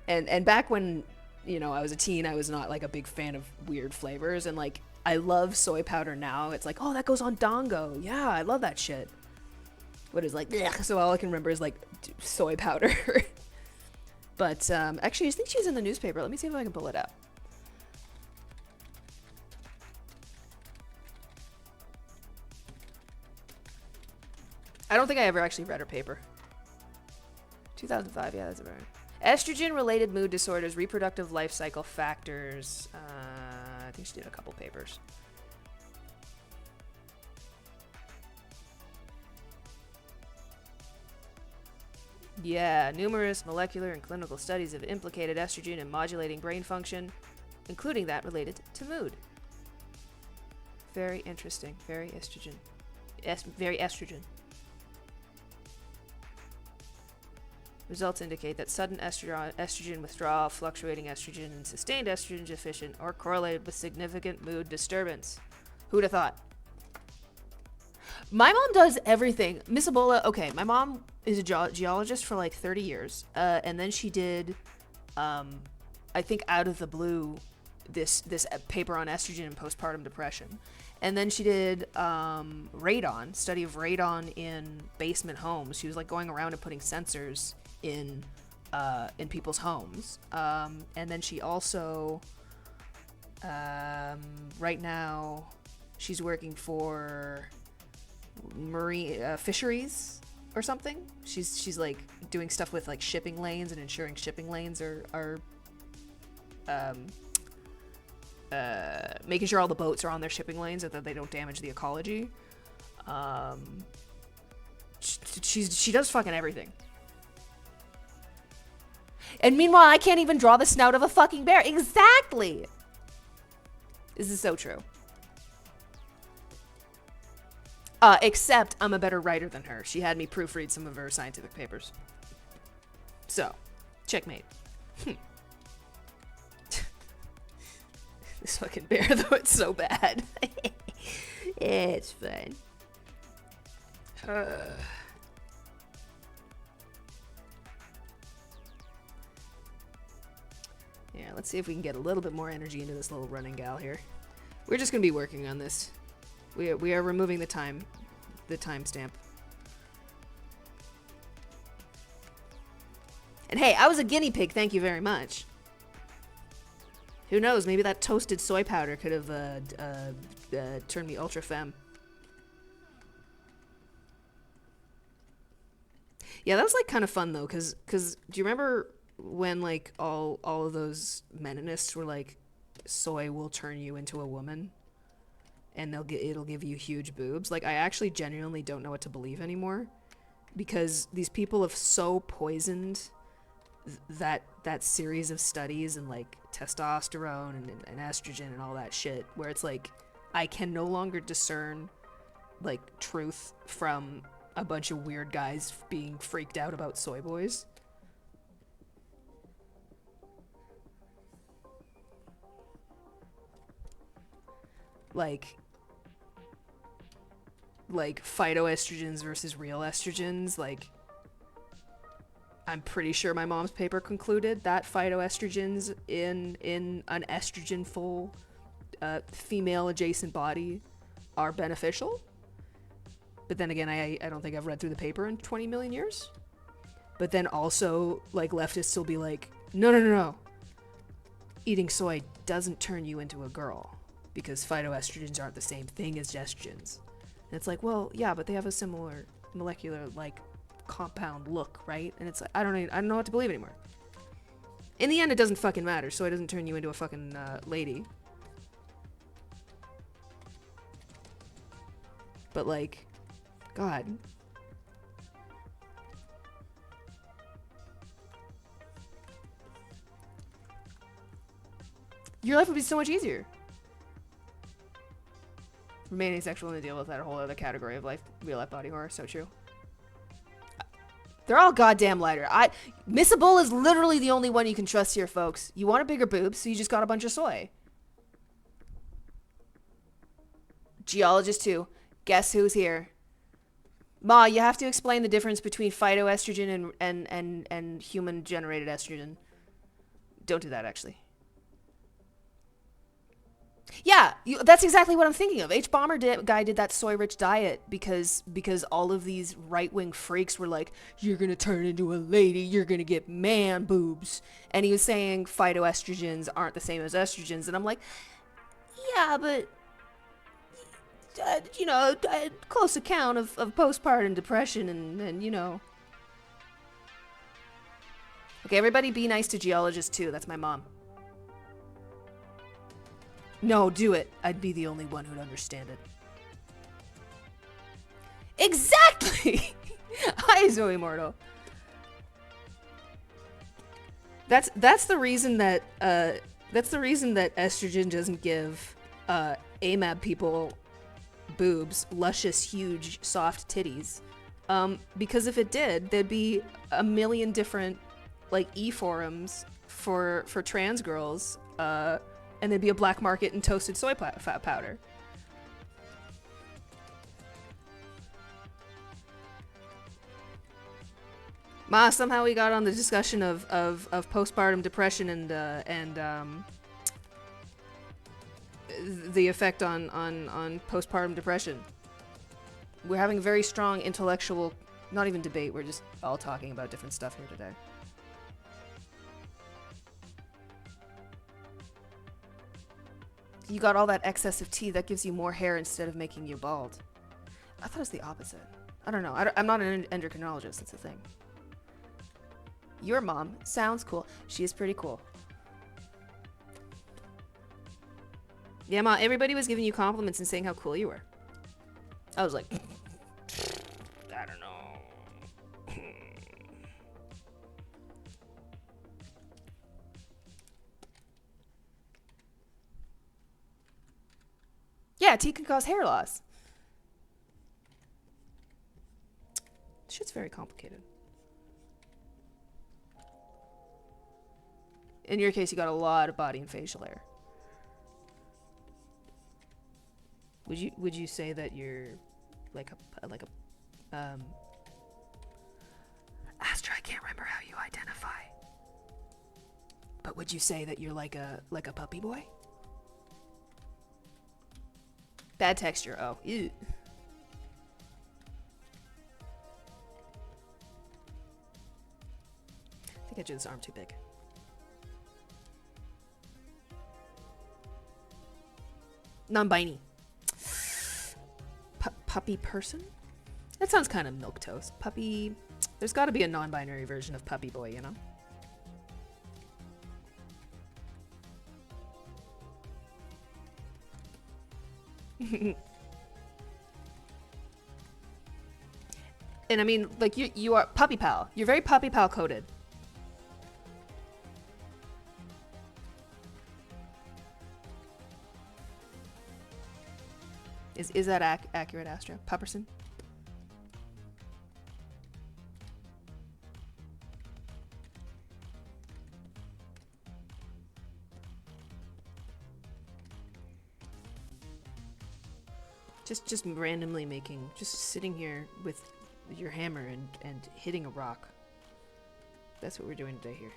And back when, you know, I was a teen, I was not like a big fan of weird flavors, and like I love soy powder now. It's like, oh, that goes on Dongo. Yeah, I love that shit. What is like, blech. So all I can remember is like soy powder. But actually, I think she's in the newspaper. Let me see if I can pull it up. I don't think I ever actually read her paper. 2005, yeah, that's about right. Estrogen-related mood disorders, reproductive life cycle factors. I think she did a couple papers. Yeah, numerous molecular and clinical studies have implicated estrogen in modulating brain function, including that related to mood. Very interesting. Very estrogen. Very estrogen. Results indicate that sudden estrogen withdrawal, fluctuating estrogen, and sustained estrogen deficient are correlated with significant mood disturbance. Who'd have thought? My mom does everything. Miss Ebola, okay, my mom is a geologist for like 30 years. And then she did, I think out of the blue, this paper on estrogen and postpartum depression. And then she did radon, study of radon in basement homes. She was like going around and putting sensors in people's homes. And then she also, right now, she's working for marine fisheries or something. She's like doing stuff with like shipping lanes and ensuring shipping lanes are making sure all the boats are on their shipping lanes so that they don't damage the ecology. She does fucking everything. And meanwhile, I can't even draw the snout of a fucking bear. Exactly. This is so true. Except I'm a better writer than her. She had me proofread some of her scientific papers. So, checkmate. This fucking bear, though, it's so bad. It's fun. Yeah, let's see if we can get a little bit more energy into this little running gal here. We're just gonna be working on this. We are removing the timestamp. And hey, I was a guinea pig, thank you very much. Who knows, maybe that toasted soy powder could have turned me ultra femme. Yeah, that was like kind of fun though, cause do you remember when like all of those meninists were like, soy will turn you into a woman, and it'll give you huge boobs? Like, I actually genuinely don't know what to believe anymore, because these people have so poisoned that series of studies and like testosterone and estrogen and all that shit, where it's like I can no longer discern like truth from a bunch of weird guys being freaked out about soy boys. like phytoestrogens versus real estrogens, like I'm pretty sure my mom's paper concluded that phytoestrogens in an estrogen full female adjacent body are beneficial. But then again, I don't think I've read through the paper in 20 million years. But then also, like, leftists will be like, no. Eating soy doesn't turn you into a girl because phytoestrogens aren't the same thing as estrogens. And it's like, well, yeah, but they have a similar molecular, like, compound look, right? And it's like, I don't know what to believe anymore. In the end, it doesn't fucking matter. Soy doesn't turn you into a fucking lady. But, like, God. Your life would be so much easier. Remaining sexual and deal with that whole other category of life, real life body horror. So true. They're all goddamn lighter. Miss Ebola is literally the only one you can trust here, folks. You want a bigger boob, so you just got a bunch of soy. Geologist 2. Guess who's here? Ma, you have to explain the difference between phytoestrogen and human-generated estrogen. Don't do that, actually. Yeah, that's exactly what I'm thinking of. H. Bomber guy did that soy-rich diet because all of these right-wing freaks were like, you're going to turn into a lady, you're going to get man boobs. And he was saying phytoestrogens aren't the same as estrogens. And I'm like, yeah, but... close account of postpartum depression and Okay, everybody be nice to Geologist 2. That's my mom. No, do it. I'd be the only one who'd understand it. Exactly! Hi, Zoe Mortal. That's the reason that estrogen doesn't give AMAB people boobs, luscious, huge, soft titties. Because if it did, there'd be a million different like e-forums for trans girls, and there'd be a black market in toasted soy fat powder. Ma, somehow we got on the discussion of postpartum depression and the effect on postpartum depression. We're having a very strong intellectual, not even debate, we're just all talking about different stuff here today. You got all that excess of tea that gives you more hair instead of making you bald. I thought it was the opposite. I don't know. I'm not an endocrinologist, it's a thing. Your mom sounds cool. She is pretty cool. Yeah, Ma, everybody was giving you compliments and saying how cool you were. I was like, I don't know. Yeah, tea can cause hair loss. Shit's very complicated. In your case, you got a lot of body and facial hair. Would you say that you're like a Astra, I can't remember how you identify. But would you say that you're like a puppy boy? Bad texture. Oh, ew. I think I drew this arm too big. Non-binary. Puppy person? That sounds kind of milquetoast. Puppy. There's got to be a non-binary version of puppy boy, you know? And I mean, like, you are puppy pal. You're very puppy pal coded. Is that accurate, Astra? Pupperson? Just randomly making, just sitting here with your hammer and hitting a rock. That's what we're doing today here.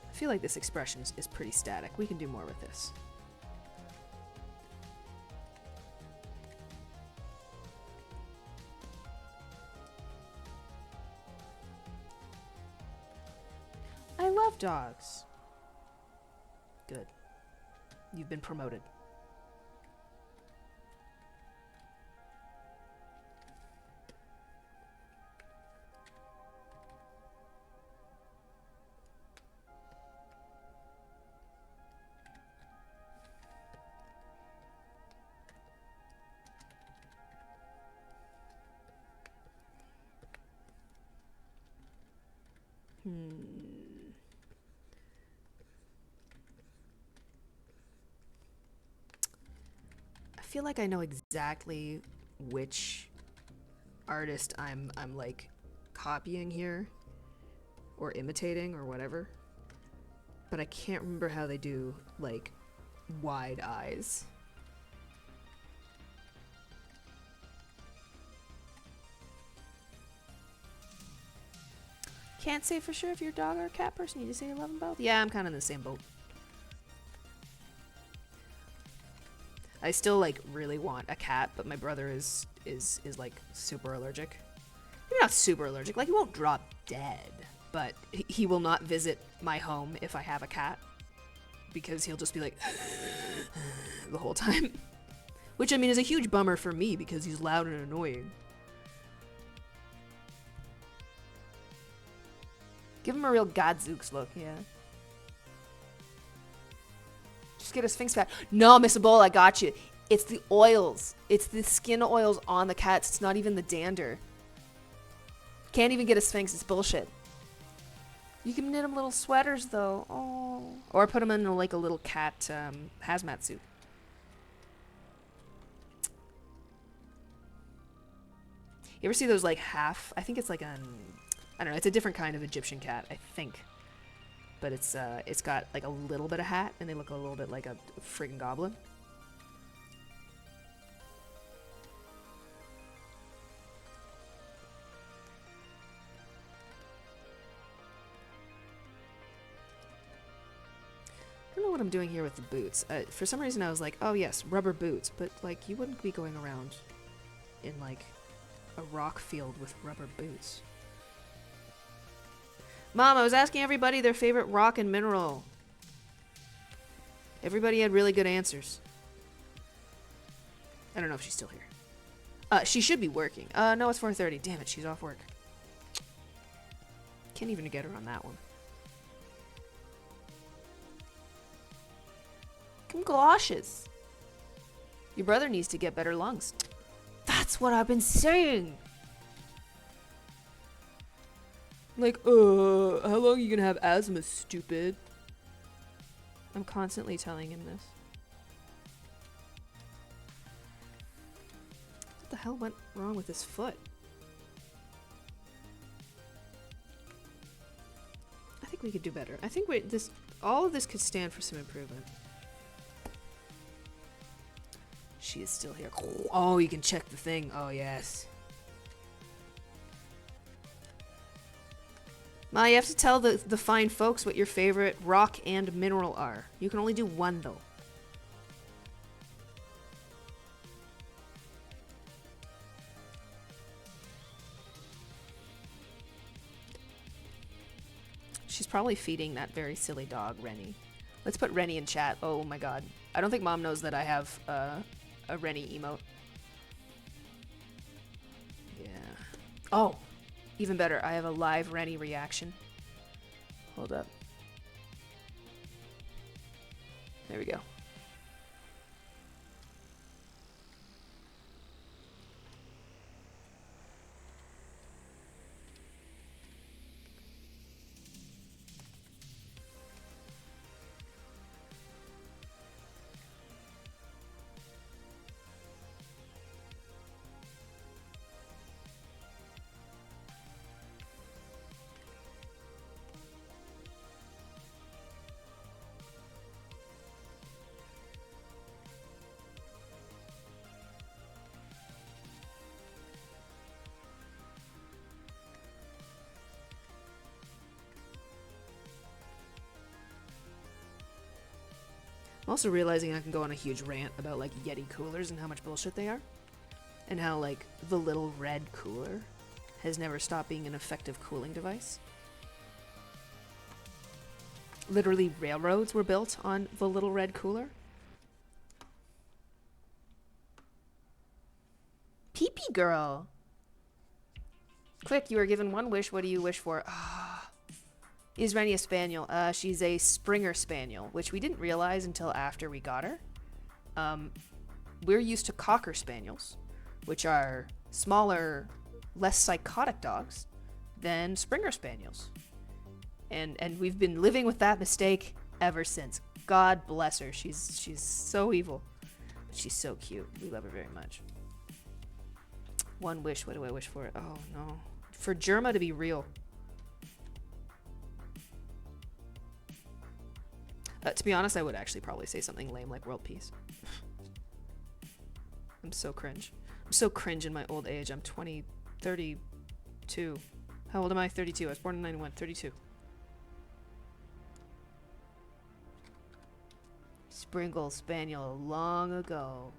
I feel like this expression is pretty static. We can do more with this. I love dogs. Good. You've been promoted. I feel like I know exactly which artist I'm like copying here or imitating or whatever. But I can't remember how they do like wide eyes. Can't say for sure if you're a dog or a cat person. You just say you love them both. Yeah, I'm kind of in the same boat. I still like really want a cat, but my brother is like super allergic. Maybe not super allergic. Like he won't drop dead, but he will not visit my home if I have a cat because he'll just be like the whole time. Which I mean is a huge bummer for me because he's loud and annoying. Give him a real Godzooks look, yeah. Just get a Sphinx pad. No, Miss Ebola, I got you. It's the oils. It's the skin oils on the cats. It's not even the dander. Can't even get a Sphinx. It's bullshit. You can knit them little sweaters, though. Oh. Or put them in like a little cat hazmat suit. You ever see those like half? I think it's like an... I don't know, it's a different kind of Egyptian cat, I think. But it's got like a little bit of hat, and they look a little bit like a friggin' goblin. I don't know what I'm doing here with the boots. For some reason I was like, oh yes, rubber boots, but like you wouldn't be going around in like a rock field with rubber boots. Mom, I was asking everybody their favorite rock and mineral. Everybody had really good answers. I don't know if she's still here. She should be working. No, it's 4:30. Damn it, she's off work. Can't even get her on that one. Come galoshes. Your brother needs to get better lungs. That's what I've been saying. Like, how long are you gonna have asthma, stupid? I'm constantly telling him this. What the hell went wrong with his foot? I think we could do better. I think all of this could stand for some improvement. She is still here. Oh, you can check the thing. Oh, yes. Ma, you have to tell the fine folks what your favorite rock and mineral are. You can only do one, though. She's probably feeding that very silly dog, Rennie. Let's put Rennie in chat. Oh my god. I don't think Mom knows that I have a Rennie emote. Yeah. Oh! Even better, I have a live Rennie reaction. Hold up. There we go. I'm also realizing I can go on a huge rant about like Yeti coolers and how much bullshit they are. And how like the little red cooler has never stopped being an effective cooling device. Literally railroads were built on the little red cooler. Pee-pee girl. Quick, you are given one wish. What do you wish for? Ah. Is Rennie a spaniel? She's a Springer Spaniel, which we didn't realize until after we got her. We're used to Cocker Spaniels, which are smaller, less psychotic dogs than Springer Spaniels. And we've been living with that mistake ever since. God bless her. She's so evil. But she's so cute. We love her very much. One wish. What do I wish for? Oh, no. For Germa to be real. To be honest, I would actually probably say something lame like world peace. I'm so cringe. I'm so cringe in my old age. I'm 32. How old am I? 32. I was born in 91. 32. Sprinkle Spaniel long ago.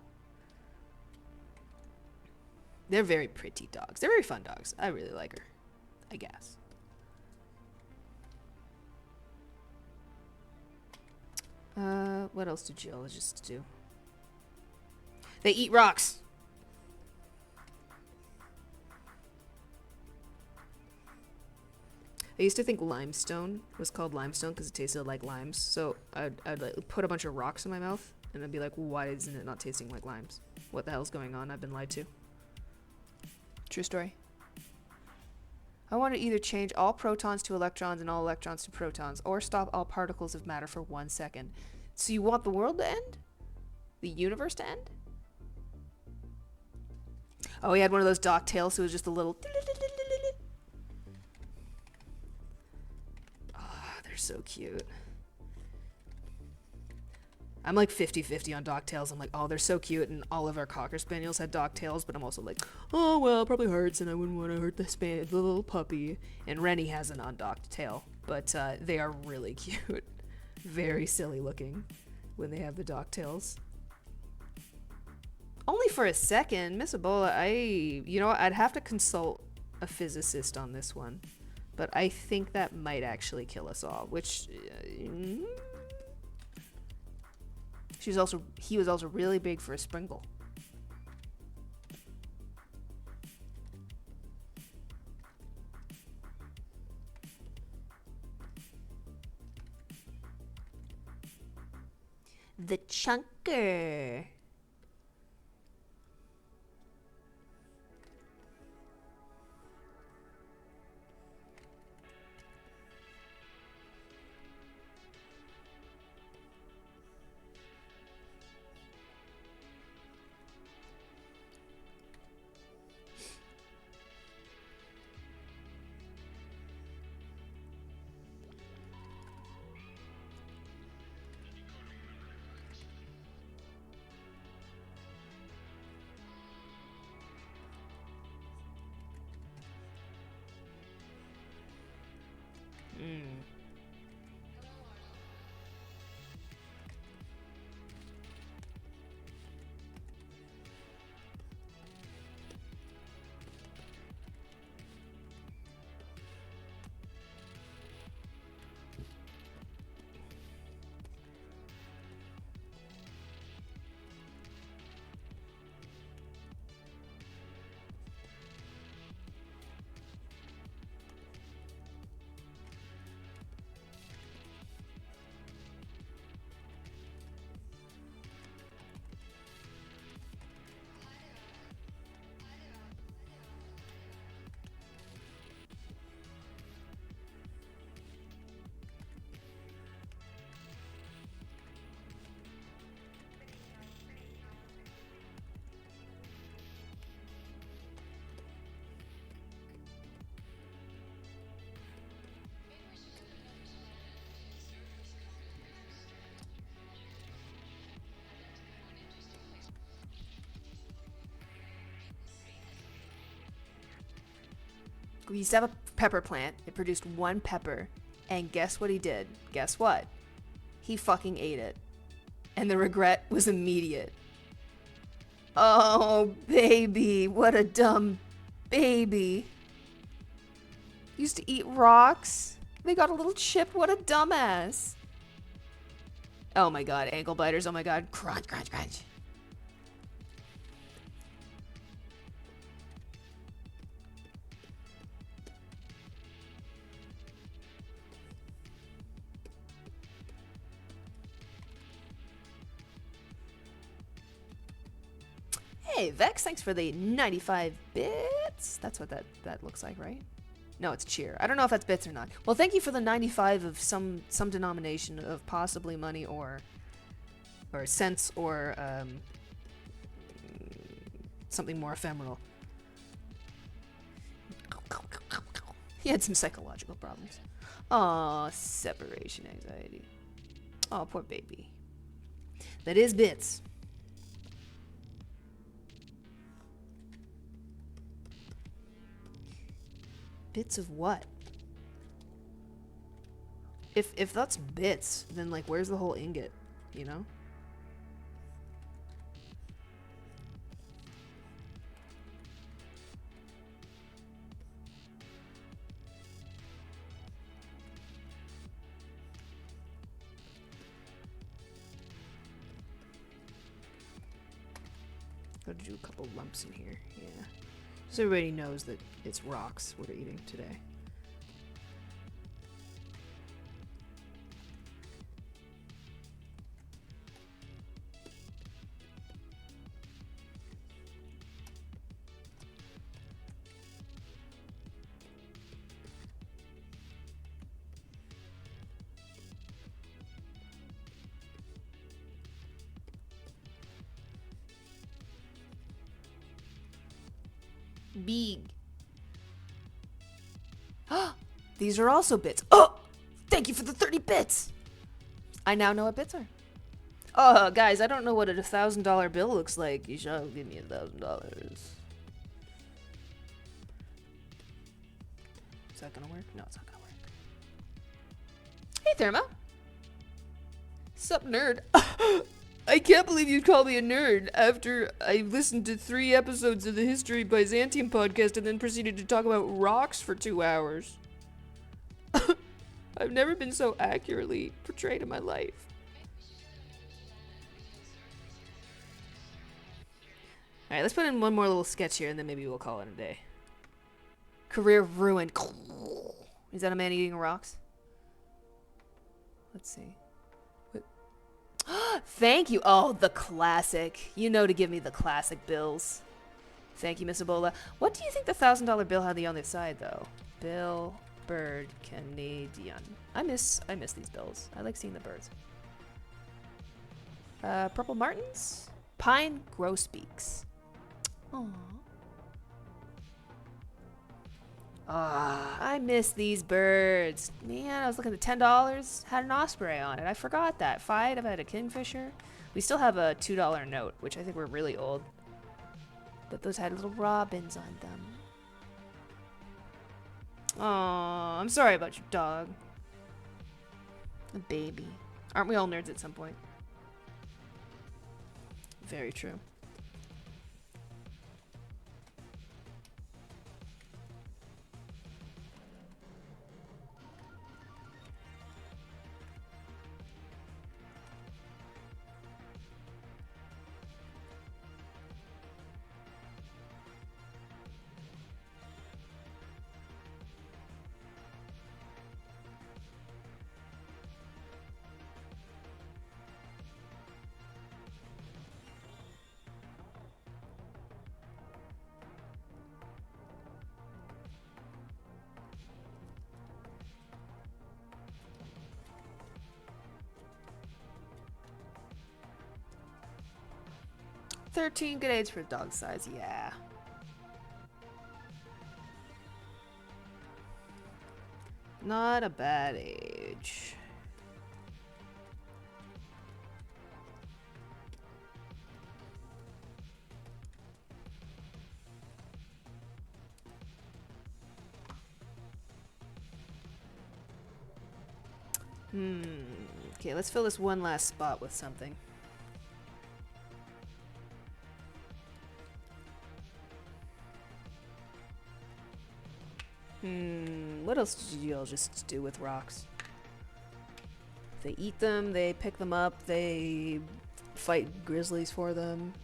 They're very pretty dogs. They're very fun dogs. I really like her, I guess. What else do geologists do? They eat rocks. I used to think limestone was called limestone because it tasted like limes. So I'd like put a bunch of rocks in my mouth and I'd be like, why isn't it not tasting like limes? What the hell's going on? I've been lied to. True story. I want to either change all protons to electrons and all electrons to protons, or stop all particles of matter for 1 second. So you want the world to end? The universe to end? Oh, he had one of those dock tails, so it was just a little... Oh, they're so cute. I'm like 50-50 on dock tails. I'm like, oh, they're so cute, and all of our Cocker Spaniels had dock tails, but I'm also like, oh, well, it probably hurts, and I wouldn't want to hurt the little puppy. And Rennie has an undocked tail, but they are really cute. Very silly looking when they have the dock tails. Only for a second, Miss Ebola, I'd have to consult a physicist on this one, but I think that might actually kill us all, which... he was also really big for a Sprinkle. The Chunker. We used to have a pepper plant. It produced one pepper. And guess what he did? Guess what? He fucking ate it. and the regret was immediate. Oh, baby, what a dumb baby. Used to eat rocks. They got a little chip. What a dumbass. Oh my god, ankle biters. Oh my god. Crunch, crunch, crunch. Hey, Vex, thanks for the 95 bits. That's what that looks like, right? No, it's cheer. I don't know if that's bits or not. Well, thank you for the 95 of some denomination of possibly money or cents or something more ephemeral. He had some psychological problems. Aw, separation anxiety. Oh, poor baby. That is bits. Bits of what? If that's bits, then like where's the whole ingot, you know? Gotta do a couple lumps in here, yeah. So everybody knows that it's rocks we're eating today. Big. These are also bits. Oh! Thank you for the 30 bits! I now know what bits are. Oh, guys, I don't know what a $1,000 bill looks like. You shall give me $1,000. Is that gonna work? No, it's not gonna work. Hey, Thermo. Sup, nerd? I can't believe you'd call me a nerd after I listened to 3 episodes of the History Byzantium podcast and then proceeded to talk about rocks for 2 hours. I've never been so accurately portrayed in my life. Alright, let's put in one more little sketch here and then maybe we'll call it a day. Career ruined. Is that a man eating rocks? Let's see. Thank you. Oh, the classic. You know to give me the classic bills. Thank you, Miss Ebola. What do you think the $1,000 bill had on the other side, though? Bill, bird, Canadian. I miss these bills. I like seeing the birds. Purple martins? Pine grosbeaks. Aww. Ah, I miss these birds. Man, I was looking at $10. Had an osprey on it. I forgot that. I've had a kingfisher. We still have a $2 note, which I think we're really old. But those had little robins on them. Aw, I'm sorry about your dog. A baby. Aren't we all nerds at some point? Very true. $13 good age for dog size, yeah. Not a bad age. Okay, let's fill this one last spot with something. What else do geologists do with rocks? They eat them, they pick them up, they fight grizzlies for them.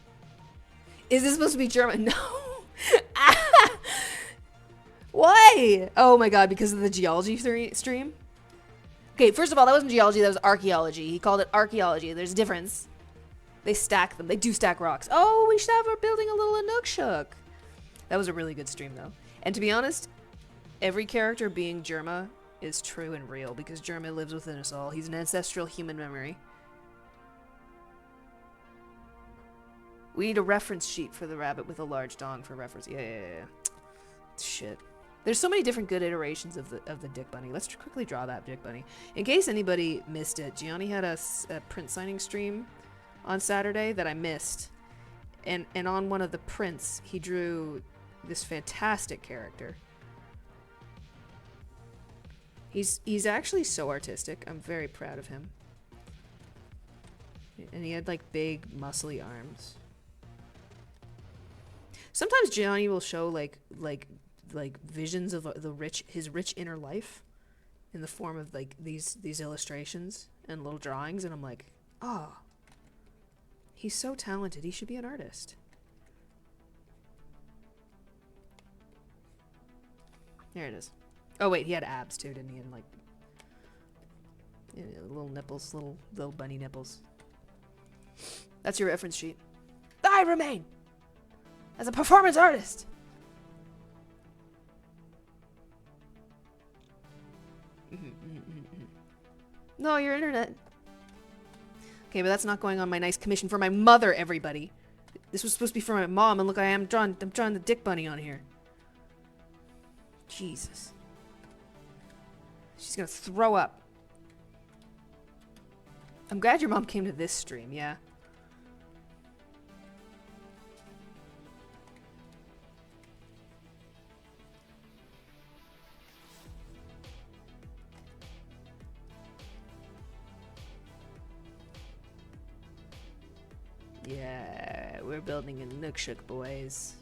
Is this supposed to be German? No. Why? Oh my god, because of the geology stream? Okay, first of all, that wasn't geology, that was archaeology. He called it archaeology. There's a difference. They stack them. They do stack rocks. Oh, we should have our building a little Inukshuk. That was a really good stream, though. And to be honest, every character being Jerma is true and real, because Jerma lives within us all. He's an ancestral human memory. We need a reference sheet for the rabbit with a large dong for reference. Yeah. Shit. There's so many different good iterations of the Dick Bunny. Let's quickly draw that Dick Bunny. In case anybody missed it, Gianni had a print signing stream on Saturday that I missed. And on one of the prints, he drew this fantastic character. He's actually so artistic. I'm very proud of him. And he had like big muscly arms. Sometimes Gianni will show like visions of his rich inner life in the form of like these illustrations and little drawings, and I'm like, oh, he's so talented. He should be an artist. There it is. Oh wait, he had abs too, didn't he? And like little nipples, little bunny nipples. That's your reference sheet. I remain as a performance artist. No, your internet. Okay, but that's not going on my nice commission for my mother, everybody. This was supposed to be for my mom, and look, I'm drawing the Dick Bunny on here. Jesus. She's gonna throw up. I'm glad your mom came to this stream, yeah. Yeah, we're building a Inukshuk, boys.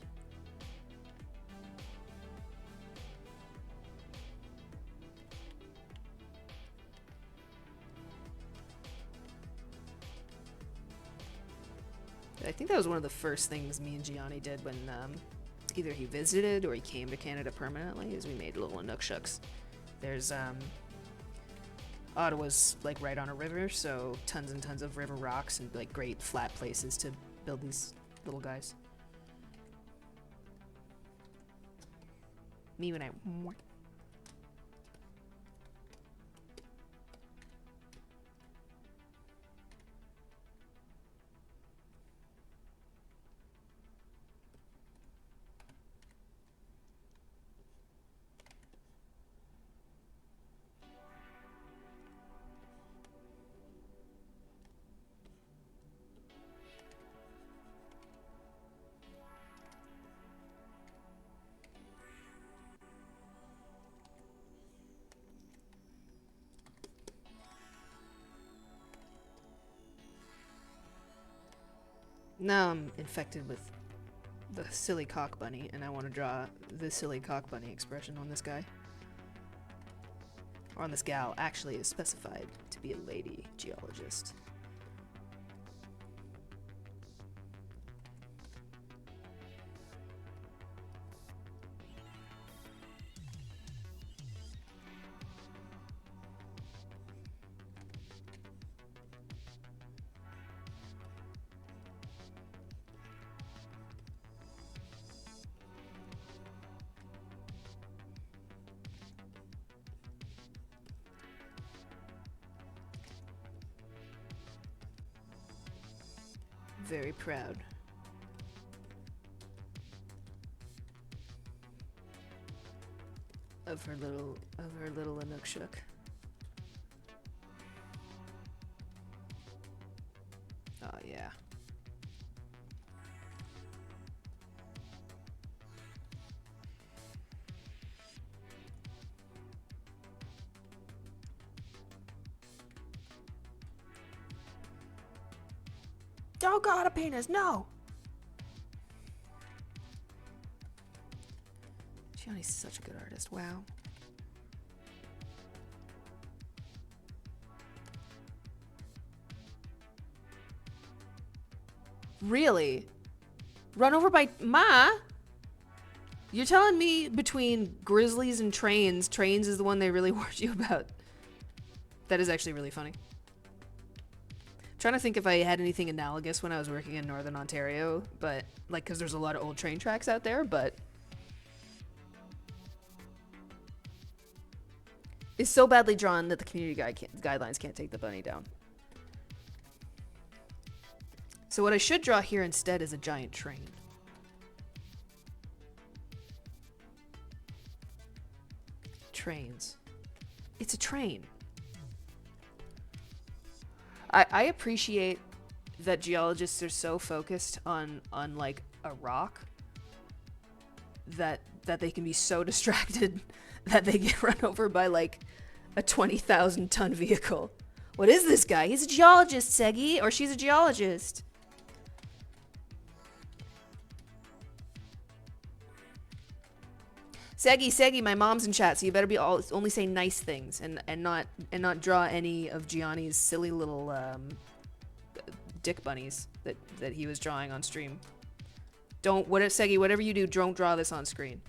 I think that was one of the first things me and Gianni did when either he visited or he came to Canada permanently, is we made little Inukshuks. There's Ottawa's like right on a river, so tons and tons of river rocks and like great flat places to build these little guys. Me when I... Now I'm infected with the silly cock bunny, and I want to draw the silly cock bunny expression on this guy. Or on this gal. Actually, is specified to be a lady geologist. Very proud. Of her little Inukshuk. Oh yeah. Oh god, a penis, no! Gianni's such a good artist. Wow. Really? Run over by Ma? You're telling me between Grizzlies and Trains, Trains is the one they really warned you about. That is actually really funny. Trying to think if I had anything analogous when I was working in Northern Ontario, but like, because there's a lot of old train tracks out there, but it's so badly drawn that the community guidelines can't take the bunny down. So what I should draw here instead is a giant train. Trains. It's a train. I appreciate that geologists are so focused on like a rock that they can be so distracted that they get run over by like a 20,000 ton vehicle. What is this guy? He's a geologist, Segi, or she's a geologist. Segi, my mom's in chat, so you better be only say nice things and not draw any of Gianni's silly little dick bunnies that he was drawing on stream. Segi, whatever you do, don't draw this on screen.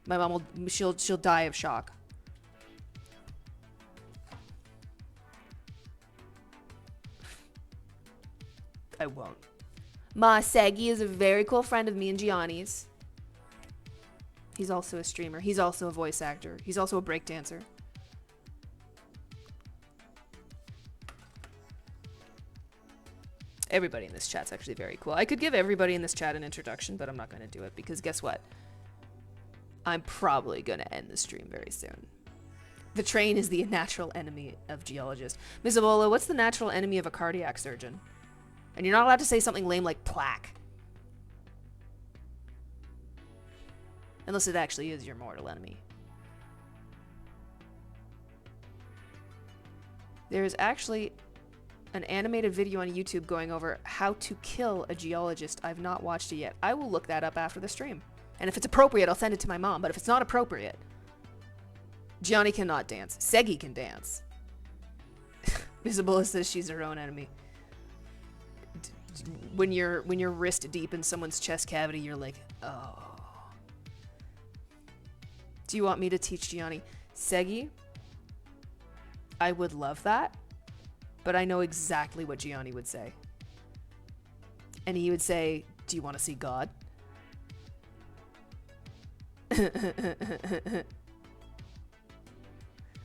My mom she'll die of shock. I won't. Ma, Segi is a very cool friend of me and Gianni's. He's also a streamer. He's also a voice actor. He's also a breakdancer. Everybody in this chat's actually very cool. I could give everybody in this chat an introduction, but I'm not going to do it because guess what? I'm probably going to end the stream very soon. The train is the natural enemy of geologists. Ms. Ebola, what's the natural enemy of a cardiac surgeon? And you're not allowed to say something lame like plaque. Unless it actually is your mortal enemy. There's actually an animated video on YouTube going over how to kill a geologist. I've not watched it yet. I will look that up after the stream. And if it's appropriate, I'll send it to my mom. But if it's not appropriate, Gianni cannot dance. Segi can dance. Isabella says she's her own enemy. When you're wrist deep in someone's chest cavity, you're like, oh. Do you want me to teach Gianni? Segi, I would love that, but I know exactly what Gianni would say. And he would say, do you want to see God?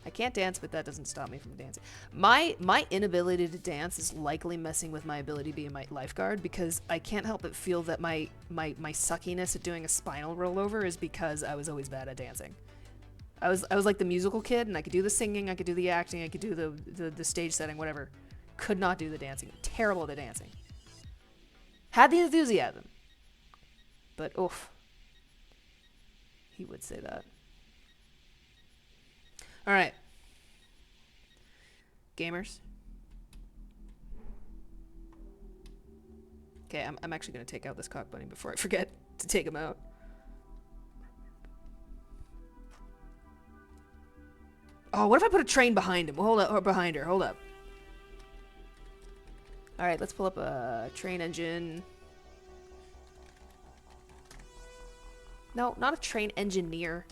I can't dance, but that doesn't stop me from dancing. My inability to dance is likely messing with my ability to be a lifeguard because I can't help but feel that my suckiness at doing a spinal rollover is because I was always bad at dancing. I was like the musical kid, and I could do the singing, I could do the acting, I could do the stage setting, whatever. Could not do the dancing. Terrible at the dancing. Had the enthusiasm, but oof. He would say that. All right. Gamers. Okay, I'm actually going to take out this cock bunny before I forget to take him out. Oh, what if I put a train behind him? Hold up, or behind her. Hold up. All right, let's pull up a train engine. No, not a train engineer.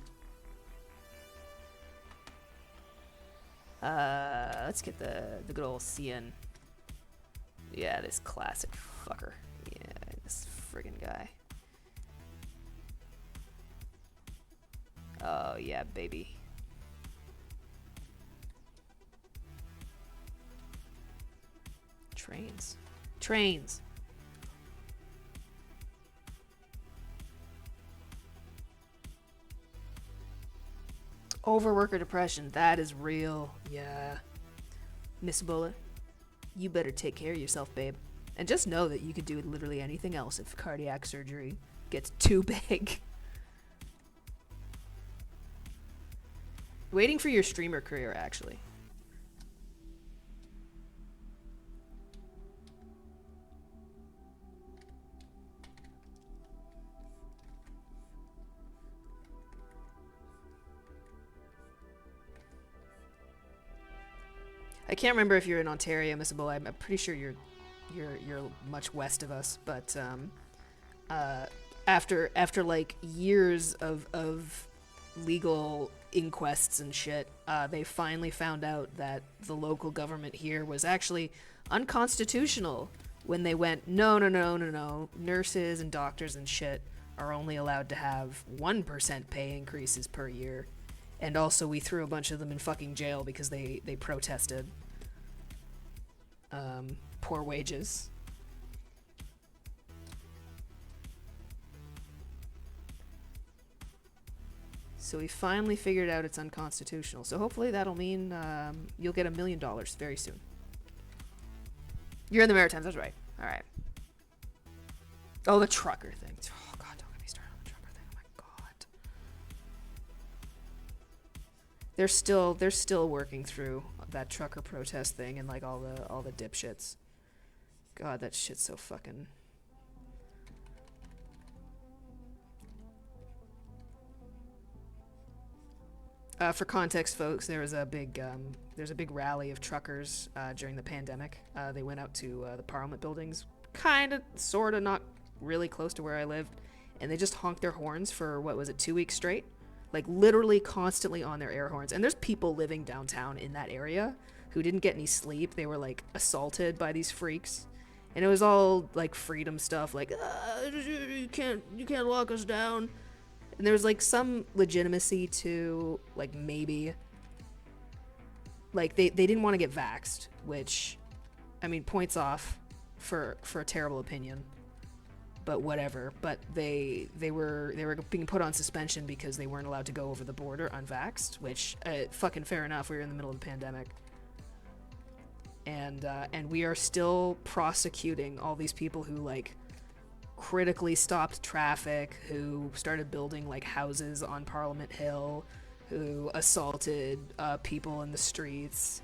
Let's get the good old CN. Yeah, this classic fucker. Yeah, this friggin' guy. Oh, yeah, baby. Trains. Trains. Overworker depression. That is real. Yeah. Miss Bullet, you better take care of yourself, babe. And just know that you could do literally anything else if cardiac surgery gets too big. Waiting for your streamer career, actually. I can't remember if you're in Ontario, Miss Ebola. I'm pretty sure you're much west of us, but after like years of legal inquests and shit, they finally found out that the local government here was actually unconstitutional when they went, no, nurses and doctors and shit are only allowed to have 1% pay increases per year. And also we threw a bunch of them in fucking jail because they protested poor wages. So we finally figured out it's unconstitutional. So hopefully that'll mean you'll get $1 million very soon. You're in the Maritimes, that's right. All right. Oh, the trucker thing. Oh god, don't get me started on the trucker thing. Oh my god. They're still working through that trucker protest thing and like all the dipshits. God, that shit's so fucking. For context, folks, there's a big rally of truckers during the pandemic. They went out to the Parliament buildings, kind of, sort of, not really close to where I lived, and they just honked their horns for, what was it, 2 weeks straight? Like, literally constantly on their air horns. And there's people living downtown in that area who didn't get any sleep. They were, like, assaulted by these freaks. And it was all, like, freedom stuff, like, you can't lock us down. And there was, like, some legitimacy to, like, maybe. Like, they didn't want to get vaxxed, which, I mean, points off for a terrible opinion. But whatever. But they were being put on suspension because they weren't allowed to go over the border unvaxxed, which, fucking fair enough. We were in the middle of the pandemic. And we are still prosecuting all these people who, like, critically stopped traffic, who started building, like, houses on Parliament Hill, who assaulted people in the streets.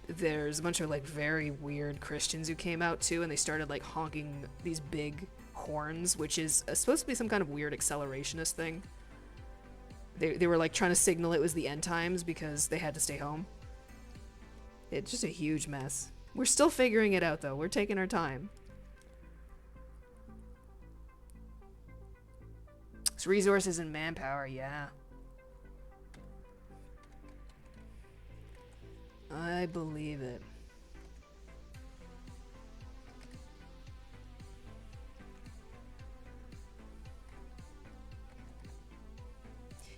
There's a bunch of, like, very weird Christians who came out too, and they started, like, honking these big horns, which is supposed to be some kind of weird accelerationist thing. They were, like, trying to signal it was the end times because they had to stay home. It's just a huge mess. We're still figuring it out, though. We're taking our time. It's resources and manpower, yeah. I believe it.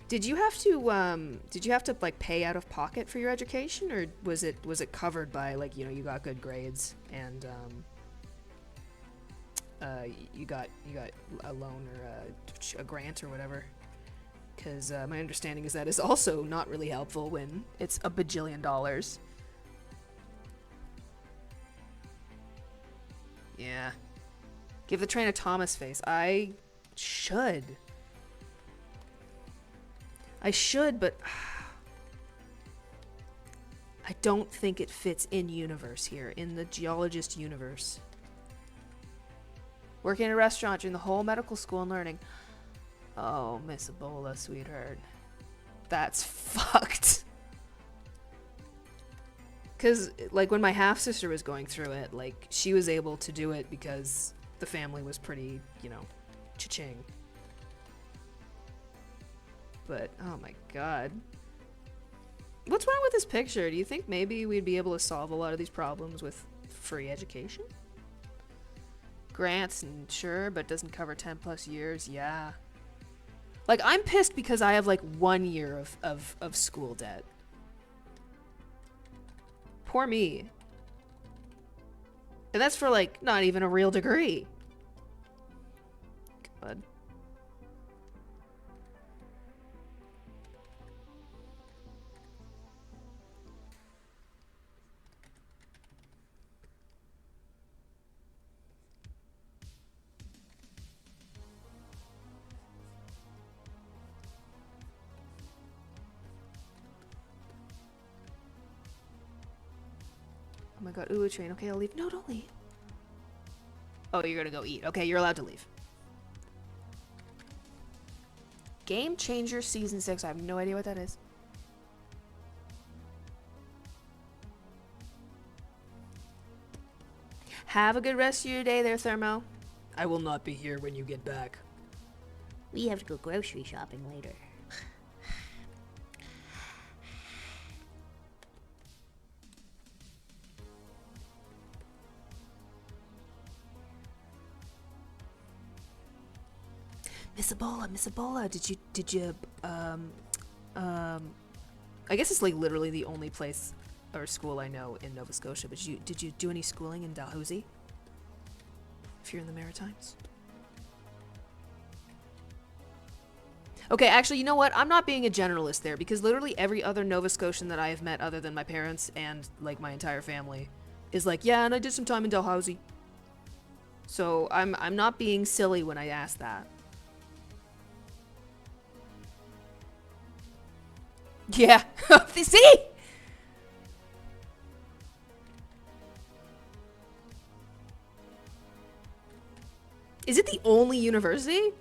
Did you have to like pay out of pocket for your education, or was it covered by, like, you know, you got good grades and you got a loan or a grant or whatever? Because my understanding is that is also not really helpful when it's $1 bajillion. Yeah. Give the train a Thomas face. I should, but I don't think it fits in universe here, in the geologist universe. Working in a restaurant during the whole medical school and learning. Oh, Miss Ebola, sweetheart. That's fucked. Because, like, when my half-sister was going through it, like, she was able to do it because the family was pretty, you know, cha-ching. But, oh my god. What's wrong with this picture? Do you think maybe we'd be able to solve a lot of these problems with free education? Grants, and sure, but doesn't cover 10 plus years, yeah. Like, I'm pissed because I have, like, 1 year of school debt. Poor me. And that's for, like, not even a real degree. God. Oh my god, ooh, a train. Okay, I'll leave. No, don't leave. Oh, you're gonna go eat. Okay, you're allowed to leave. Game Changer Season 6. I have no idea what that is. Have a good rest of your day there, Thermo. I will not be here when you get back. We have to go grocery shopping later. Miss Ebola, I guess it's like literally the only place or school I know in Nova Scotia, but did you do any schooling in Dalhousie? If you're in the Maritimes? Okay, actually, you know what? I'm not being a generalist there, because literally every other Nova Scotian that I have met other than my parents and, like, my entire family is like, yeah, and I did some time in Dalhousie. So I'm not being silly when I ask that. Yeah. See? Is it the only university?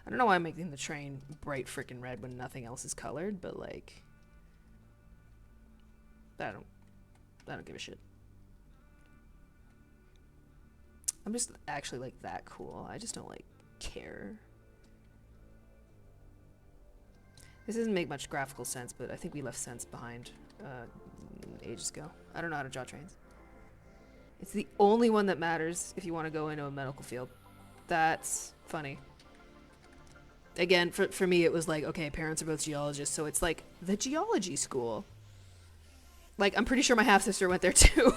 I don't know why I'm making the train bright freaking red when nothing else is colored, but like, I don't give a shit. I'm just actually like that cool. I just don't like care. This doesn't make much graphical sense, but I think we left sense behind ages ago. I don't know how to draw trains. It's the only one that matters if you want to go into a medical field. That's funny. Again, for me, it was like, okay, parents are both geologists, so it's like the geology school. Like, I'm pretty sure my half-sister went there too.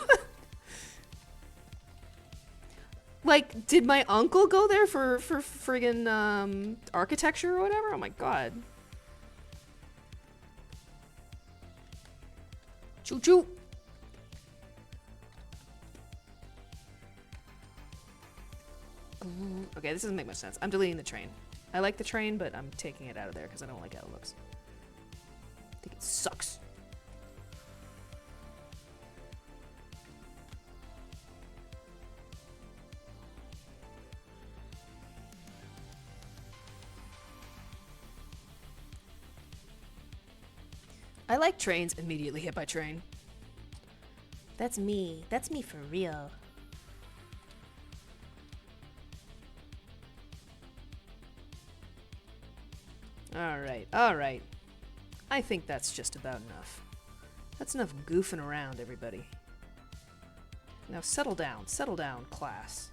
Like, did my uncle go there for friggin' architecture or whatever? Oh my god. Choo choo. Okay, this doesn't make much sense. I'm deleting the train. I like the train, but I'm taking it out of there because I don't like how it looks. I think it sucks. I like trains immediately hit by train. That's me. That's me for real. Alright. I think that's just about enough. That's enough goofing around, everybody. Now settle down, class.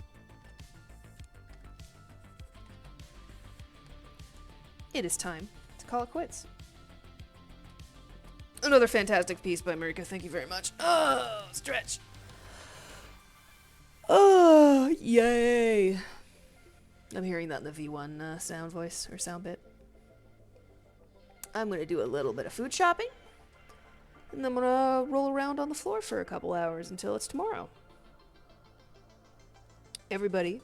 It is time to call it quits. Another fantastic piece by Marika, thank you very much. Oh, stretch. Oh, yay. I'm hearing that in the V1 sound voice, or sound bit. I'm gonna do a little bit of food shopping, and then I'm gonna roll around on the floor for a couple hours until it's tomorrow. Everybody,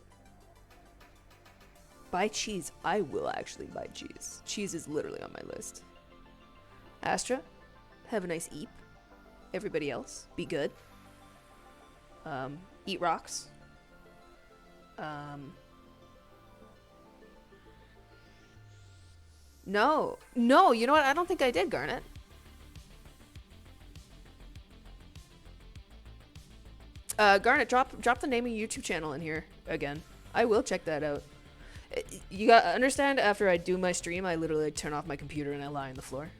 buy cheese. I will actually buy cheese. Cheese is literally on my list. Astra, have a nice eat. Everybody else, be good. Eat rocks. No, you know what? I don't think I did, Garnet. Garnet, drop the name of your YouTube channel in here again. I will check that out. You gotta understand, after I do my stream, I literally turn off my computer and I lie on the floor.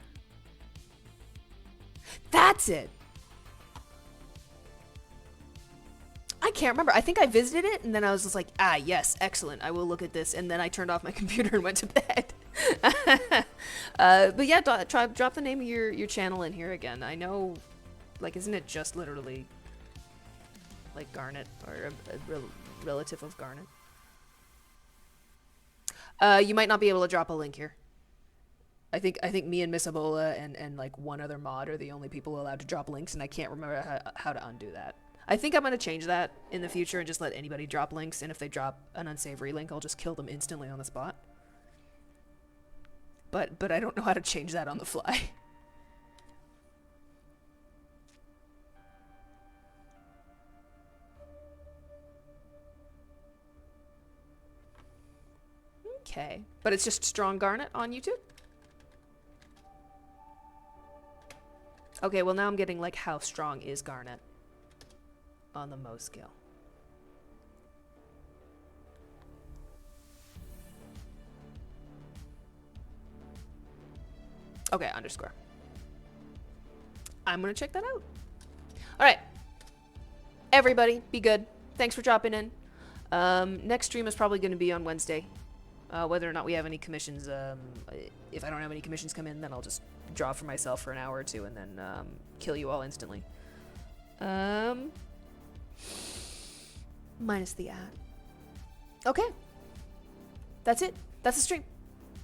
That's it! I can't remember. I think I visited it, and then I was just like, ah, yes, excellent. I will look at this. And then I turned off my computer and went to bed. But yeah, drop the name of your channel in here again. I know, like, isn't it just literally, like, Garnet, or a relative of Garnet? You might not be able to drop a link here. I think me and Miss Ebola and like one other mod are the only people allowed to drop links, and I can't remember how to undo that. I think I'm going to change that in the future and just let anybody drop links, and if they drop an unsavory link, I'll just kill them instantly on the spot. but I don't know how to change that on the fly. Okay, but it's just strong garnet on YouTube? Okay, well now I'm getting like how strong is garnet on the Mo scale. Okay, underscore. I'm gonna check that out. All right, everybody, be good. Thanks for dropping in. Next stream is probably going to be on Wednesday. Whether or not we have any commissions, if I don't have any commissions come in, then I'll just draw for myself for an hour or two and then kill you all instantly. Minus the ad. Okay. That's it. That's the stream.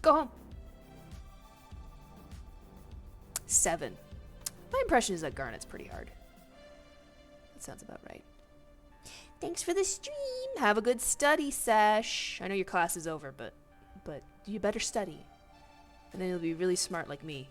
Go home. 7. My impression is that Garnet's pretty hard. That sounds about right. Thanks for the stream. Have a good study sesh. I know your class is over, but you better study. And then you'll be really smart like me.